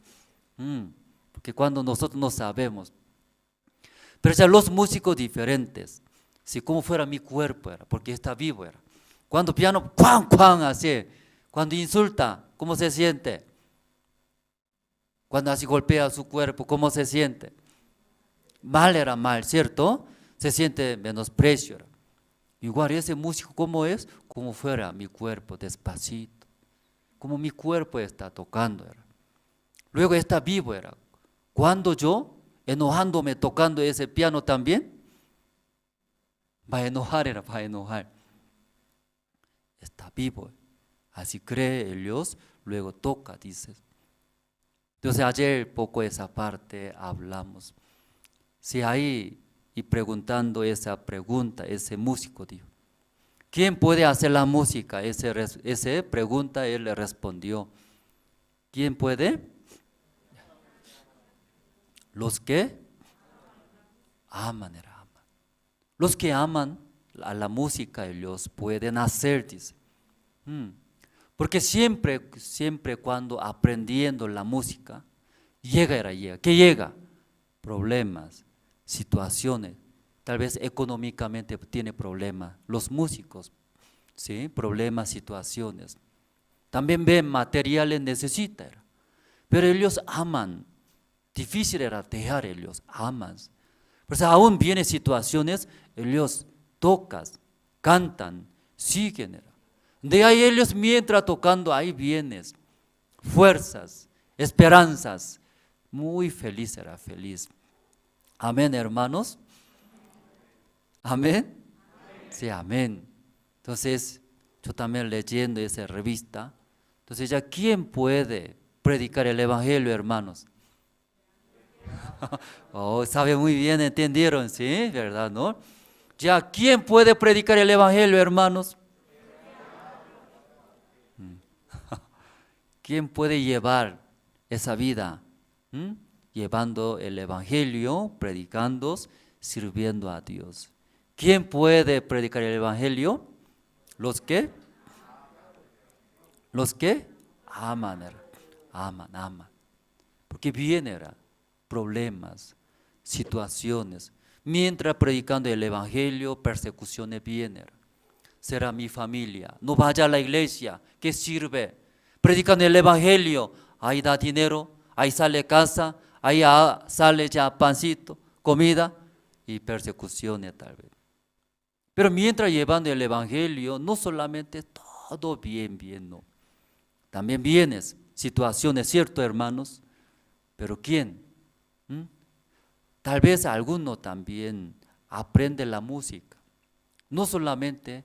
Porque cuando nosotros no sabemos. Pero ya los músicos diferentes, si como fuera mi cuerpo era, porque está vivo era. Cuando piano, cuan, cuan, así. Cuando insulta, ¿cómo se siente? Cuando así golpea su cuerpo, ¿cómo se siente? Mal era mal, ¿cierto? Se siente menosprecio. Era. Igual ese músico, ¿cómo es? Como fuera mi cuerpo, despacito. Como mi cuerpo está tocando. Era. Luego está vivo. Era. Cuando yo, enojándome, tocando ese piano también, va a enojar, era, va a enojar. Está vivo. Así cree el Dios, luego toca, dice. Entonces ayer poco esa parte hablamos. Si ahí y preguntando esa pregunta, ese músico dijo, ¿quién puede hacer la música? Ese pregunta él le respondió, ¿quién puede? Los que aman, aman. Los que aman a la música ellos pueden hacer, dice. Porque siempre cuando aprendiendo la música, llega. ¿Qué llega? Problemas, situaciones, tal vez económicamente tiene problemas, los músicos, ¿sí? Problemas, situaciones. También ven materiales necesitan, pero ellos aman. Difícil era dejar, ellos aman. Pues aún vienen situaciones, ellos tocan, cantan, siguen. De ahí ellos mientras tocando, ahí vienes, fuerzas, esperanzas. Muy feliz era, feliz. Amén, hermanos. Amén. Sí, amén. Entonces, yo también leyendo esa revista, entonces ya, ¿quién puede predicar el evangelio, hermanos? Oh, sabe muy bien, entendieron, ¿sí? ¿Verdad, no? Ya, ¿quién puede predicar el evangelio, hermanos? ¿Quién puede llevar esa vida? Llevando el evangelio, predicando, sirviendo a Dios. ¿Quién puede predicar el evangelio? Los que aman, aman. Porque vienen problemas, situaciones. Mientras predicando el evangelio, persecuciones vienen. Será mi familia. No vaya a la iglesia. ¿Qué sirve? Predicando el evangelio. Ahí da dinero, ahí sale casa, ahí sale ya pancito, comida y persecuciones tal vez. Pero mientras llevando el evangelio, no solamente todo bien, no. También vienen situaciones, ¿cierto, hermanos? Pero ¿quién? Tal vez alguno también aprende la música. No solamente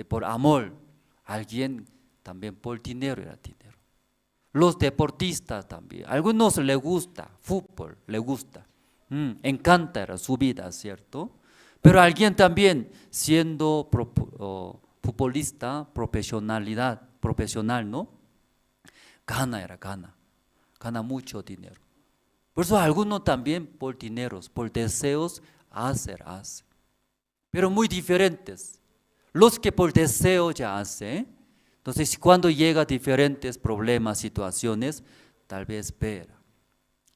por amor, alguien también por dinero era dinero. Los deportistas también, a algunos les gusta, fútbol, les gusta, encanta era su vida, ¿cierto? Pero alguien también siendo futbolista, profesional, ¿no? Gana mucho dinero. Por eso algunos también por dineros, por deseos, hace. Pero muy diferentes. Los que por deseo ya hacen, entonces cuando llega diferentes problemas, situaciones, tal vez ver.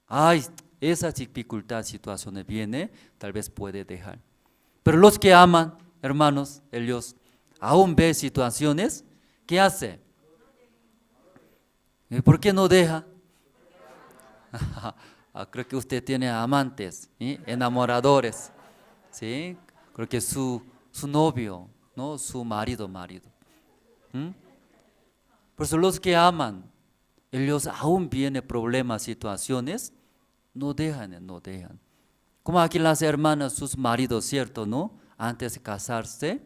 Ay, esa dificultad, situaciones viene, tal vez puede dejar. Pero los que aman, hermanos, ellos aún ven situaciones, ¿qué hace? ¿Por qué no deja? Creo que usted tiene amantes, ¿sí? Enamoradores, ¿sí? Creo que su novio, ¿no? Su marido. Por eso los que aman, ellos aún vienen problemas, situaciones, no dejan. Como aquí las hermanas, sus maridos, ¿cierto, no? Antes de casarse,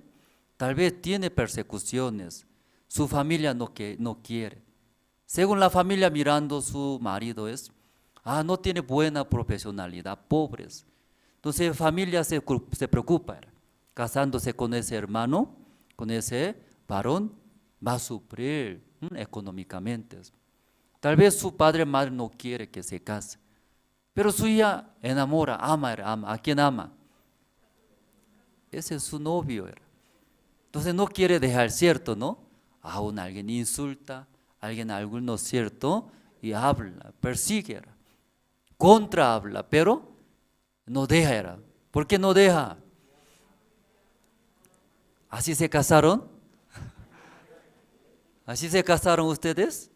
tal vez tiene persecuciones, su familia no quiere. Según la familia mirando su marido no tiene buena profesionalidad, pobres. Entonces la familia se preocupa, casándose con ese hermano, con ese varón, va a sufrir económicamente. Tal vez su padre o madre no quiere que se case, Pero su hija enamora, ama, ama. ¿A quién ama? Ese es su novio. Entonces no quiere dejar, ¿cierto? ¿No? Aún alguien insulta, alguien alguno, ¿cierto? Y habla, persigue, contra habla, pero no deja. ¿Por qué no deja? ¿Así se casaron? ¿Así se casaron ustedes?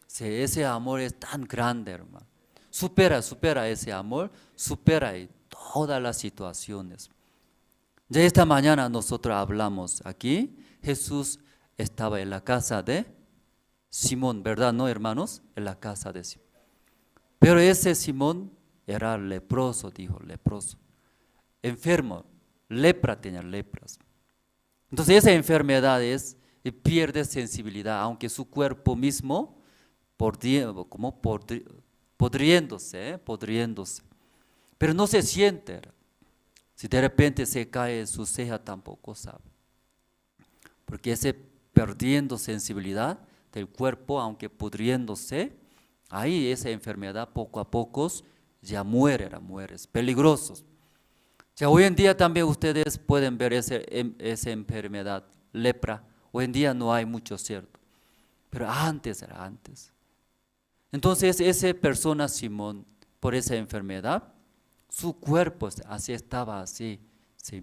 Sí, ese amor es tan grande, hermano. Supera ese amor, supera todas las situaciones. Ya esta mañana nosotros hablamos aquí, Jesús estaba en la casa de Simón, ¿verdad? ¿No, hermanos? En la casa de Simón. Pero ese Simón era leproso, dijo, leproso. Enfermo, lepra, tenía lepras. Entonces esa enfermedad es, pierde sensibilidad, aunque su cuerpo mismo, podriéndose. Pero no se siente. Si de repente se cae su ceja, tampoco sabe. Porque ese perdiendo sensibilidad del cuerpo, aunque pudriéndose, ahí esa enfermedad poco a poco ya muere, es peligroso. Ya hoy en día también ustedes pueden ver esa enfermedad, lepra. Hoy en día no hay mucho, ¿cierto? Pero antes era antes. Entonces esa persona, Simón, por esa enfermedad, su cuerpo así estaba así, ¿sí?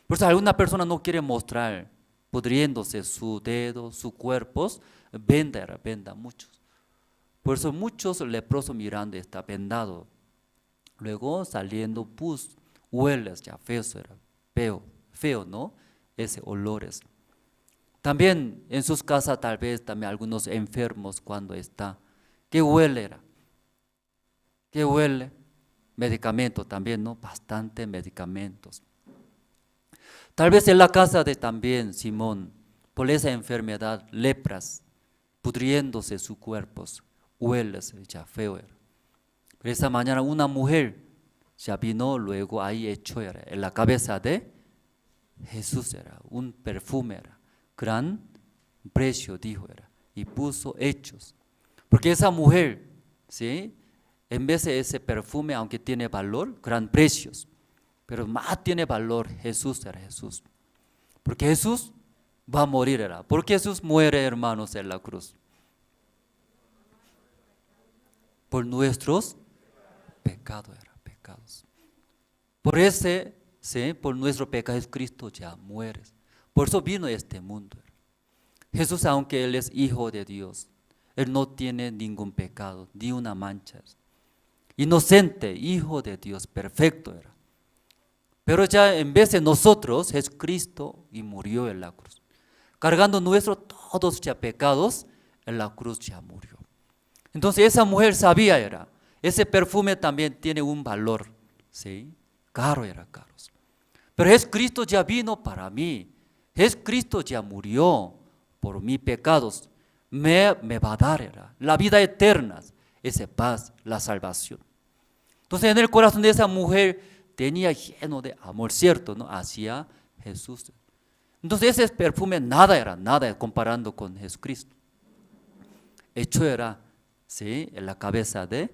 Por eso alguna persona no quiere mostrar, pudriéndose su dedo, su cuerpo, venda muchos. Por eso muchos leprosos mirando está vendado. Luego saliendo pus, hueles ya feo, ¿no? Ese olores. También en sus casas tal vez también algunos enfermos cuando está. ¿Qué huele? ¿Qué huele? Medicamentos también, ¿no? Bastante medicamentos. Tal vez en la casa de también Simón, por esa enfermedad, lepras, pudriéndose sus cuerpos, hueles ya feo. Pero esa mañana una mujer ya vino, luego ahí echó en la cabeza de Jesús, un perfume, gran precio, dijo, y puso hechos. Porque esa mujer, ¿sí? En vez de ese perfume, aunque tiene valor, gran precios, pero más tiene valor Jesús, Jesús. Porque Jesús va a morir, porque Jesús muere, hermanos, en la cruz. Por nuestros pecados, pecados. Por ese, ¿sí? Por nuestro pecado, Cristo ya muere. Por eso vino a este mundo. Jesús, aunque Él es Hijo de Dios, Él no tiene ningún pecado, ni una mancha. Inocente, Hijo de Dios, perfecto era. Pero ya en vez de nosotros, es Cristo y murió en la cruz. Cargando nuestros todos ya pecados, en la cruz ya murió. Entonces esa mujer sabía, ese perfume también tiene un valor, ¿sí? Caro, caro. Pero Jesucristo ya vino para mí. Jesucristo ya murió por mis pecados. Me va a dar la vida eterna, esa paz, la salvación. Entonces en el corazón de esa mujer tenía lleno de amor, ¿cierto? ¿No? Hacia Jesús. Entonces ese perfume nada comparando con Jesucristo. Hecho ¿sí? En la cabeza de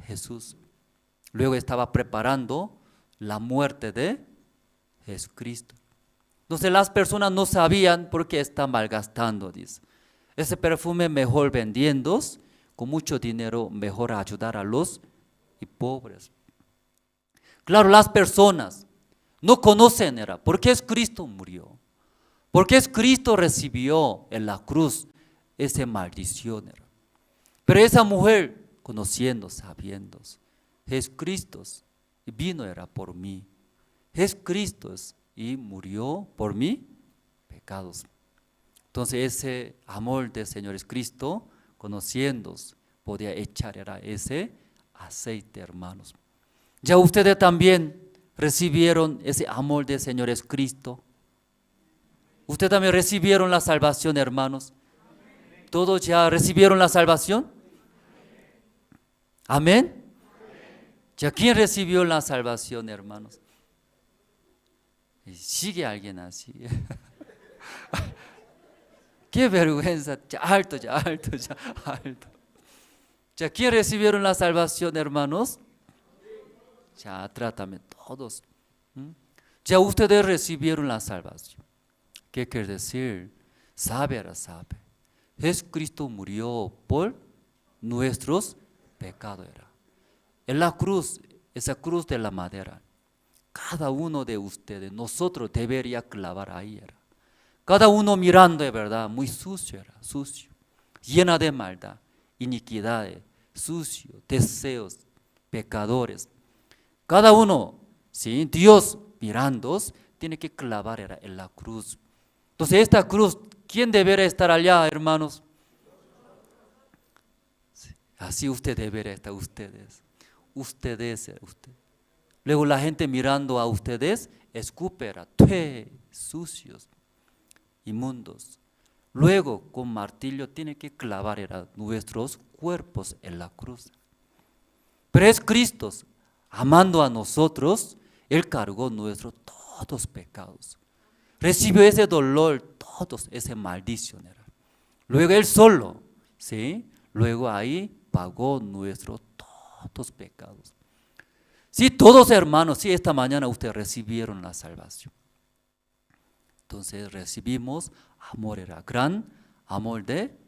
Jesús. Luego estaba preparando la muerte de Jesucristo. Entonces las personas no sabían por qué está malgastando, dice. Ese perfume mejor vendiendo, con mucho dinero, mejor ayudar a los pobres. Claro, las personas no conocen por qué Cristo murió, por qué Cristo recibió en la cruz esa maldición. Pero esa mujer, conociendo, sabiendo, Jesucristo vino por mí, Jesucristo y murió por mis pecados. Entonces ese amor del Señor Cristo, conociendo, podía echar ese aceite, hermanos. Ya ustedes también recibieron ese amor del Señor Cristo. Ustedes también recibieron la salvación, hermanos. ¿Todos ya recibieron la salvación? Amén. ¿Ya quién recibió la salvación, hermanos? Y sigue alguien así. Qué vergüenza, ya alto. Ya, ¿quién recibieron la salvación, hermanos? Ya, trátame todos. Ya ustedes recibieron la salvación. ¿Qué quiere decir? Sabe. Jesucristo murió por nuestros pecados. En la cruz, esa cruz de la madera, cada uno de ustedes, nosotros debería clavar ahí. Cada uno mirando, de verdad, muy sucio sucio, llena de maldad, iniquidades, sucio, deseos, pecadores. Cada uno, ¿sí? Dios mirando, tiene que clavar en la cruz. Entonces esta cruz, ¿quién debería estar allá, hermanos? Así usted debería estar, ustedes. Luego la gente mirando a ustedes, escupe, sucios, inmundos. Luego con martillo tiene que clavar nuestros cuerpos en la cruz. Pero es Cristo, amando a nosotros, Él cargó nuestros todos pecados. Recibió ese dolor, todos, esa maldición. Luego Él solo, ¿sí? Luego ahí pagó nuestros todos pecados. Sí, todos hermanos, sí, esta mañana ustedes recibieron la salvación. Entonces recibimos amor, gran amor de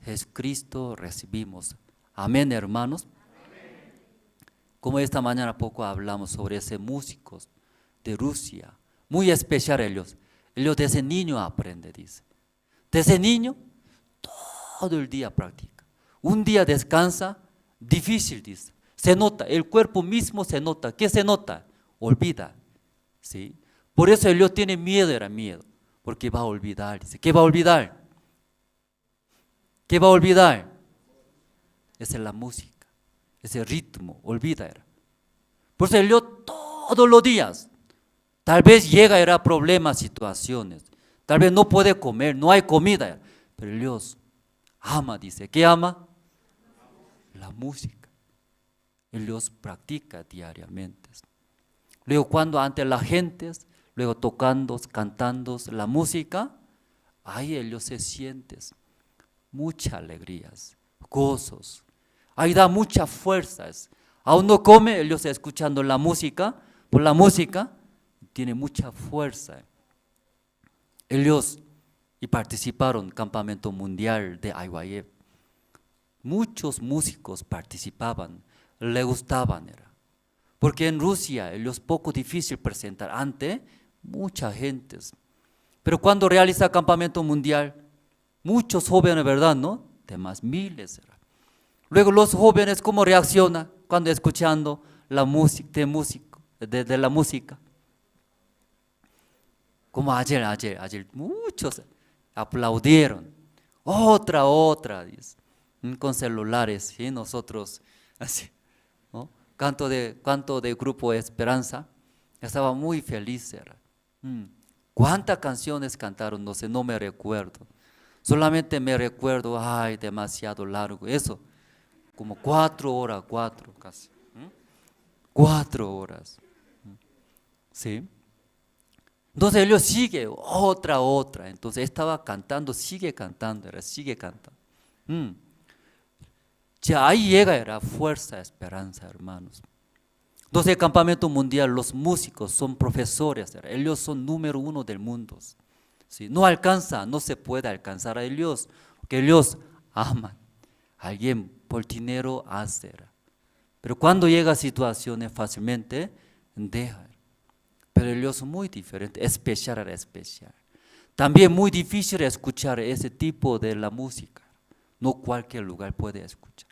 Jesucristo recibimos. Amén, hermanos. Como esta mañana poco hablamos sobre ese músicos de Rusia, muy especial ellos desde niño aprenden, dice. Desde niño, todo el día practica. Un día descansa, difícil, dice. Se nota, el cuerpo mismo se nota. ¿Qué se nota? Olvida, ¿sí? Por eso ellos tienen miedo, miedo, porque va a olvidar, dice. ¿Qué va a olvidar? ¿Qué va a olvidar? Esa es la música, ese ritmo, olvida. Por eso ellos todos los días, tal vez llega a problemas, situaciones, tal vez no puede comer, no hay comida, pero Dios ama, dice. ¿Qué ama? La música. Ellos practica diariamente. Luego cuando ante la gente, luego tocando, cantando la música, ahí ellos se sienten muchas alegrías, gozos. Ahí da muchas fuerzas. Aún no come, ellos escuchando la música, por la música tiene mucha fuerza. Ellos y participaron en el campamento mundial de Ayvayev. Muchos músicos participaban, le gustaban. Porque en Rusia ellos poco difícil presentar ante mucha gente. Pero cuando realiza el campamento mundial, muchos jóvenes, ¿verdad? ¿No? De más miles. Luego los jóvenes, ¿cómo reaccionan cuando escuchando la música, de la música? Como ayer, muchos aplaudieron. Otra, dice. Con celulares, ¿sí? Nosotros, así, ¿no? Canto de Grupo Esperanza, estaba muy feliz. ¿Cuántas canciones cantaron? No sé, no me recuerdo. Solamente me recuerdo, demasiado largo, eso, como 4 horas, casi. 4 horas. ¿Sí? Entonces ellos sigue, otra. Entonces estaba cantando, sigue cantando. Ya ahí llega la fuerza, esperanza, hermanos. Entonces el campamento mundial, los músicos son profesores, ellos son número 1 del mundo. ¿Sí? No se puede alcanzar a ellos, porque ellos aman. Alguien por dinero hace. Pero cuando llega a situaciones fácilmente, deja. Pero ellos son muy diferentes, especial. También muy difícil escuchar ese tipo de la música. No cualquier lugar puede escuchar.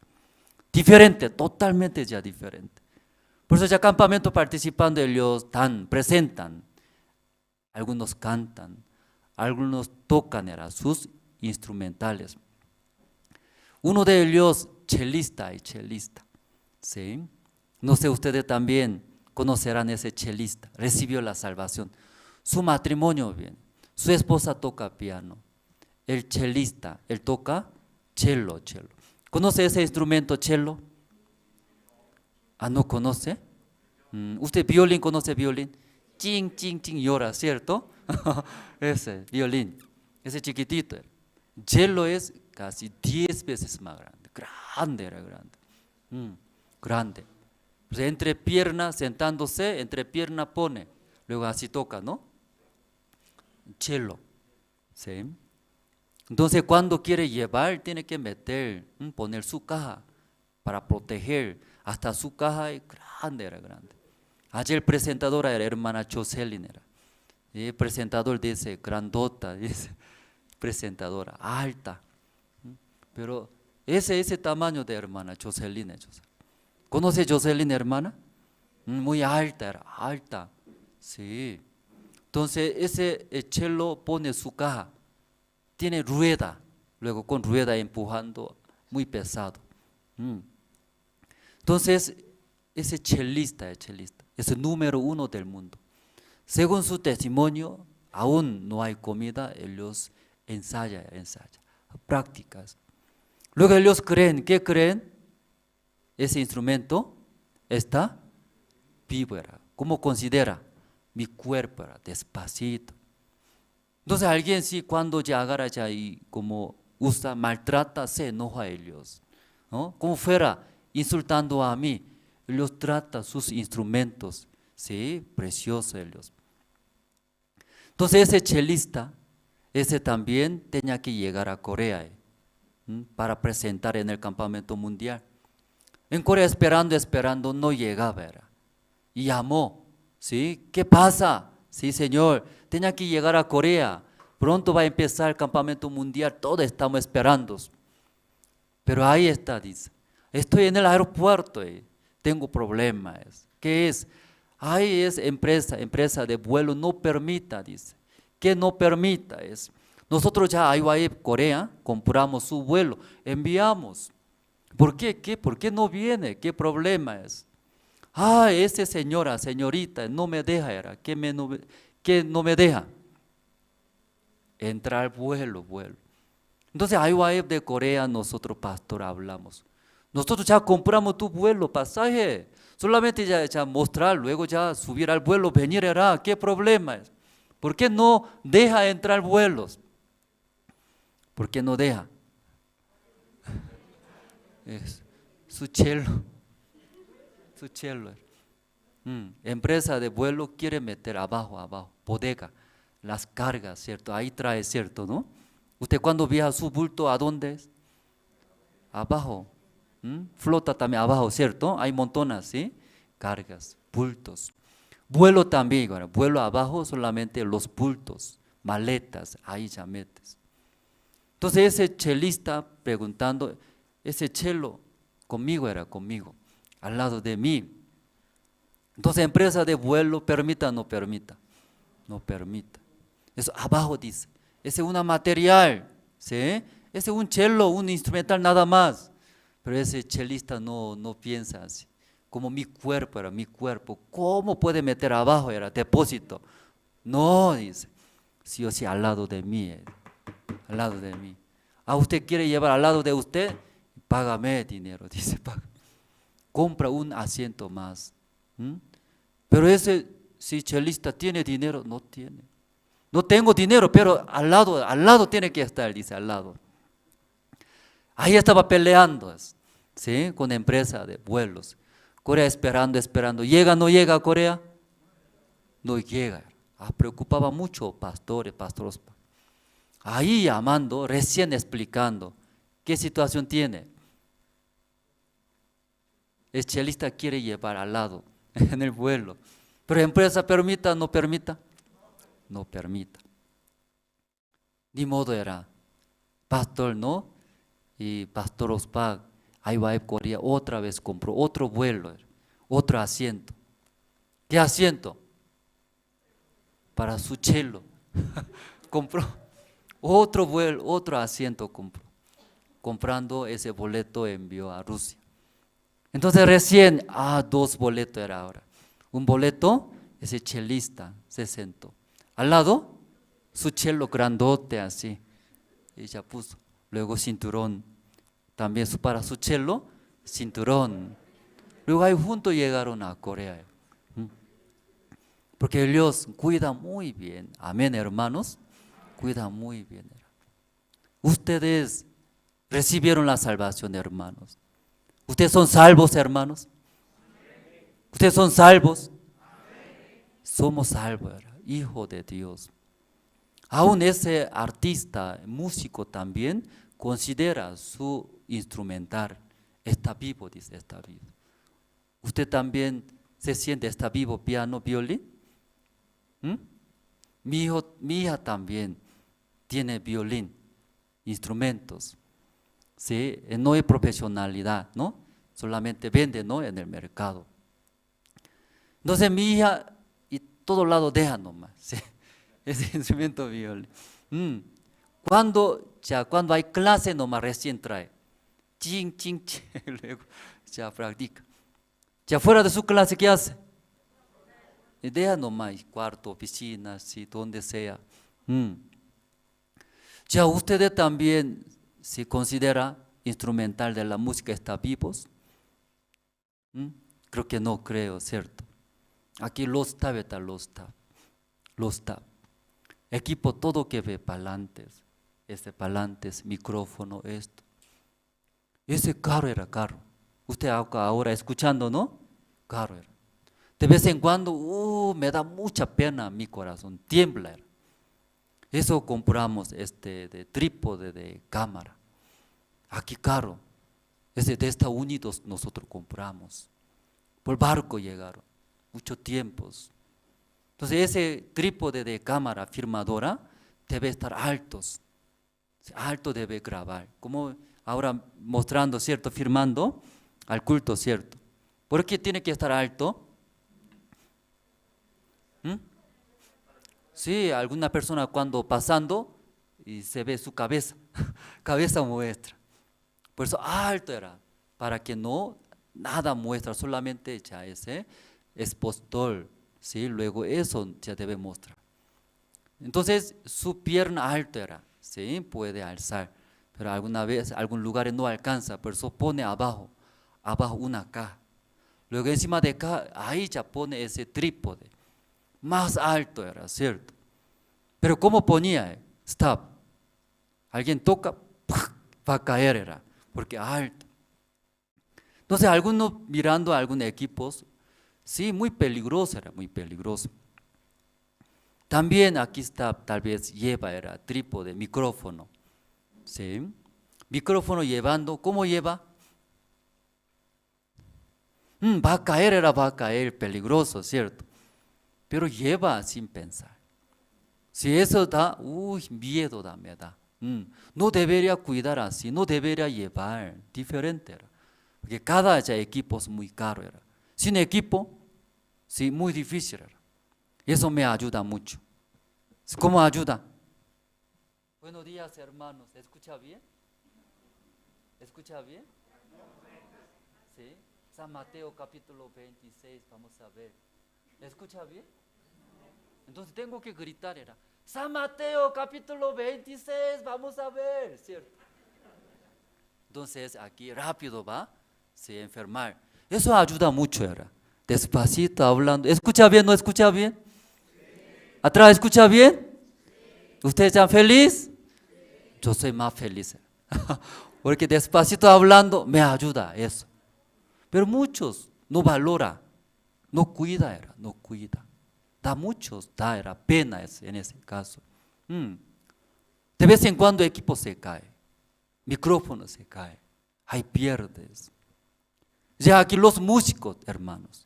Diferente, totalmente ya diferente. Por eso ya campamento participando ellos presentan. Algunos cantan, algunos tocan sus instrumentales. Uno de ellos, chelista. ¿Sí? No sé, ustedes también conocerán ese chelista. Recibió la salvación. Su matrimonio bien. Su esposa toca piano. El chelista, él toca cello. ¿Conoce ese instrumento, cello? ¿No conoce? ¿Usted violín conoce violín? Ching, llora, ¿cierto? Ese violín, ese chiquitito. Cello es casi 10 veces más grande. Grande. grande. Pues entre piernas, sentándose, entre piernas pone, luego así toca, ¿no? Cello, ¿sí? Entonces cuando quiere llevar, tiene que meter, poner su caja para proteger. Hasta su caja es grande, era grande. Ayer presentadora era hermana Jocelyn, era. Y el presentador dice, grandota, dice, presentadora, alta. Pero ese tamaño de hermana Jocelyn. ¿Conoce Jocelyn, hermana? Muy alta, era alta. Sí. Entonces ese cello pone su caja. Tiene rueda, luego con rueda empujando, muy pesado. Entonces, ese chelista, es el número 1 del mundo. Según su testimonio, aún no hay comida, ellos ensayan, prácticas. Luego ellos creen, ¿qué creen? Ese instrumento está vivo. ¿Cómo considera? Mi cuerpo, despacito. Entonces alguien sí cuando ya agarra ya y como usa, maltrata, se enoja a ellos, ¿no? Como fuera insultando a mí, ellos tratan sus instrumentos, sí, preciosos ellos. Entonces ese chelista, ese también tenía que llegar a Corea para presentar en el campamento mundial. En Corea esperando, no llegaba, y llamó, ¿sí? ¿Qué pasa? Sí, señor, tenía que llegar a Corea, pronto va a empezar el campamento mundial, todos estamos esperando. Pero ahí está, dice, estoy en el aeropuerto, tengo problemas. ¿Qué es? Ahí es empresa de vuelo, no permita, dice. ¿Qué no permita? Es. Nosotros ya a Corea compramos su vuelo, enviamos. ¿Por qué? ¿Por qué no viene? ¿Qué problema es? Ese señorita, no me deja, ¿qué no me deja? Entrar vuelo. Entonces, ahí de Corea, nosotros, pastor, hablamos. Nosotros ya compramos tu vuelo, pasaje. Solamente ya mostrar, luego ya subir al vuelo, venir, ¿qué problema es? ¿Por qué no deja entrar vuelos? ¿Por qué no deja? Es su cello. Empresa de vuelo quiere meter abajo, bodega, las cargas, ¿cierto? Ahí trae, ¿cierto? ¿No? Usted cuando viaja su bulto, ¿a dónde es? Abajo. Flota también abajo, ¿cierto? Hay montones, ¿sí? Cargas, bultos. Vuelo también, vuelo abajo solamente los bultos, maletas, ahí ya metes. Entonces ese chelista preguntando, ese chelo conmigo, al lado de mí. Entonces empresa de vuelo, permita o no permita. No permita. Eso abajo dice, ese es un material, ¿sí? Ese es un chelo, un instrumental nada más. Pero ese chelista no piensa así. Como mi cuerpo, ¿cómo puede meter abajo? Era depósito. No, dice, sí o sí al lado de mí, al lado de mí. ¿Usted quiere llevar al lado de usted? Págame dinero, dice, paga. Compra un asiento más. Pero ese, si chelista tiene dinero, no tiene. No tengo dinero, pero al lado tiene que estar, dice, al lado. Ahí estaba peleando, ¿sí? Con empresa de vuelos. Corea esperando. ¿Llega o no llega a Corea? No llega. Preocupaba mucho pastores. Ahí llamando, recién explicando qué situación tiene. El chelista quiere llevar al lado en el vuelo. Pero empresa permita o no permita. No permita. Ni modo era. Pastor, ¿no? Y Pastor Ospag, ahí va a Corea, otra vez compró otro vuelo, otro asiento. ¿Qué asiento? Para su chelo. Compró otro vuelo, otro asiento compró. Comprando ese boleto envió a Rusia. Entonces recién, 2 boletos era ahora. Un boleto, ese chelista se sentó. Al lado, su chelo grandote así. Ella puso. Luego cinturón. También para su chelo, cinturón. Luego ahí juntos llegaron a Corea. Porque Dios cuida muy bien. Amén, hermanos. Cuida muy bien. Ustedes recibieron la salvación, hermanos. ¿Ustedes son salvos, hermanos? ¿Ustedes son salvos? Somos salvos, hijo de Dios. Aún ese artista, músico también, considera su instrumental. Está vivo, dice, está vivo. ¿Usted también se siente, está vivo, piano, violín? Mi hija también tiene violín, instrumentos. ¿Sí? No es profesionalidad, ¿no? Solamente vende, ¿no? En el mercado. Entonces mi hija, y todo lado deja nomás, ¿sí? Ese instrumento violín. Cuando hay clase nomás recién trae. Ching, ching, ching, luego ya practica. Ya fuera de su clase, ¿qué hace? Y deja nomás, cuarto, oficina, sí, donde sea. Ya ustedes también se considera instrumental de la música, ¿está vivos? Creo que no creo, ¿cierto? Aquí los está. Equipo todo que ve palantes, palantes, micrófono, esto. Ese carro era caro. Usted ahora escuchando, ¿no? Caro era. De vez en cuando, me da mucha pena mi corazón, tiembla. Eso compramos de trípode de cámara. Aquí caro. De Estados Unidos nosotros compramos. Por barco llegaron, muchos tiempos. Entonces ese trípode de cámara filmadora debe estar altos. Alto debe grabar. Como ahora mostrando, ¿cierto? Filmando al culto, ¿cierto? ¿Por qué tiene que estar alto? Sí, alguna persona cuando pasando y se ve su cabeza, cabeza muestra. Por eso alto era, para que no nada muestra, solamente ya ese expostor, ¿sí? Luego eso ya debe mostrar. Entonces su pierna alta era, ¿sí? Puede alzar, pero alguna vez, algún lugar no alcanza, por eso pone abajo una caja. Luego encima de caja, ahí ya pone ese trípode. Más alto era, ¿cierto? Pero ¿cómo ponía? Stop. Alguien toca, va a caer era, porque alto. Entonces algunos mirando a algunos equipos, sí, muy peligroso era, muy peligroso. También aquí está, tal vez lleva trípode, micrófono. ¿Sí? Micrófono llevando, ¿cómo lleva? Va a caer, peligroso, ¿cierto? Pero lleva sin pensar. Si eso da, miedo me da. No debería cuidar así, no debería llevar, diferente era. Porque cada equipo es muy caro era. Sin equipo, sí, muy difícil era. Eso me ayuda mucho. ¿Cómo ayuda? Buenos días, hermanos. ¿Escucha bien? ¿Escucha bien? Sí. San Mateo capítulo 26, vamos a ver. ¿Escucha bien? Entonces tengo que gritar, era San Mateo capítulo 26, vamos a ver, ¿cierto? Entonces aquí rápido va, se enfermar. Eso ayuda mucho, era. Despacito hablando. ¿Escucha bien, no escucha bien? ¿Atrás escucha bien? ¿Ustedes están felices? Yo soy más feliz. Porque despacito hablando me ayuda eso. Pero muchos no valora, no cuida, no cuida. Da muchos, era pena en ese caso. De vez en cuando el equipo se cae, micrófono se cae, hay pierdes. Ya aquí los músicos, hermanos,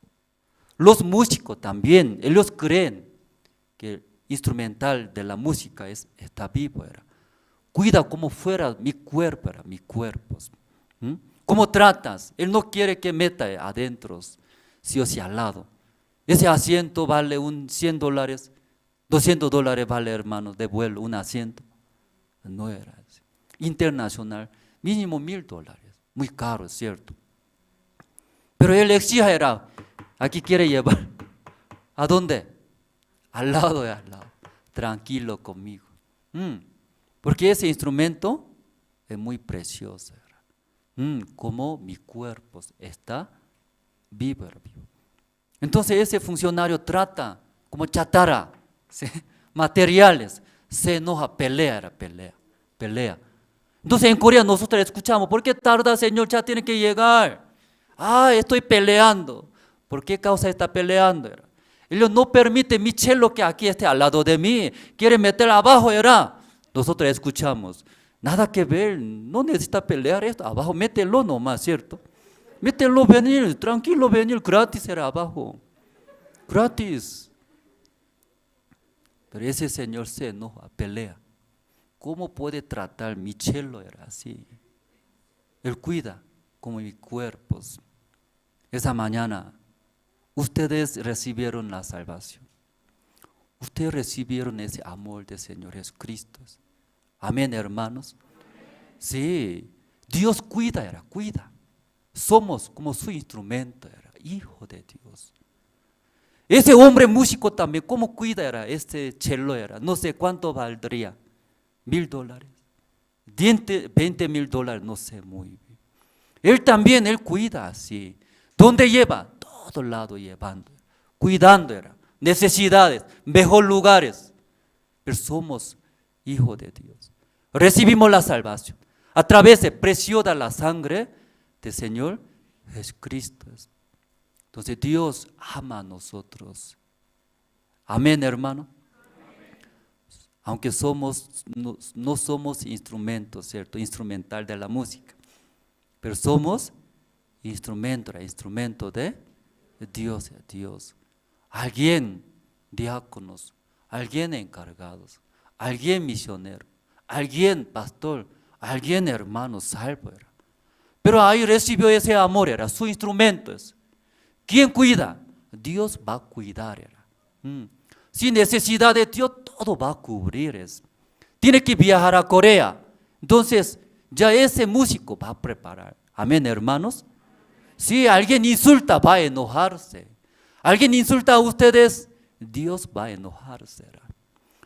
los músicos también, ellos creen que el instrumental de la música está vivo, era. Cuida como fuera mi cuerpo, era mi cuerpo. ¿Cómo tratas? Él no quiere que meta adentro, sí o sí al lado. Ese asiento vale $100, $200 vale, hermano, de vuelo, un asiento. No era así. Internacional, mínimo $1000, muy caro, es cierto. Pero él exige, era, aquí quiere llevar. ¿A dónde? Al lado, tranquilo conmigo. Porque ese instrumento es muy precioso. Como mi cuerpo está vivo, vivo. Entonces ese funcionario trata como chatarra, ¿sí? Materiales, se enoja, pelea. Entonces en Corea nosotros escuchamos, ¿por qué tarda, Señor? Ya tiene que llegar. Estoy peleando. ¿Por qué causa está peleando? Ellos no permiten mi chelo que aquí esté al lado de mí. Quiere meter abajo, era. Nosotros escuchamos. Nada que ver, no necesita pelear esto. Abajo, mételo nomás, ¿cierto? Mételo, venir, tranquilo, venir, gratis era abajo. Gratis. Pero ese señor se enoja, pelea. ¿Cómo puede tratar mi chelo? Era así. Él cuida como mis cuerpos. Esa mañana, ustedes recibieron la salvación. Ustedes recibieron ese amor del Señor Jesucristo. Amén, hermanos. Sí, Dios cuida, cuida. Somos como su instrumento, hijo de Dios. Ese hombre músico también, ¿cómo cuida este cello? No sé cuánto valdría, $1,000, $20,000, no sé muy bien. Él también, él cuida así. ¿Dónde lleva? Todo lado llevando, cuidando, necesidades, mejor lugares. Pero somos hijos de Dios. Recibimos la salvación a través de preciosa la sangre del Señor Jesucristo. Entonces Dios ama a nosotros. Amén, hermano. Aunque no somos instrumentos, ¿cierto? Instrumental de la música, pero somos instrumento de Dios. Alguien diáconos, alguien encargados, alguien misionero, alguien pastor, alguien hermano salvo. Pero ahí recibió ese amor, su instrumento. ¿Quién cuida? Dios va a cuidar. Sin necesidad de Dios, todo va a cubrir. Tiene que viajar a Corea. Entonces, ya ese músico va a preparar. Amén, hermanos. Si alguien insulta, va a enojarse. Alguien insulta a ustedes, Dios va a enojarse.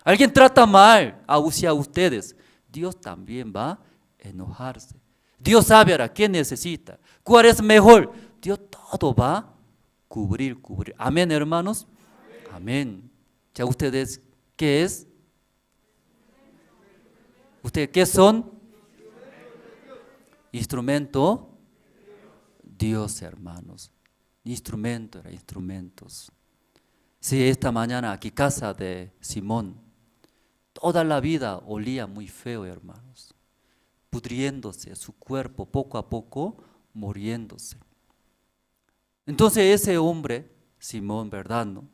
Alguien trata mal a ustedes, Dios también va a enojarse. Dios sabe qué necesita, cuál es mejor. Dios todo va a cubrir. Amén, hermanos. Amén. ¿Ya ustedes qué es? ¿Ustedes qué son? Instrumento. Dios, hermanos. Instrumentos. Sí, esta mañana aquí casa de Simón, toda la vida olía muy feo, hermanos, pudriéndose su cuerpo, poco a poco muriéndose. Entonces ese hombre, Simón, ¿verdad? ¿No?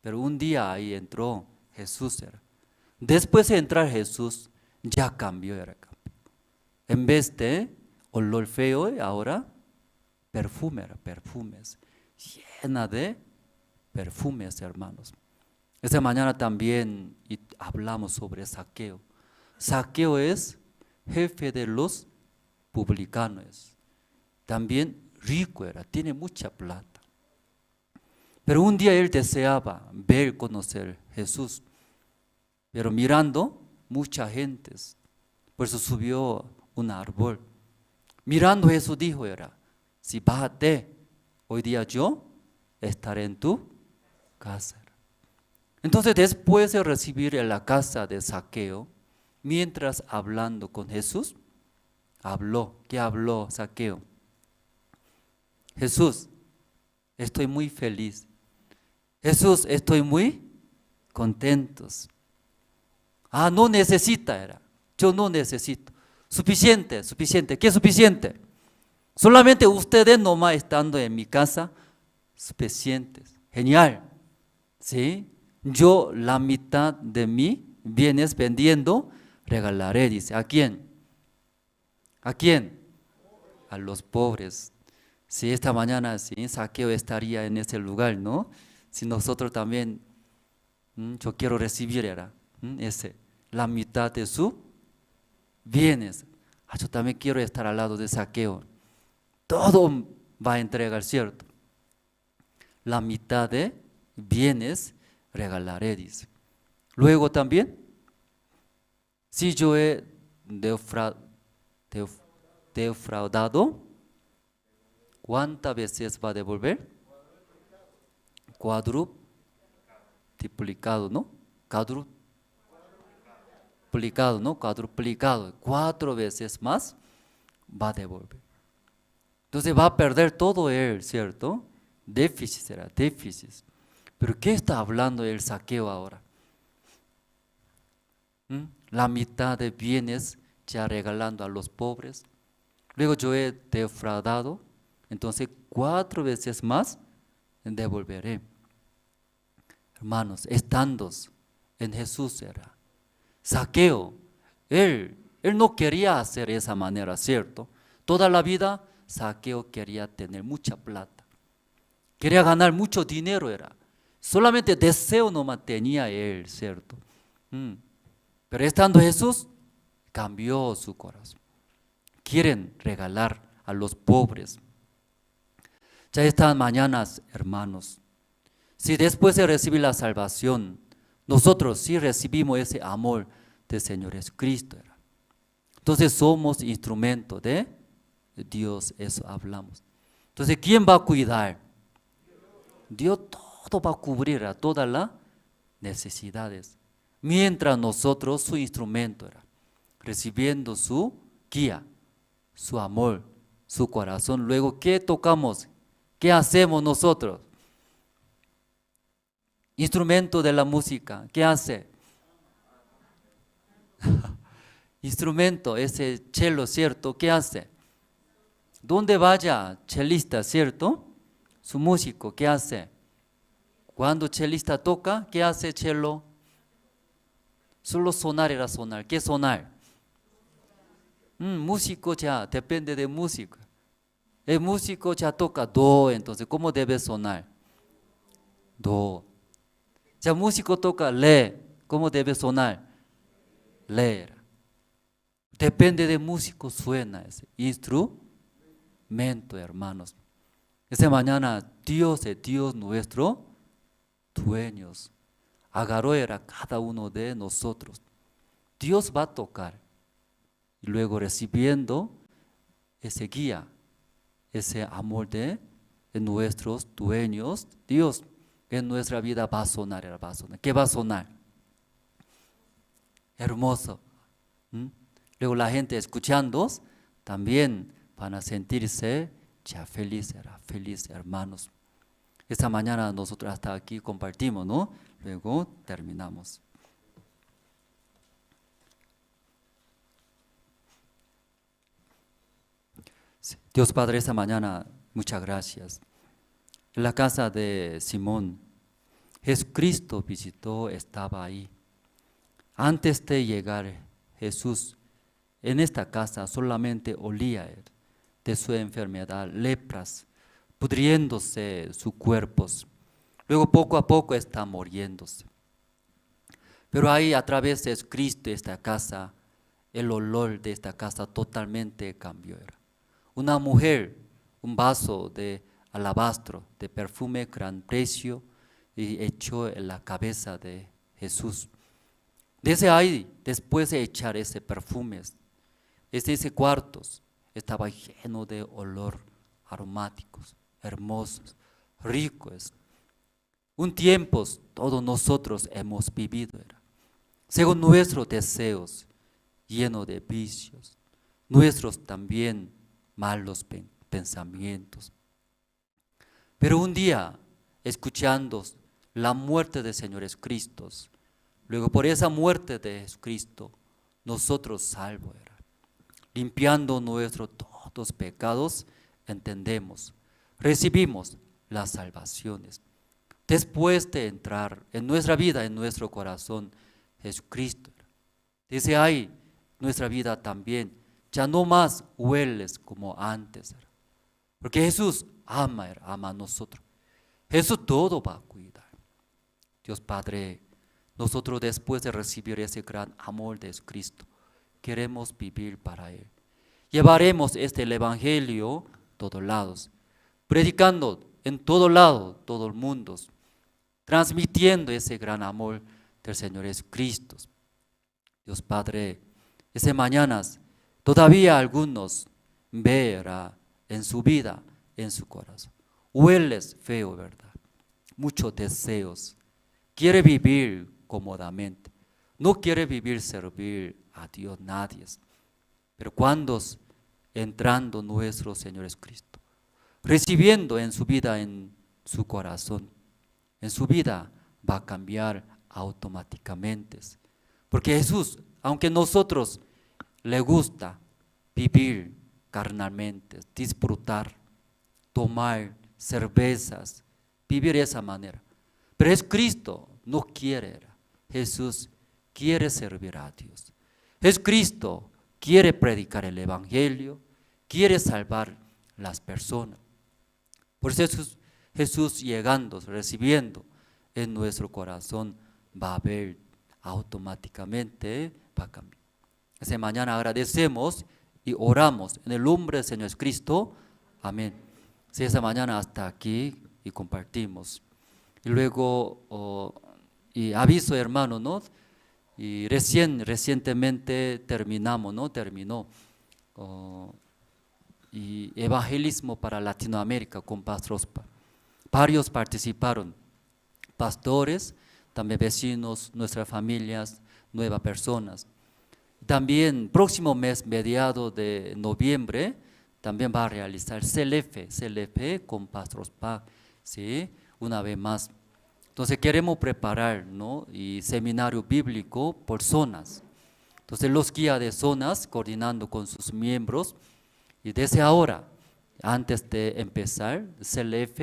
Pero un día ahí entró Jesús. Después de entrar Jesús, ya cambió. En vez de olor feo, ahora perfumes, llena de perfumes, hermanos. Esta mañana también hablamos sobre Zaqueo. Zaqueo es jefe de los publicanos. También rico tiene mucha plata. Pero un día él deseaba conocer a Jesús. Pero mirando mucha gente, por eso subió un árbol. Mirando Jesús dijo, si bájate, hoy día yo estaré en tu casa. Entonces después de recibir en la casa de Zaqueo, mientras hablando con Jesús, ¿qué habló Zaqueo? Jesús, estoy muy feliz. Jesús, estoy muy contento. No necesita, yo no necesito. Suficiente. ¿Qué es suficiente? Solamente ustedes nomás estando en mi casa, suficientes. Genial. ¿Sí? Yo la mitad de mis bienes vendiendo, regalaré, dice. ¿A quién? ¿A quién? A los pobres. Si esta mañana Zaqueo estaría en ese lugar, ¿no? Si nosotros también, yo quiero recibir la mitad de sus bienes. Yo también quiero estar al lado de Zaqueo. Todo va a entregar, ¿cierto? La mitad de bienes regalaré, dice. Luego también, si yo he defraudado, ¿cuántas veces va a devolver? Cuadruplicado, ¿no? Cuadruplicado, ¿no? 4 veces más va a devolver. Entonces va a perder todo él, ¿cierto? Déficit será, déficit. Pero ¿qué está hablando el saqueo ahora? La mitad de bienes ya regalando a los pobres. Luego yo he defraudado, entonces 4 veces más devolveré. Hermanos, estando en Jesús era. Saqueo, él no quería hacer esa manera, ¿cierto? Toda la vida Saqueo quería tener mucha plata. Quería ganar mucho dinero era. Solamente deseo no mantenía él, ¿cierto? Pero estando Jesús, cambió su corazón. Quieren regalar a los pobres. Ya estas mañanas, hermanos, si después de recibir la salvación, nosotros sí recibimos ese amor del Señor Jesucristo, entonces somos instrumento de Dios, eso hablamos. Entonces, ¿quién va a cuidar? Dios todo va a cubrir a todas las necesidades. Mientras nosotros, su instrumento era, recibiendo su guía, su amor, su corazón. Luego, ¿qué tocamos? ¿Qué hacemos nosotros? Instrumento de la música, ¿qué hace? Instrumento, ese cello, ¿cierto? ¿Qué hace? Donde vaya, chelista, ¿cierto? Su músico, ¿qué hace? Cuando chelista toca, ¿qué hace cello? Solo sonar era sonar. ¿Qué sonar? Músico ya, depende de músico. El músico ya toca do, entonces, ¿cómo debe sonar? Do. Ya músico toca le, ¿cómo debe sonar? Le. Depende de músico, suena ese instrumento, hermanos. Esta mañana Dios es Dios nuestro dueño. Agarró era cada uno de nosotros. Dios va a tocar. Y luego recibiendo ese guía, ese amor de nuestros dueños, Dios en nuestra vida va a sonar, va a sonar. ¿Qué va a sonar? Hermoso. Luego la gente escuchando también van a sentirse ya felices, hermanos. Esta mañana nosotros hasta aquí compartimos, ¿no? Luego terminamos. Dios Padre, esta mañana, muchas gracias. En la casa de Simón, Jesucristo visitó, estaba ahí. Antes de llegar Jesús, en esta casa solamente olía de su enfermedad, lepras, pudriéndose sus cuerpos. Luego poco a poco está muriéndose. Pero ahí a través de Cristo, esta casa, el olor de esta casa totalmente cambió. Una mujer, un vaso de alabastro, de perfume gran precio, y echó en la cabeza de Jesús. Desde ahí, después de echar ese perfume, ese cuarto estaba lleno de olor aromáticos, hermosos, ricos. Un tiempo todos nosotros hemos vivido, según nuestros deseos, llenos de vicios, nuestros también malos pensamientos. Pero un día, escuchando la muerte del Señor Jesucristo, luego por esa muerte de Jesucristo, nosotros salvos, limpiando nuestros todos pecados, entendemos, recibimos las salvaciones. Después de entrar en nuestra vida, en nuestro corazón, Jesucristo, desde ahí nuestra vida también ya no más hueles como antes, porque Jesús ama a nosotros. Jesús todo va a cuidar. Dios Padre, nosotros después de recibir ese gran amor de Cristo, queremos vivir para Él. Llevaremos el Evangelio a todos lados, predicando en todo lado, todo el mundo, transmitiendo ese gran amor del Señor Jesucristo. Dios Padre, ese mañana todavía algunos verán en su vida, en su corazón. Hueles feo, ¿verdad? Muchos deseos. Quiere vivir cómodamente. No quiere vivir, servir a Dios nadie. Pero cuando entrando nuestro Señor Jesucristo, recibiendo en su vida, en su corazón, en su vida va a cambiar automáticamente. Porque Jesús, aunque nosotros le gusta vivir carnalmente, disfrutar, tomar cervezas, vivir de esa manera, pero es Cristo, no quiere. Jesús quiere servir a Dios. Es Cristo, quiere predicar el Evangelio, quiere salvar las personas. Por eso Jesús llegando, recibiendo en nuestro corazón, va a ver automáticamente, va a cambiar. Esta mañana agradecemos y oramos en el nombre del Señor Jesucristo. Amén. Sí, esta mañana hasta aquí y compartimos. Y luego, y aviso hermano, ¿no? Y recientemente terminamos, ¿no? Terminó y evangelismo para Latinoamérica con pastores. Varios participaron, pastores, también vecinos, nuestras familias, nuevas personas. También próximo mes, mediado de noviembre, también va a realizar CLF con Pastores PAC, ¿sí? Una vez más. Entonces queremos preparar, ¿no? Y seminario bíblico por zonas. Entonces los guías de zonas coordinando con sus miembros y desde ahora, antes de empezar CLF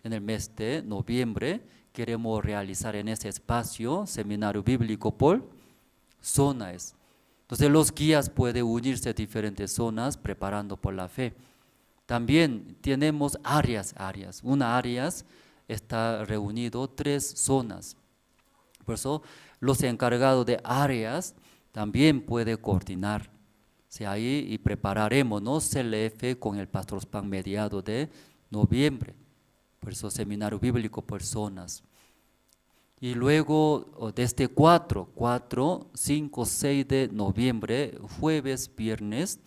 en el mes de noviembre, queremos realizar en ese espacio seminario bíblico por zonas. Entonces los guías pueden unirse a diferentes zonas preparando por la fe. También tenemos áreas. Una área está reunido 3 zonas. Por eso los encargados de áreas también pueden coordinar. Sí, ahí y prepararemos, ¿no? CLF con el Pastor PAC mediado de noviembre. Por eso seminario bíblico por zonas. Y luego desde 4, 5, 6 de noviembre, jueves, viernes,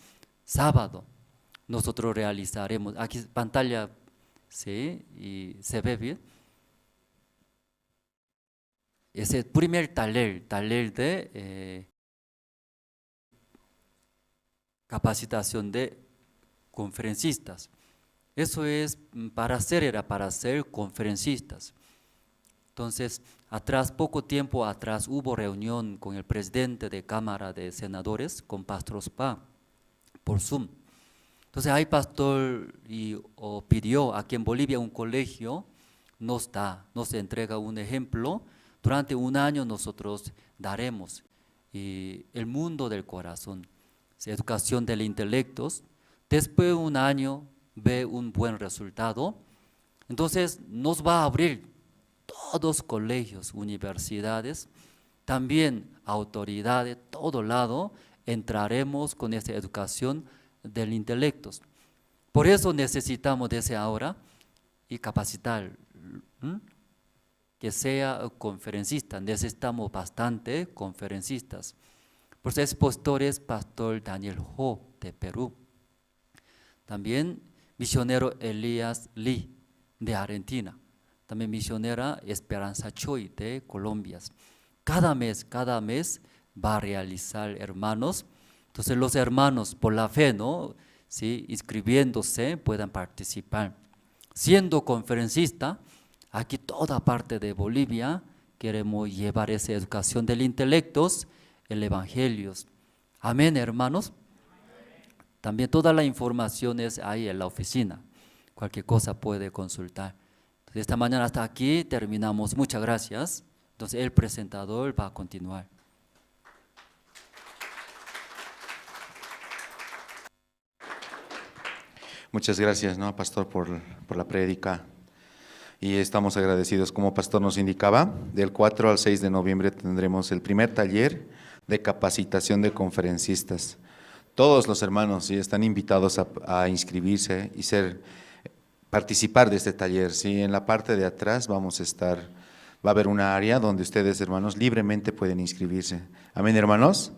sábado, nosotros realizaremos, aquí pantalla, ¿sí? Y se ve bien. Ese primer taller de capacitación de conferencistas. Eso es era para ser conferencistas. Entonces, poco tiempo atrás, hubo reunión con el presidente de Cámara de Senadores, con Pastores PAC, por Zoom. Entonces, hay pastor pidió aquí en Bolivia un colegio, nos entrega un ejemplo. Durante un año nosotros daremos el mundo del corazón, educación del intelecto. Después de un año ve un buen resultado. Entonces, nos va a abrir todos colegios, universidades, también autoridades, todo lado, entraremos con esta educación del intelecto. Por eso necesitamos desde ahora y capacitar, que sea conferencista, necesitamos bastante conferencistas. Por eso es pastor Daniel Ho de Perú. También misionero Elías Lee de Argentina. También misionera Esperanza Choi de Colombia. Cada mes va a realizar hermanos. Entonces los hermanos por la fe, ¿no? ¿Sí? Inscribiéndose puedan participar. Siendo conferencista, aquí toda parte de Bolivia queremos llevar esa educación del intelecto, el evangelio. Amén, hermanos. También toda la información es ahí en la oficina. Cualquier cosa puede consultar. Entonces, esta mañana hasta aquí terminamos. Muchas gracias. Entonces el presentador va a continuar. Muchas gracias, ¿no, pastor, por la prédica. Y estamos agradecidos, como pastor nos indicaba, del 4 al 6 de noviembre tendremos el primer taller de capacitación de conferencistas. Todos los hermanos ¿sí? Están invitados a inscribirse y participar de este taller. ¿sí? En la parte de atrás va a haber una área donde ustedes, hermanos, libremente pueden inscribirse. Amén, hermanos.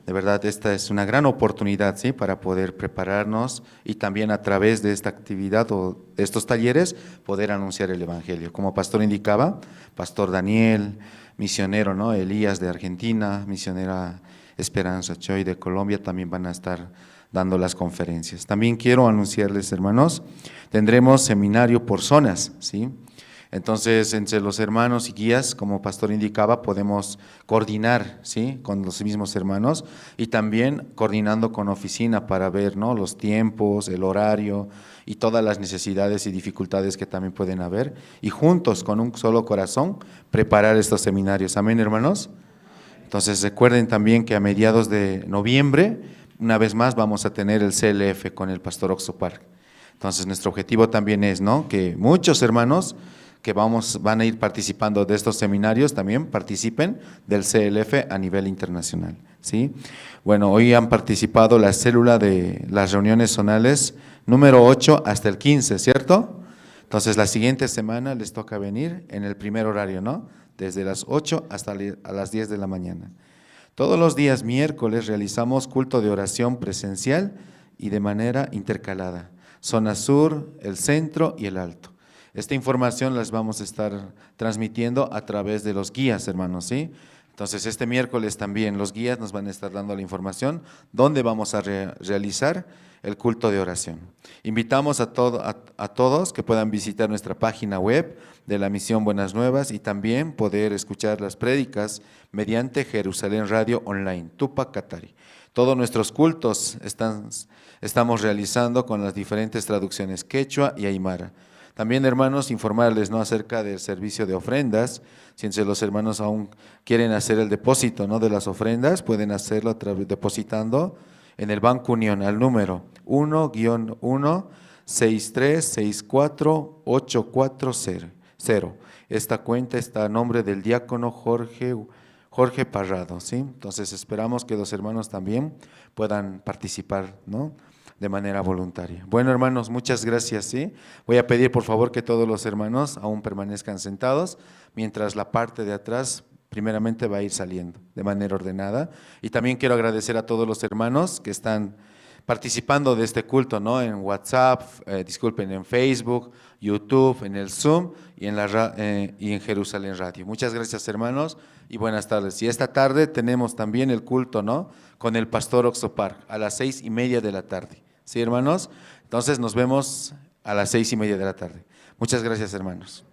De verdad, esta es una gran oportunidad ¿sí? Para poder prepararnos y también a través de esta actividad o de estos talleres poder anunciar el Evangelio. Como pastor indicaba, pastor Daniel, misionero, ¿no? Elías de Argentina, misionera Esperanza Choi de Colombia también van a estar dando las conferencias. También quiero anunciarles, hermanos, tendremos seminario por zonas, ¿sí? Entonces, entre los hermanos y guías, como pastor indicaba, podemos coordinar, ¿sí?, con los mismos hermanos y también coordinando con oficina para ver, ¿no?, los tiempos, el horario y todas las necesidades y dificultades que también pueden haber, y juntos, con un solo corazón, preparar estos seminarios. Amén, hermanos. Entonces, recuerden también que a mediados de noviembre, una vez más, vamos a tener el CLF con el pastor Oxopark. Entonces, nuestro objetivo también es, ¿no?, que muchos hermanos que van a ir participando de estos seminarios también participen del CLF a nivel internacional, ¿sí? Bueno, hoy han participado la célula de las reuniones zonales número 8 hasta el 15, ¿cierto? Entonces, la siguiente semana les toca venir en el primer horario, ¿no?, desde las 8 hasta a las 10 de la mañana. Todos los días miércoles realizamos culto de oración presencial y de manera intercalada. Zona Sur, el Centro y el Alto. Esta información las vamos a estar transmitiendo a través de los guías, hermanos, ¿sí? Entonces, este miércoles también los guías nos van a estar dando la información dónde vamos a realizar el culto de oración. Invitamos a todos que puedan visitar nuestra página web de la Misión Buenas Nuevas y también poder escuchar las prédicas mediante Jerusalén Radio Online, Tupac Katari. Todos nuestros cultos estamos realizando con las diferentes traducciones quechua y aymara. También, hermanos, informarles, ¿no?, acerca del servicio de ofrendas. Si entre los hermanos aún quieren hacer el depósito, ¿no?, de las ofrendas, pueden hacerlo depositando en el Banco Unión al número 1-1-6364-840. Esta cuenta está a nombre del diácono Jorge Parrado, ¿sí? Entonces, esperamos que los hermanos también puedan participar, ¿no?, de manera voluntaria. Bueno, hermanos, muchas gracias, ¿sí? Voy a pedir, por favor, que todos los hermanos aún permanezcan sentados, mientras la parte de atrás primeramente va a ir saliendo de manera ordenada. Y también quiero agradecer a todos los hermanos que están participando de este culto, ¿no?, en WhatsApp, en Facebook, YouTube, en el Zoom y en Jerusalén Radio. Muchas gracias, hermanos, y buenas tardes. Y esta tarde tenemos también el culto, ¿no?, con el pastor Oxopark a las 6:30 de la tarde. ¿Sí, hermanos? Entonces nos vemos a las 6:30 de la tarde. Muchas gracias, hermanos.